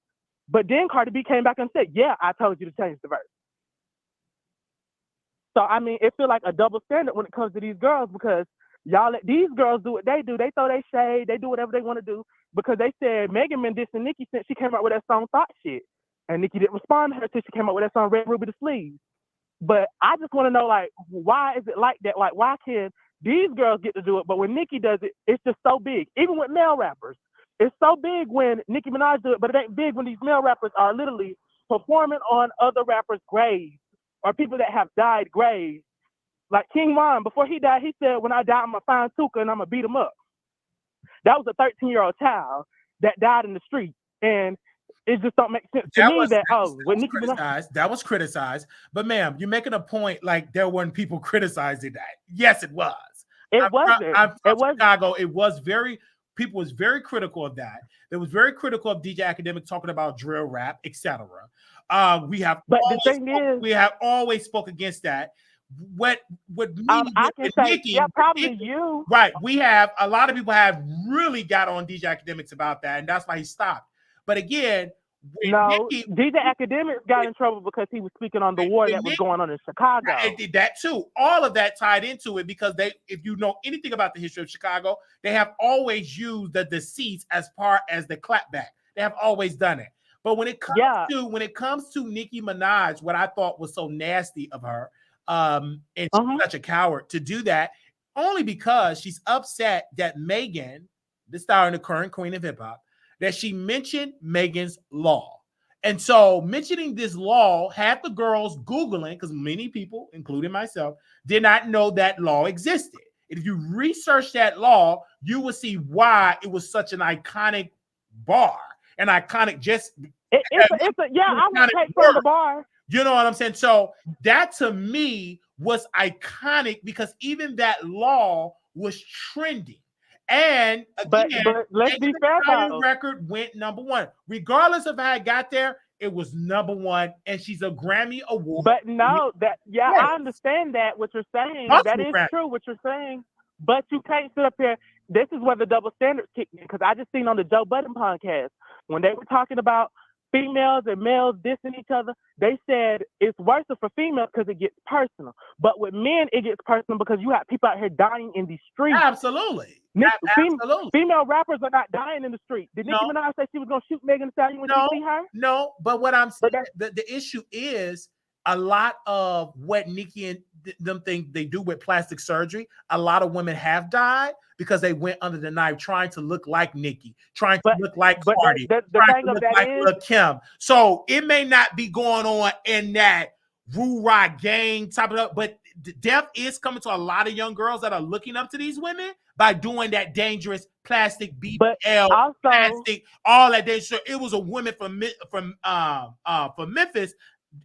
But then Cardi B came back and said, yeah, I told you to change the verse. So, it feels like a double standard when it comes to these girls, because y'all let these girls do what they do. They throw their shade. They do whatever they want to do, because they said Megan been dissing Nicki since she came out with that song Thought Shit. And Nicki didn't respond to her until she came out with that song Red Ruby the Sleeves. But I just want to know, why is it like that? Why can these girls get to do it, but when Nicki does it, it's just so big. Even with male rappers, it's so big when Nicki Minaj do it, but it ain't big when these male rappers are literally performing on other rappers' graves or people that have died graves. Like King Von, before he died, he said, when I die, I'm going to find Tuka and I'm going to beat him up. That was a 13-year-old child that died in the street. And it just don't make sense to me that Nicki Minaj. That was criticized. But ma'am, you're making a point like there weren't people criticizing that. Yes, it was. It wasn't. I'm from Chicago. People was very critical of that. It was very critical of DJ Academic talking about drill rap, etc. We have always spoke against that. What me I can say, Nicki, probably you. Right. We have a lot of people have really got on DJ Academics about that, and that's why he stopped. But again, No, Nicki, DJ Academics got in trouble because he was speaking on the war that was going on in Chicago. it did that too. All of that tied into it because if you know anything about the history of Chicago, they have always used the deceits as part as the clapback. They have always done it. But when it comes to Nicki Minaj, what I thought was so nasty of her, and she's such a coward to do that, only because she's upset that Megan, the star and the current queen of hip hop, that she mentioned Megan's Law. And so mentioning this law had the girls Googling, because many people, including myself, did not know that law existed. If you research that law, you will see why it was such an iconic bar. An iconic I would take from the bar. You know what I'm saying? So that to me was iconic because even that law was trending. And again, but let's be fair though. record went #1. Regardless of how it got there, it was #1, and she's a Grammy Award. But no, I understand that what you're saying. That is true what you're saying. But you can't sit up here. This is where the double standards kick in, because I just seen on the Joe Budden podcast when they were talking about females and males dissing each other, they said it's worse for females because it gets personal. But with men, it gets personal because you have people out here dying in these streets. Absolutely. Female rappers are not dying in the street. Did Nicki Minaj say she was going to shoot Megan Thee Stallion when you see her? No, but what I'm saying, the issue is a lot of what Nicki and them think they do with plastic surgery. A lot of women have died because they went under the knife trying to look like Nicki, trying to look like Cardi, trying to look like Lil' Kim. So it may not be going on in that Roo-Rah gang type of, but death is coming to a lot of young girls that are looking up to these women by doing that dangerous plastic BBL, plastic, all that dangerous. It was a woman from Memphis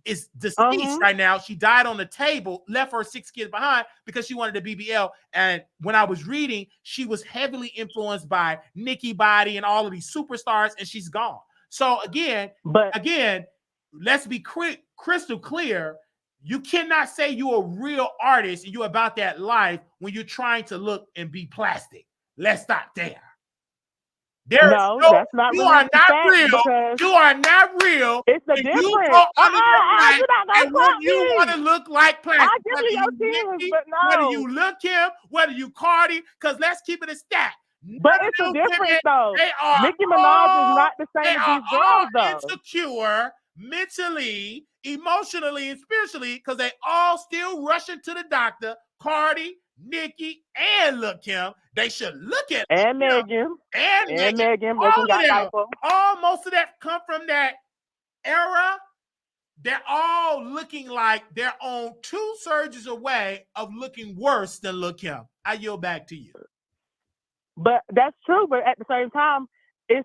is deceased right now. She died on the table, left her 6 kids behind because she wanted a BBL. And when I was reading, she was heavily influenced by Nicki Body and all of these superstars, and she's gone. So again, let's be crystal clear. You cannot say you're a real artist and you're about that life when you're trying to look and be plastic. Let's stop there. That's not you really are not real. You are not real. It's the difference. You go under and when you want to look like plastic. Whether you look him, whether you Cardi, because let's keep it a stat. But it's a difference though. Nicki Minaj is not the same as these girls though. Insecure mentally, emotionally, and spiritually, because they all still rushing to the doctor. Cardi, Nicki, and Lil' Kim. They should look at Megan. And Megan. All most of that come from that era. They're all looking like they're on 2 surgeries away of looking worse than Lil' Kim. I yield back to you. But that's true. But at the same time,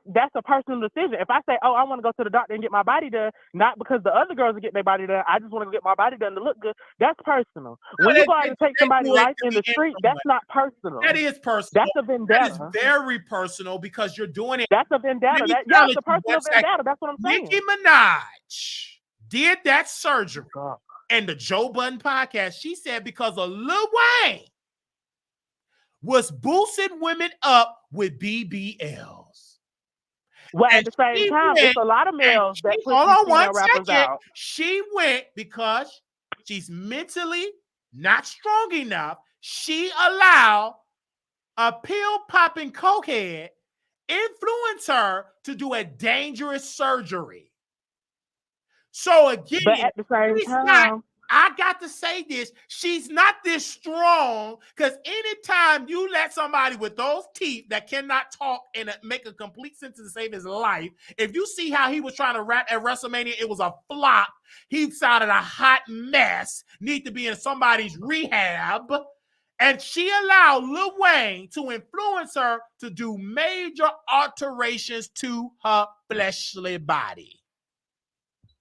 that's a personal decision. If I say, oh, I want to go to the doctor and get my body done, not because the other girls are getting their body done, I just want to get my body done to look good, that's personal. When you go out and take somebody's life in the street, that's not personal. That is personal. That's a vendetta. That is very personal because you're doing it. That's a vendetta. That's a personal vendetta. That's what I'm saying. Nicki Minaj did that surgery. And the Joe Budden podcast, she said because of Lil Wayne was boosting women up with BBLs. Well, at the same time, it's a lot of males that put these female rappers out. She went because she's mentally not strong enough. She allowed a pill-popping cokehead influence her to do a dangerous surgery. So again, but at the same time, I got to say this. She's not this strong because anytime you let somebody with those teeth that cannot talk and make a complete sentence to save his life, if you see how he was trying to rap at WrestleMania, it was a flop. He sounded a hot mess, need to be in somebody's rehab. And she allowed Lil Wayne to influence her to do major alterations to her fleshly body.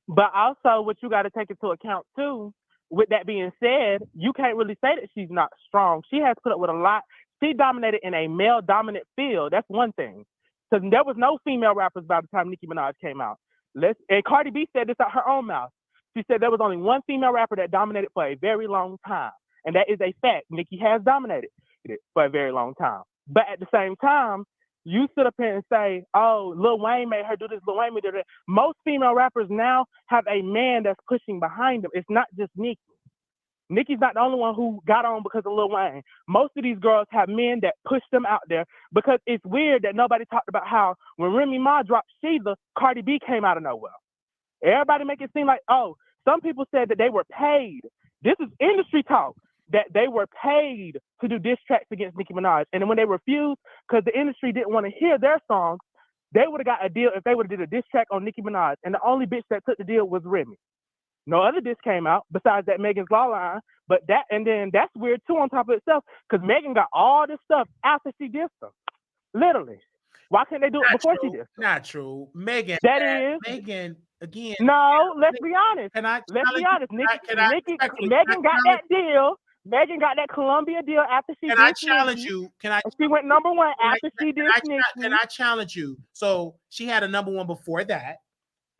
But also what you got to take into account too, with that being said, you can't really say that she's not strong. She has put up with a lot. She dominated in a male-dominant field. That's one thing. Because there was no female rappers by the time Nicki Minaj came out. And Cardi B said this out her own mouth. She said there was only one female rapper that dominated for a very long time. And that is a fact. Nicki has dominated it for a very long time. But at the same time, you sit up here and say, oh, Lil Wayne made her do this, Lil Wayne made her do that. Most female rappers now have a man that's pushing behind them. It's not just Nicki. Nicki's not the only one who got on because of Lil Wayne. Most of these girls have men that push them out there, because it's weird that nobody talked about how when Remy Ma dropped Sheila, Cardi B came out of nowhere. Everybody make it seem like, oh, some people said that they were paid. This is industry talk, that they were paid to do diss tracks against Nicki Minaj. And when they refused, because the industry didn't want to hear their songs, they would have got a deal if they would have did a diss track on Nicki Minaj. And the only bitch that took the deal was Remy. No other diss came out besides that Megan's Law line. But that, and then that's weird too on top of itself, because Megan got all this stuff after she dissed them. Literally. Why can't they do it before she dissed them? Not true. Megan. Megan, again. No, let's be honest. Let's be honest. Megan got that deal. Megan got that Columbia deal after she dissed Can I challenge you? She went number one after she dissed Nicki. Can I challenge you? So she had a number one before that.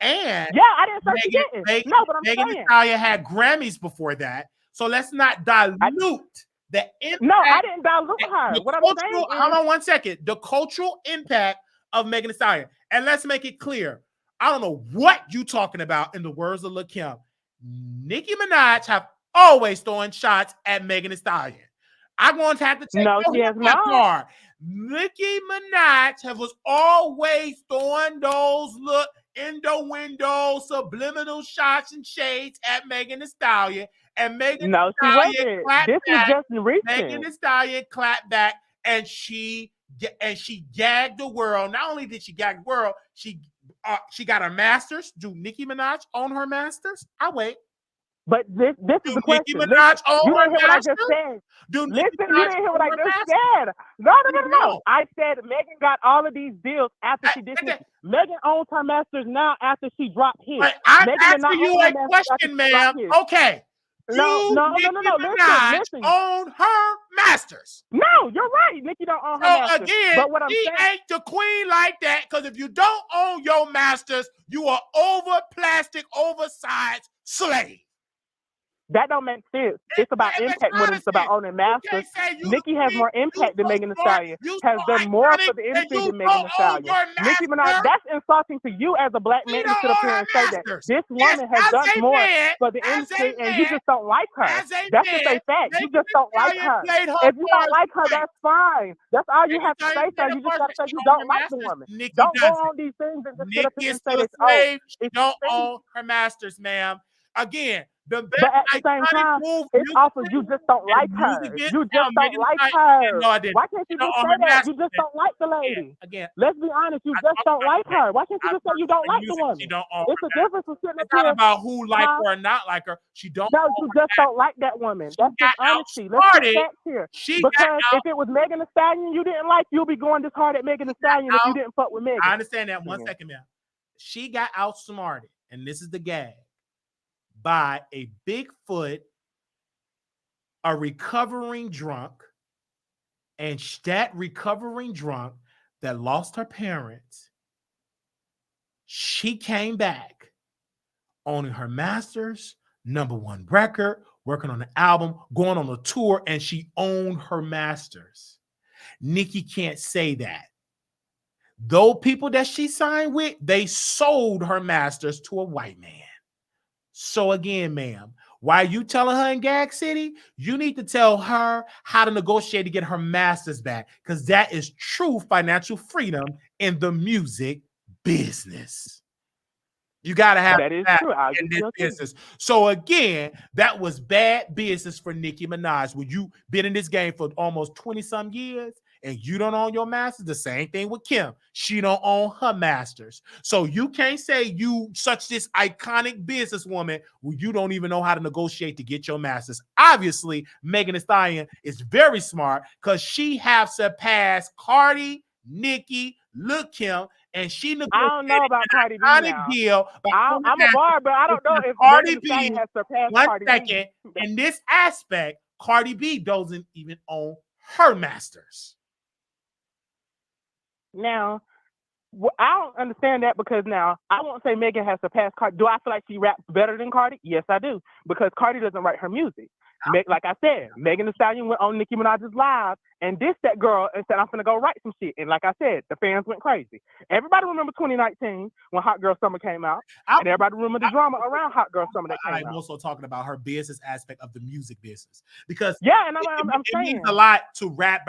And yeah, I didn't say she didn't. No, but I'm saying Megan Thee Stallion had Grammys before that. So let's not dilute the impact. No, I didn't dilute her. What I'm saying is, hold on one second. The cultural impact of Megan Thee Stallion. And let's make it clear. I don't know what you talking about, in the words of Lil' Kim. Nicki Minaj have always throwing shots at Megan Thee Stallion. I'm going to have to take that far. Nicki Minaj was always throwing those innuendo, subliminal shots and shades at Megan Thee Stallion, and Megan Thee Stallion clapped this back. Was just recent. Megan Thee Stallion clapped back, and she gagged the world. Not only did she gag the world, she got her masters. Do Nicki Minaj own her masters? I wait. But this is the question. Nicki Minaj own her masters? You didn't hear what I just said. No. I said Megan got all of these deals after she did Nicki. Megan owns her masters now after she dropped his. I'm asking you a question, ma'am. Okay. No. Listen. Own her masters. No, you're right. Nicki don't own her masters. Again, but what I'm she ain't the queen like that, because if you don't own your masters, you are plastic, oversized slave. That don't make sense. It's about impact more than it's about owning masters. Nicki has more impact than Megan Thee Stallion. Has done more for the industry than Megan Thee Stallion. Nicki Minaj, that's insulting to you as a black man to sit up here and say that. This woman has done more for the industry, and you just don't like her. That's just a fact. You just don't like her. If you don't like her, that's fine. That's all you have to say, sir. You just got to say you don't like the woman. Don't go on these things and just sit up here and say that. She don't own her masters, ma'am. Again, but at the same time, it's also you just don't like her. You just don't like her. No, I didn't. Why can't you just say that? You just don't like the lady. Again, let's be honest. You just don't like her. Why can't you just say you don't like the woman? It's a difference from sitting up here. It's not about who like her or not like her. She don't. No, you just don't like that woman. That's just honesty. Let's get facts here. Because if it was Megan Thee Stallion you didn't like, you'll be going this hard at Megan Thee Stallion if you didn't fuck with Megan. I understand that. 1 second, ma'am. She got outsmarted, and this is the gag, by a Bigfoot, a recovering drunk, and that recovering drunk that lost her parents, she came back owning her masters, #1 record, working on an album, going on a tour, and she owned her masters. Nicki can't say that. Those people that she signed with, they sold her masters to a white man. So again, ma'am, while you telling her in Gag City, you need to tell her how to negotiate to get her masters back, because that is true financial freedom in the music business. You got to have that in this business. So again, that was bad business for Nicki Minaj. When you been in this game for almost 20-some years and you don't own your masters, the same thing with Kim. She don't own her masters. So you can't say you such this iconic businesswoman when you don't even know how to negotiate to get your masters. Obviously, Megan Thee Stallion is very smart, because she have surpassed Cardi, Nicki, Lil' Kim, and she negotiated I don't know about Cardi B now. Deal. I'm a bar, but I don't know if Cardi Megan Thee Stallion has surpassed Cardi B. In this aspect, Cardi B doesn't even own her masters. Now, Well, I don't understand that because now I won't say Megan has surpassed Cardi. Do I feel like she raps better than Cardi? Yes, I do, because Cardi doesn't write her music. Like I said, Megan Thee Stallion went on Nicki Minaj's live and dissed that girl and said, "I'm finna go write some shit." And like I said, the fans went crazy. Everybody remember 2019 when Hot Girl Summer came out, and everybody remember the drama around Hot Girl Summer that came out. I'm also talking about her business aspect of the music business, because yeah, and I'm it saying means a lot to rap,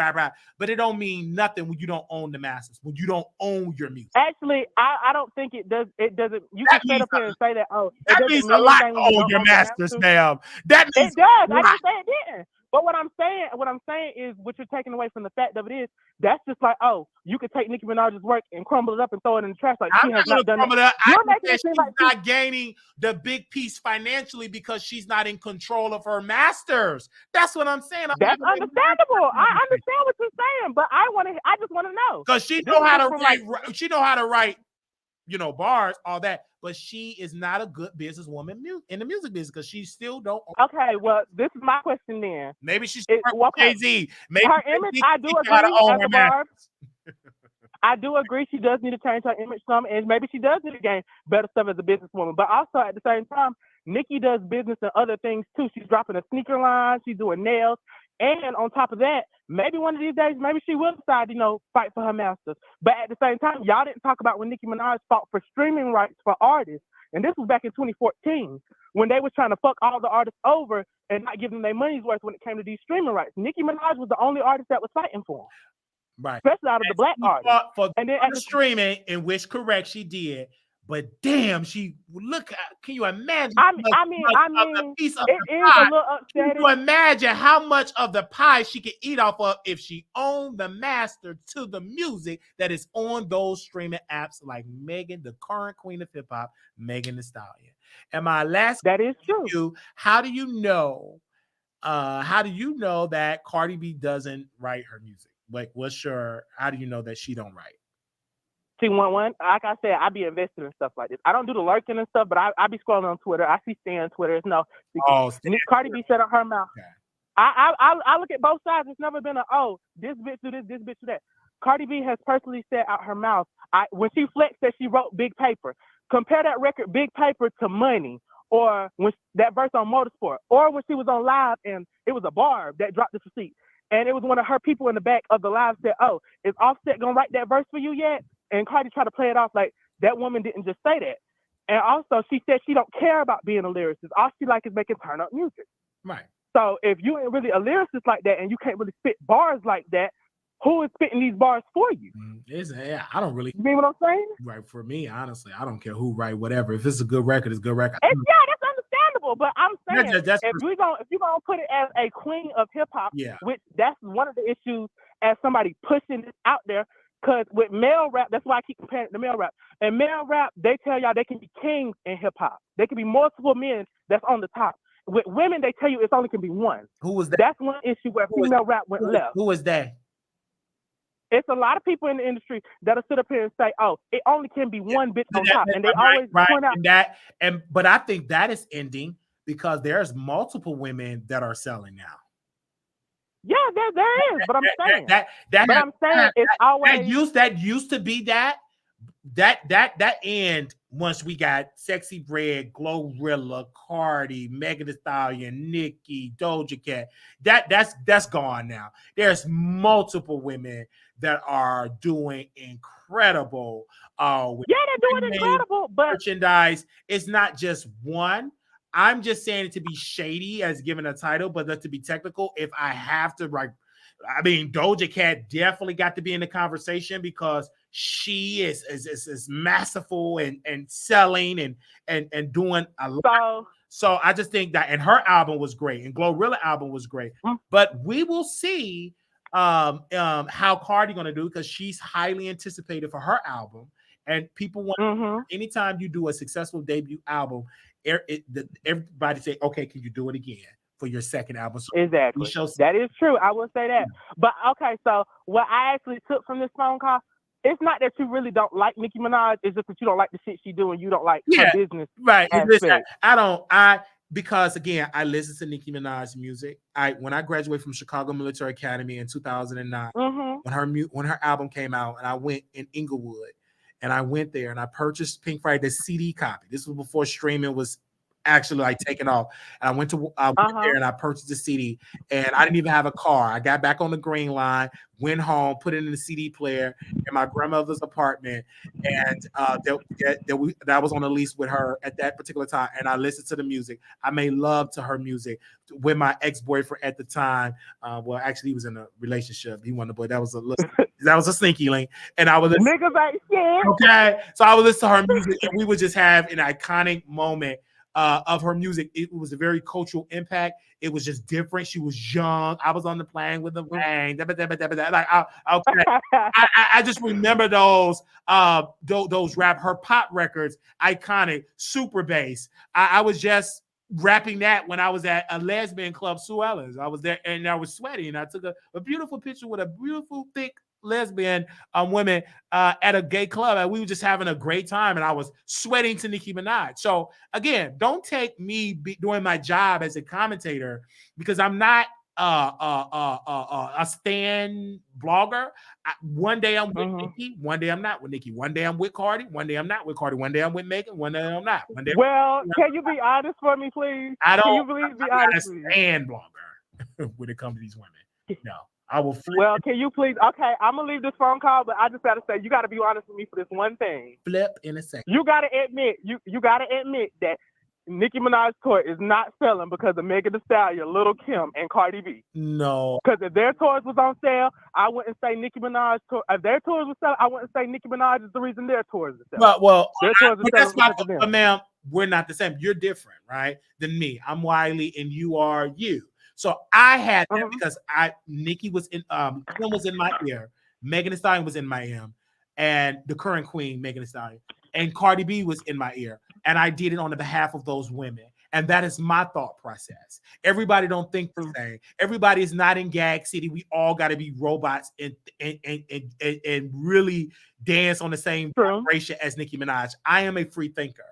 but it don't mean nothing when you don't own the masses, when you don't own your music. Actually, I don't think it does. It doesn't. You can sit up here and say that. Oh, it that means a lot to own your masters, ma'am. That means it does. I didn't say it didn't. But what I'm saying is, what you're taking away from the fact of it is, that's just like, oh, you could take Nicki Minaj's work and crumble it up and throw it in the trash. Like she has not done that. You're making it seem like she's not gaining the big piece financially because she's not in control of her masters. That's what I'm saying. That's understandable. I understand what you're saying, but I just want to know, because she know how to write. She know how to write, bars, all that. But she is not a good businesswoman in the music business because she still don't. Okay, well, this is my question then. Maybe she's Jay-Z. Maybe her image, I do agree as a Barb. I do agree she does need to change her image some, and maybe she does need to gain better stuff as a businesswoman. But also at the same time, Nicki does business and other things too. She's dropping a sneaker line, she's doing nails, and on top of that, maybe one of these days, maybe she will decide, fight for her masters. But at the same time, y'all didn't talk about when Nicki Minaj fought for streaming rights for artists, and this was back in 2014 when they were trying to fuck all the artists over and not give them their money's worth when it came to these streaming rights. Nicki Minaj was the only artist that was fighting for them. Right. Especially out of the black artists. And then at the streaming, in which correct she did, but damn, can you imagine? I mean, it is a little upsetting. Can you imagine how much of the pie she could eat off of if she owned the master to the music that is on those streaming apps like Megan, the current queen of hip hop, Megan Thee Stallion. And my last that is true. How do you know that Cardi B doesn't write her music? Like, how do you know that she don't write? See, one, like I said, I be invested in stuff like this. I don't do the lurking and stuff, but I be scrolling on Twitter. I see Stan Twitter. Cardi B said on her mouth. Okay. I look at both sides. It's never been this bitch do this bitch do that. Cardi B has personally said out her mouth, when she flexed that she wrote Big Paper. Compare that record, Big Paper, to Money, or when that verse on Motorsport, or when she was on live and it was a Barb that dropped this receipt. And it was one of her people in the back of the live said, "Oh, is Offset gonna write that verse for you yet?" And Cardi tried to play it off like that woman didn't just say that. And also she said she don't care about being a lyricist. All she like is making turn up music. Right. So if you ain't really a lyricist like that and you can't really spit bars like that, who is spitting these bars for you? I don't really. You mean what I'm saying? Right. For me, honestly, I don't care who write whatever. If it's a good record, it's a good record. That's understandable. But I'm saying if you're gonna put it as a queen of hip hop, which that's one of the issues as somebody pushing this out there. Because with male rap, that's why I keep comparing it to male rap. And male rap, they tell y'all they can be kings in hip hop. They can be multiple men that's on the top. With women, they tell you it's only can be one. Who was that? That's one issue where female rap went left. Who was that? It's a lot of people in the industry that'll sit up here and say, "Oh, it only can be one bitch on top," and they always point out that. But I think that is ending because there's multiple women that are selling now. Yeah, there is, but I'm saying it's always that used to be that end once we got Sexy Red, Glorilla, Cardi, Megan Thee Stallion, Nicki, Doja Cat. That's gone now. There's multiple women that are doing incredible. They're doing incredible, but merchandise. It's not just one. I'm just saying it to be shady as given a title, but to be technical, if I have to Doja Cat definitely got to be in the conversation because she is masterful and selling and doing a lot. So I just think that, and her album was great, and Glorilla album was great. But we will see how Cardi gonna do because she's highly anticipated for her album, and people want anytime you do a successful debut album. Everybody say, okay, can you do it again for your second album? So exactly. That is true. I will say that. But okay, so what I actually took from this phone call, it's not that you really don't like Nicki Minaj, it's just that you don't like the shit she do and you don't like her business. Right. Because again, I listen to Nicki Minaj's music. When I graduated from Chicago Military Academy in 2009, when her album came out, and I went in Inglewood. and I went there and I purchased Pink Friday, the CD copy. This was before streaming was actually like taking off. And I went there and I purchased the CD, and I didn't even have a car. I got back on the green line, went home, put it in the CD player in my grandmother's apartment, and that was on a lease with her at that particular time. And I listened to the music. I made love to her music with my ex-boyfriend at the time. Well, actually, he was in a relationship. He wasn't a boy. That was a sneaky link. And I was niggas ain't shit. Okay, so I would listen to her music, and we would just have an iconic moment of her music. It was a very cultural impact. It was just different. She was young. I was on the plane with the bang. Like, I just remember those rap, her pop records, iconic, super bass. I was just rapping that when I was at a lesbian club, Sue Ellen's. I was there and I was sweaty, and I took a beautiful picture with a beautiful, thick lesbian women at a gay club, and we were just having a great time, and I was sweating to Nicki Minaj. So again, don't take me doing my job as a commentator because I'm not a stan blogger. One day I'm with Nicki, one day I'm not with Nicki. One day I'm with Cardi, one day I'm not with Cardi. One day I'm with Megan, one day I'm not. One day can you be honest for me, please? Can you please be honest? I'm not a stan blogger when it comes to these women. No. I will. Well, can you please? Okay, I'm gonna leave this phone call, but I just gotta say, you gotta be honest with me for this one thing. Flip in a second. You gotta admit, you gotta admit that Nicki Minaj's tour is not selling because of Megan Thee Stallion, Lil' Kim, and Cardi B. No. Because if their tours was on sale, I wouldn't say Nicki Minaj tour. If their tours was selling, I wouldn't say Nicki Minaj is the reason their tours are selling. Well, their tours are that's selling my. But ma'am, we're not the same. You're different, right? Than me. I'm Wiley, and you are you. So I had that because Nicki was in Kim was in my ear, Megan Thee Stallion was in my ear, and the current queen, Megan Thee Stallion, and Cardi B was in my ear. And I did it on the behalf of those women. And that is my thought process. Everybody don't think the same. Everybody is not in Gag City. We all got to be robots and really dance on the same vibration as Nicki Minaj. I am a free thinker.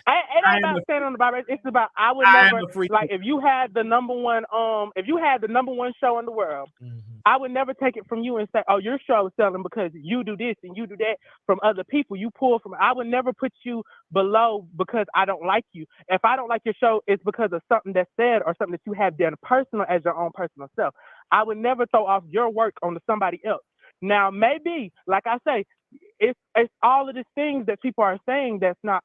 It ain't about standing on the vibration. It's about I would never like if you had the number one show in the world, I would never take it from you and say, oh, your show is selling because you do this and you do that from other people. You pull from. I would never put you below because I don't like you. If I don't like your show, it's because of something that's said or something that you have done personal as your own personal self. I would never throw off your work onto somebody else. Now, maybe, like I say, it's all of these things that people are saying that's not,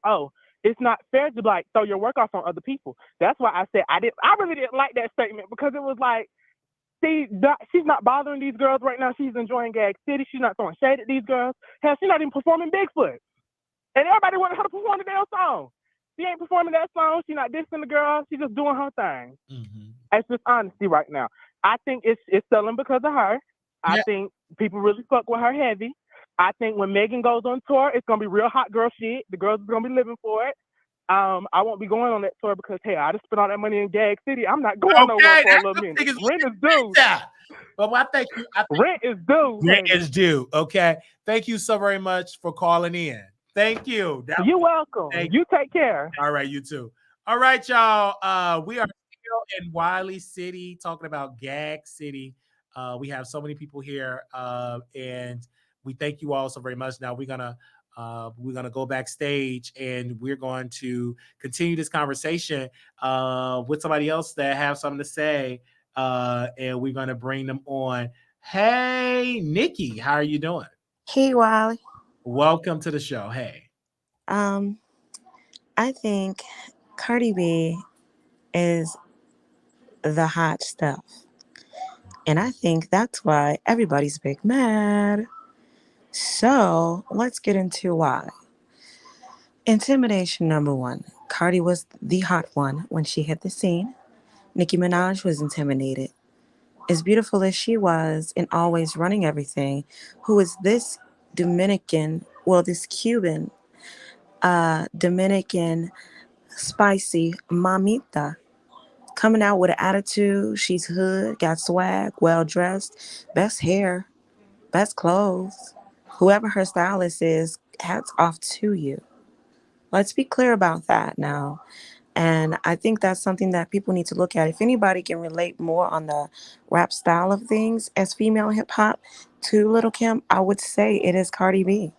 it's not fair to like throw your work off on other people. That's why I said I really didn't like that statement because it was like, see, she's not bothering these girls right now. She's enjoying Gag City. She's not throwing shade at these girls. Hell, she's not even performing Bigfoot. And everybody wanted her to perform the damn song. She ain't performing that song. She's not dissing the girl. She's just doing her thing. It's just honesty right now. I think it's selling because of her. I think people really fuck with her heavy. I think when Megan goes on tour, it's gonna be real hot girl shit. The girls are gonna be living for it. I won't be going on that tour because I just spent all that money in Gag City. I'm not going nowhere for a little minute. Rent is due. Well, I thank you. Rent is due. Rent is due. Okay. Thank you so very much for calling in. Thank you. You're welcome. You take care. All right, you too. All right, y'all. We are still in Wiley City talking about Gag City. We have so many people here, and we thank you all so very much. Now we're gonna go backstage and we're going to continue this conversation with somebody else that have something to say, and we're gonna bring them on. Hey, Nicki, how are you doing? Hey, Wiley. Welcome to the show. Hey. I think Cardi B is the hot stuff, and I think that's why everybody's big mad. So let's get into why. Intimidation number one. Cardi was the hot one when she hit the scene. Nicki Minaj was intimidated. As beautiful as she was and always running everything, who is this this Cuban, Dominican, spicy mamita, coming out with an attitude. She's hood, got swag, well-dressed, best hair, best clothes. Whoever her stylist is, hats off to you. Let's be clear about that now. And I think that's something that people need to look at. If anybody can relate more on the rap style of things as female hip hop to Lil' Kim, I would say it is Cardi B.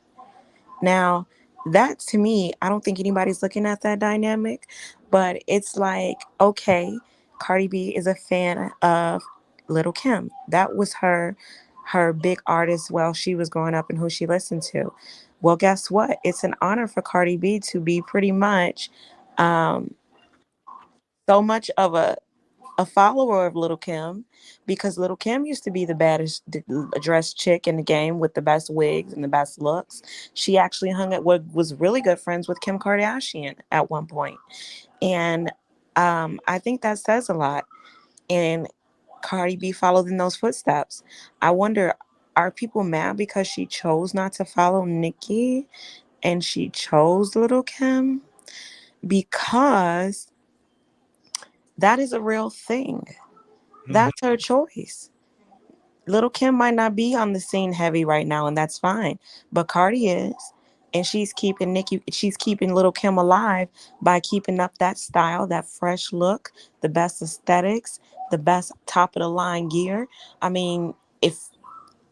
Now, that to me, I don't think anybody's looking at that dynamic, but it's like, okay, Cardi B is a fan of Little Kim. That was her big artist while she was growing up and who she listened to. Well, guess what? It's an honor for Cardi B to be pretty much um, so much of a follower of Little Kim, because Little Kim used to be the baddest dressed chick in the game with the best wigs and the best looks. She actually hung at what was really good friends with Kim Kardashian at one point. And I think that says a lot. And Cardi B followed in those footsteps. I wonder, are people mad because she chose not to follow Nicki and she chose Little Kim? Because that is a real thing. That's her choice. Little Kim might not be on the scene heavy right now, and that's fine. But Cardi is. And she's keeping Little Kim alive by keeping up that style, that fresh look, the best aesthetics, the best top of the line gear. I mean, if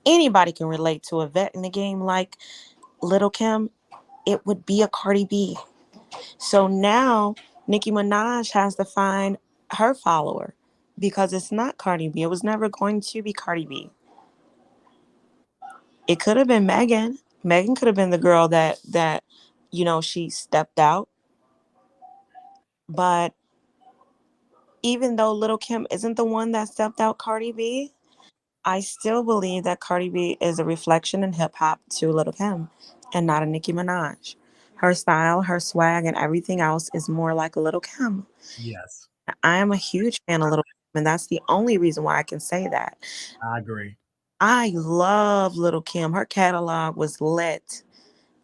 anybody can relate to a vet in the game like Little Kim, it would be a Cardi B. So now Nicki Minaj has to find her follower because it's not Cardi B. It was never going to be Cardi B. It could have been Megan. Megan could have been the girl that she stepped out. But even though Little Kim isn't the one that stepped out Cardi B, I still believe that Cardi B is a reflection in hip hop to Little Kim and not a Nicki Minaj. Her style, her swag, and everything else is more like a Little Kim. Yes, I am a huge fan of Little Kim, and that's the only reason why I can say that. I agree. I love Little Kim. Her catalog was lit.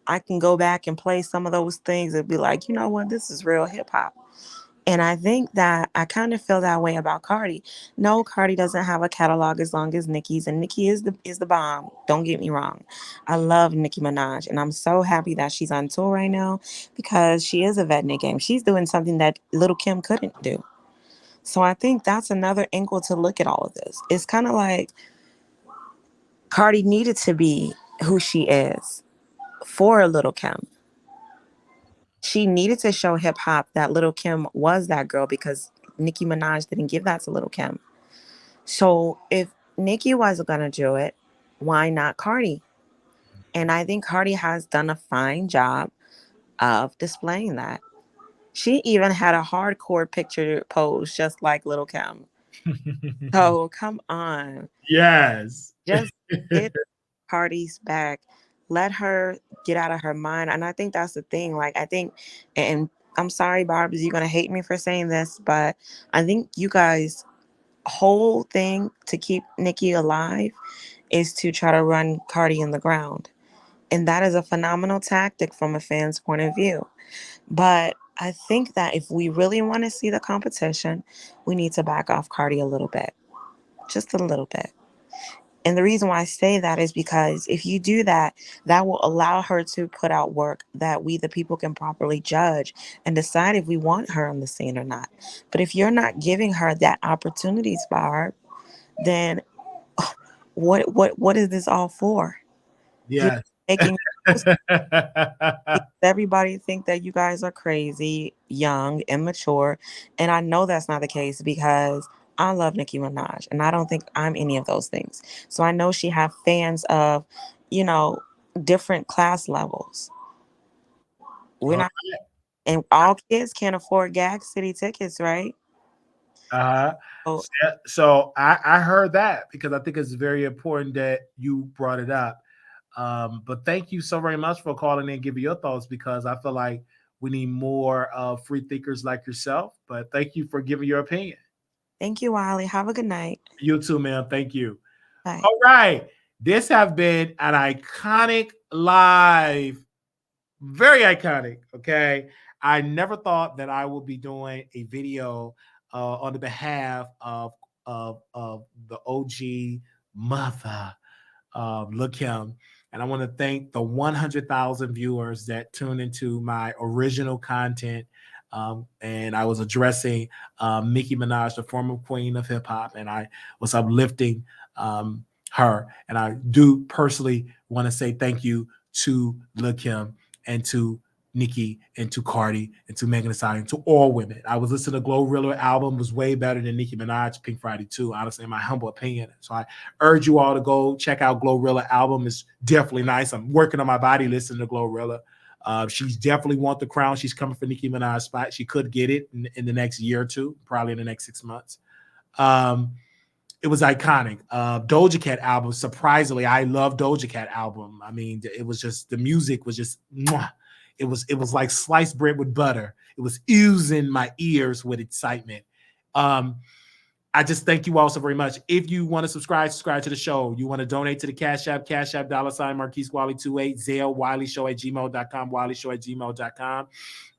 I can go back and play some of those things and be like, you know what, this is real hip hop. And I think that I kind of feel that way about Cardi. No, Cardi doesn't have a catalog as long as Nicki's, and Nicki is the bomb. Don't get me wrong. I love Nicki Minaj, and I'm so happy that she's on tour right now because she is a vet in the game. She's doing something that Little Kim couldn't do. So I think that's another angle to look at all of this. It's kind of like Cardi needed to be who she is for Little Kim. She needed to show hip hop that Little Kim was that girl because Nicki Minaj didn't give that to Little Kim. So if Nicki wasn't gonna do it, why not Cardi? And I think Cardi has done a fine job of displaying that. She even had a hardcore picture pose just like Little Kim. So come on. Yes. Just get Cardi's back. Let her get out of her mind. And I think that's the thing. Like, I think, and I'm sorry, Barb's, you're going to hate me for saying this, but I think you guys' whole thing to keep Nicki alive is to try to run Cardi in the ground. And that is a phenomenal tactic from a fan's point of view. But I think that if we really want to see the competition, we need to back off Cardi a little bit, just a little bit. And the reason why I say that is because if you do that, that will allow her to put out work that we, the people, can properly judge and decide if we want her on the scene or not. But if you're not giving her that opportunity, Barb, then what is this all for? You're Yes. making everybody think that you guys are crazy, young, immature, and I know that's not the case because I love Nicki Minaj, and I don't think I'm any of those things. So I know she have fans of, you know, different class levels. We're All not, right. and all kids can't afford Gag City tickets, right? Uh-huh. So So I heard that because I think it's very important that you brought it up. But thank you so very much for calling in and giving your thoughts because I feel like we need more free thinkers like yourself. But thank you for giving your opinion. thank you, Wiley. Have a good night. You too, man. Thank you. Bye. All right. This has been an iconic live, very iconic. Okay. I never thought that I would be doing a video on the behalf of the OG mother, Look Him. And I want to thank the 100,000 viewers that tuned into my original content. And I was addressing Nicki Minaj, the former queen of hip hop, and I was uplifting her. And I do personally want to say thank you to Lil Kim and to Nicki and to Cardi and to Megan Thee Stallion, to all women. I was listening to Glorilla album, was way better than Nicki Minaj, Pink Friday 2, honestly, in my humble opinion. So I urge you all to go check out Glorilla album. It's definitely nice. I'm working on my body listening to Glorilla. She's definitely want the crown. She's coming for Nicki Minaj's spot. She could get it in the next year or two, probably in the next 6 months. It was iconic. Doja Cat album, surprisingly, I love Doja Cat album. I mean, it was just, the music was just, mwah. It was like sliced bread with butter. It was oozing my ears with excitement. I just thank you all so very much. If you want to subscribe to the show, you want to donate to the Cash App, $ Marquise Wiley 28, Zelle, WileyShow@gmail.com, WileyShow@gmail.com.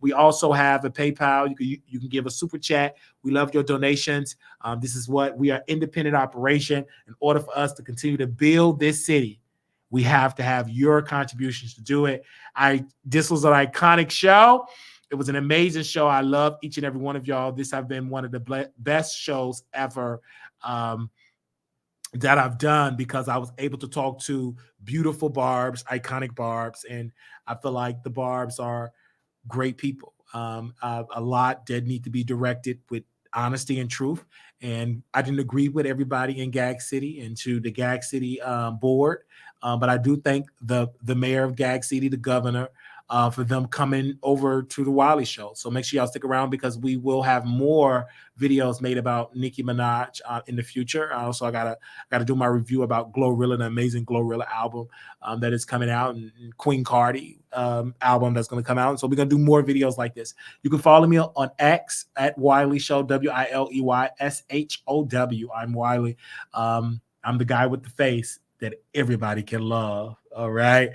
We also have a PayPal. You can give a super chat. We love your donations. This is what we are, independent operation. In order for us to continue to build this city, we have to have your contributions to do it. This was an iconic show. It was an amazing show. I love each and every one of y'all. This has been one of the best shows ever that I've done, because I was able to talk to beautiful Barbs, iconic Barbs, and I feel like the Barbs are great people. A lot that need to be directed with honesty and truth. And I didn't agree with everybody in Gag City and to the Gag City board, but I do thank the mayor of Gag City, the governor, for them coming over to the Wiley Show. So make sure y'all stick around, because we will have more videos made about Nicki Minaj in the future. Also, I gotta do my review about Glorilla, the amazing Glorilla album that is coming out, and Queen Cardi album that's going to come out. So we're going to do more videos like this. You can follow me on X at Wiley Show, WILEYSHOW. I'm Wiley. I'm the guy with the face that everybody can love. All right.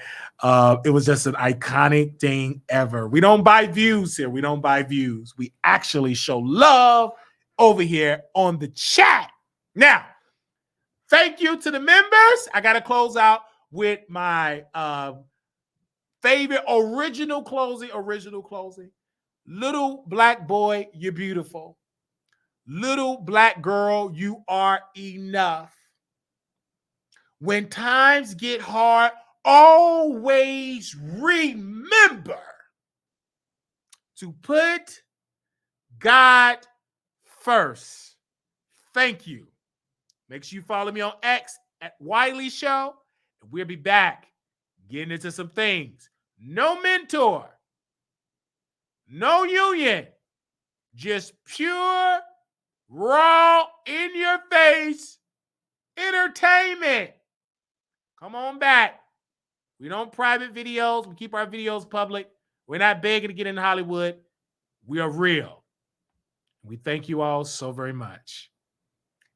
It was just an iconic thing ever. We don't buy views here. We don't buy views. We actually show love over here on the chat. Now, thank you to the members. I got to close out with my favorite original closing. Little black boy, you're beautiful. Little black girl, you are enough. When times get hard, always remember to put God first. Thank you. Make sure you follow me on X at Wiley Show, and we'll be back getting into some things. No mentor, no union, just pure, raw, in your face entertainment. Come on back. We don't private videos. We keep our videos public. We're not begging to get in Hollywood. We are real. We thank you all so very much.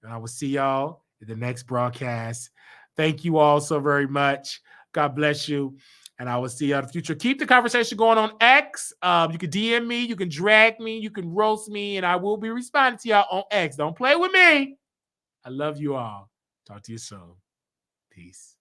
And I will see y'all in the next broadcast. Thank you all so very much. God bless you. And I will see you in the future. Keep the conversation going on X. You can DM me. You can drag me. You can roast me. And I will be responding to y'all on X. Don't play with me. I love you all. Talk to you soon. Peace.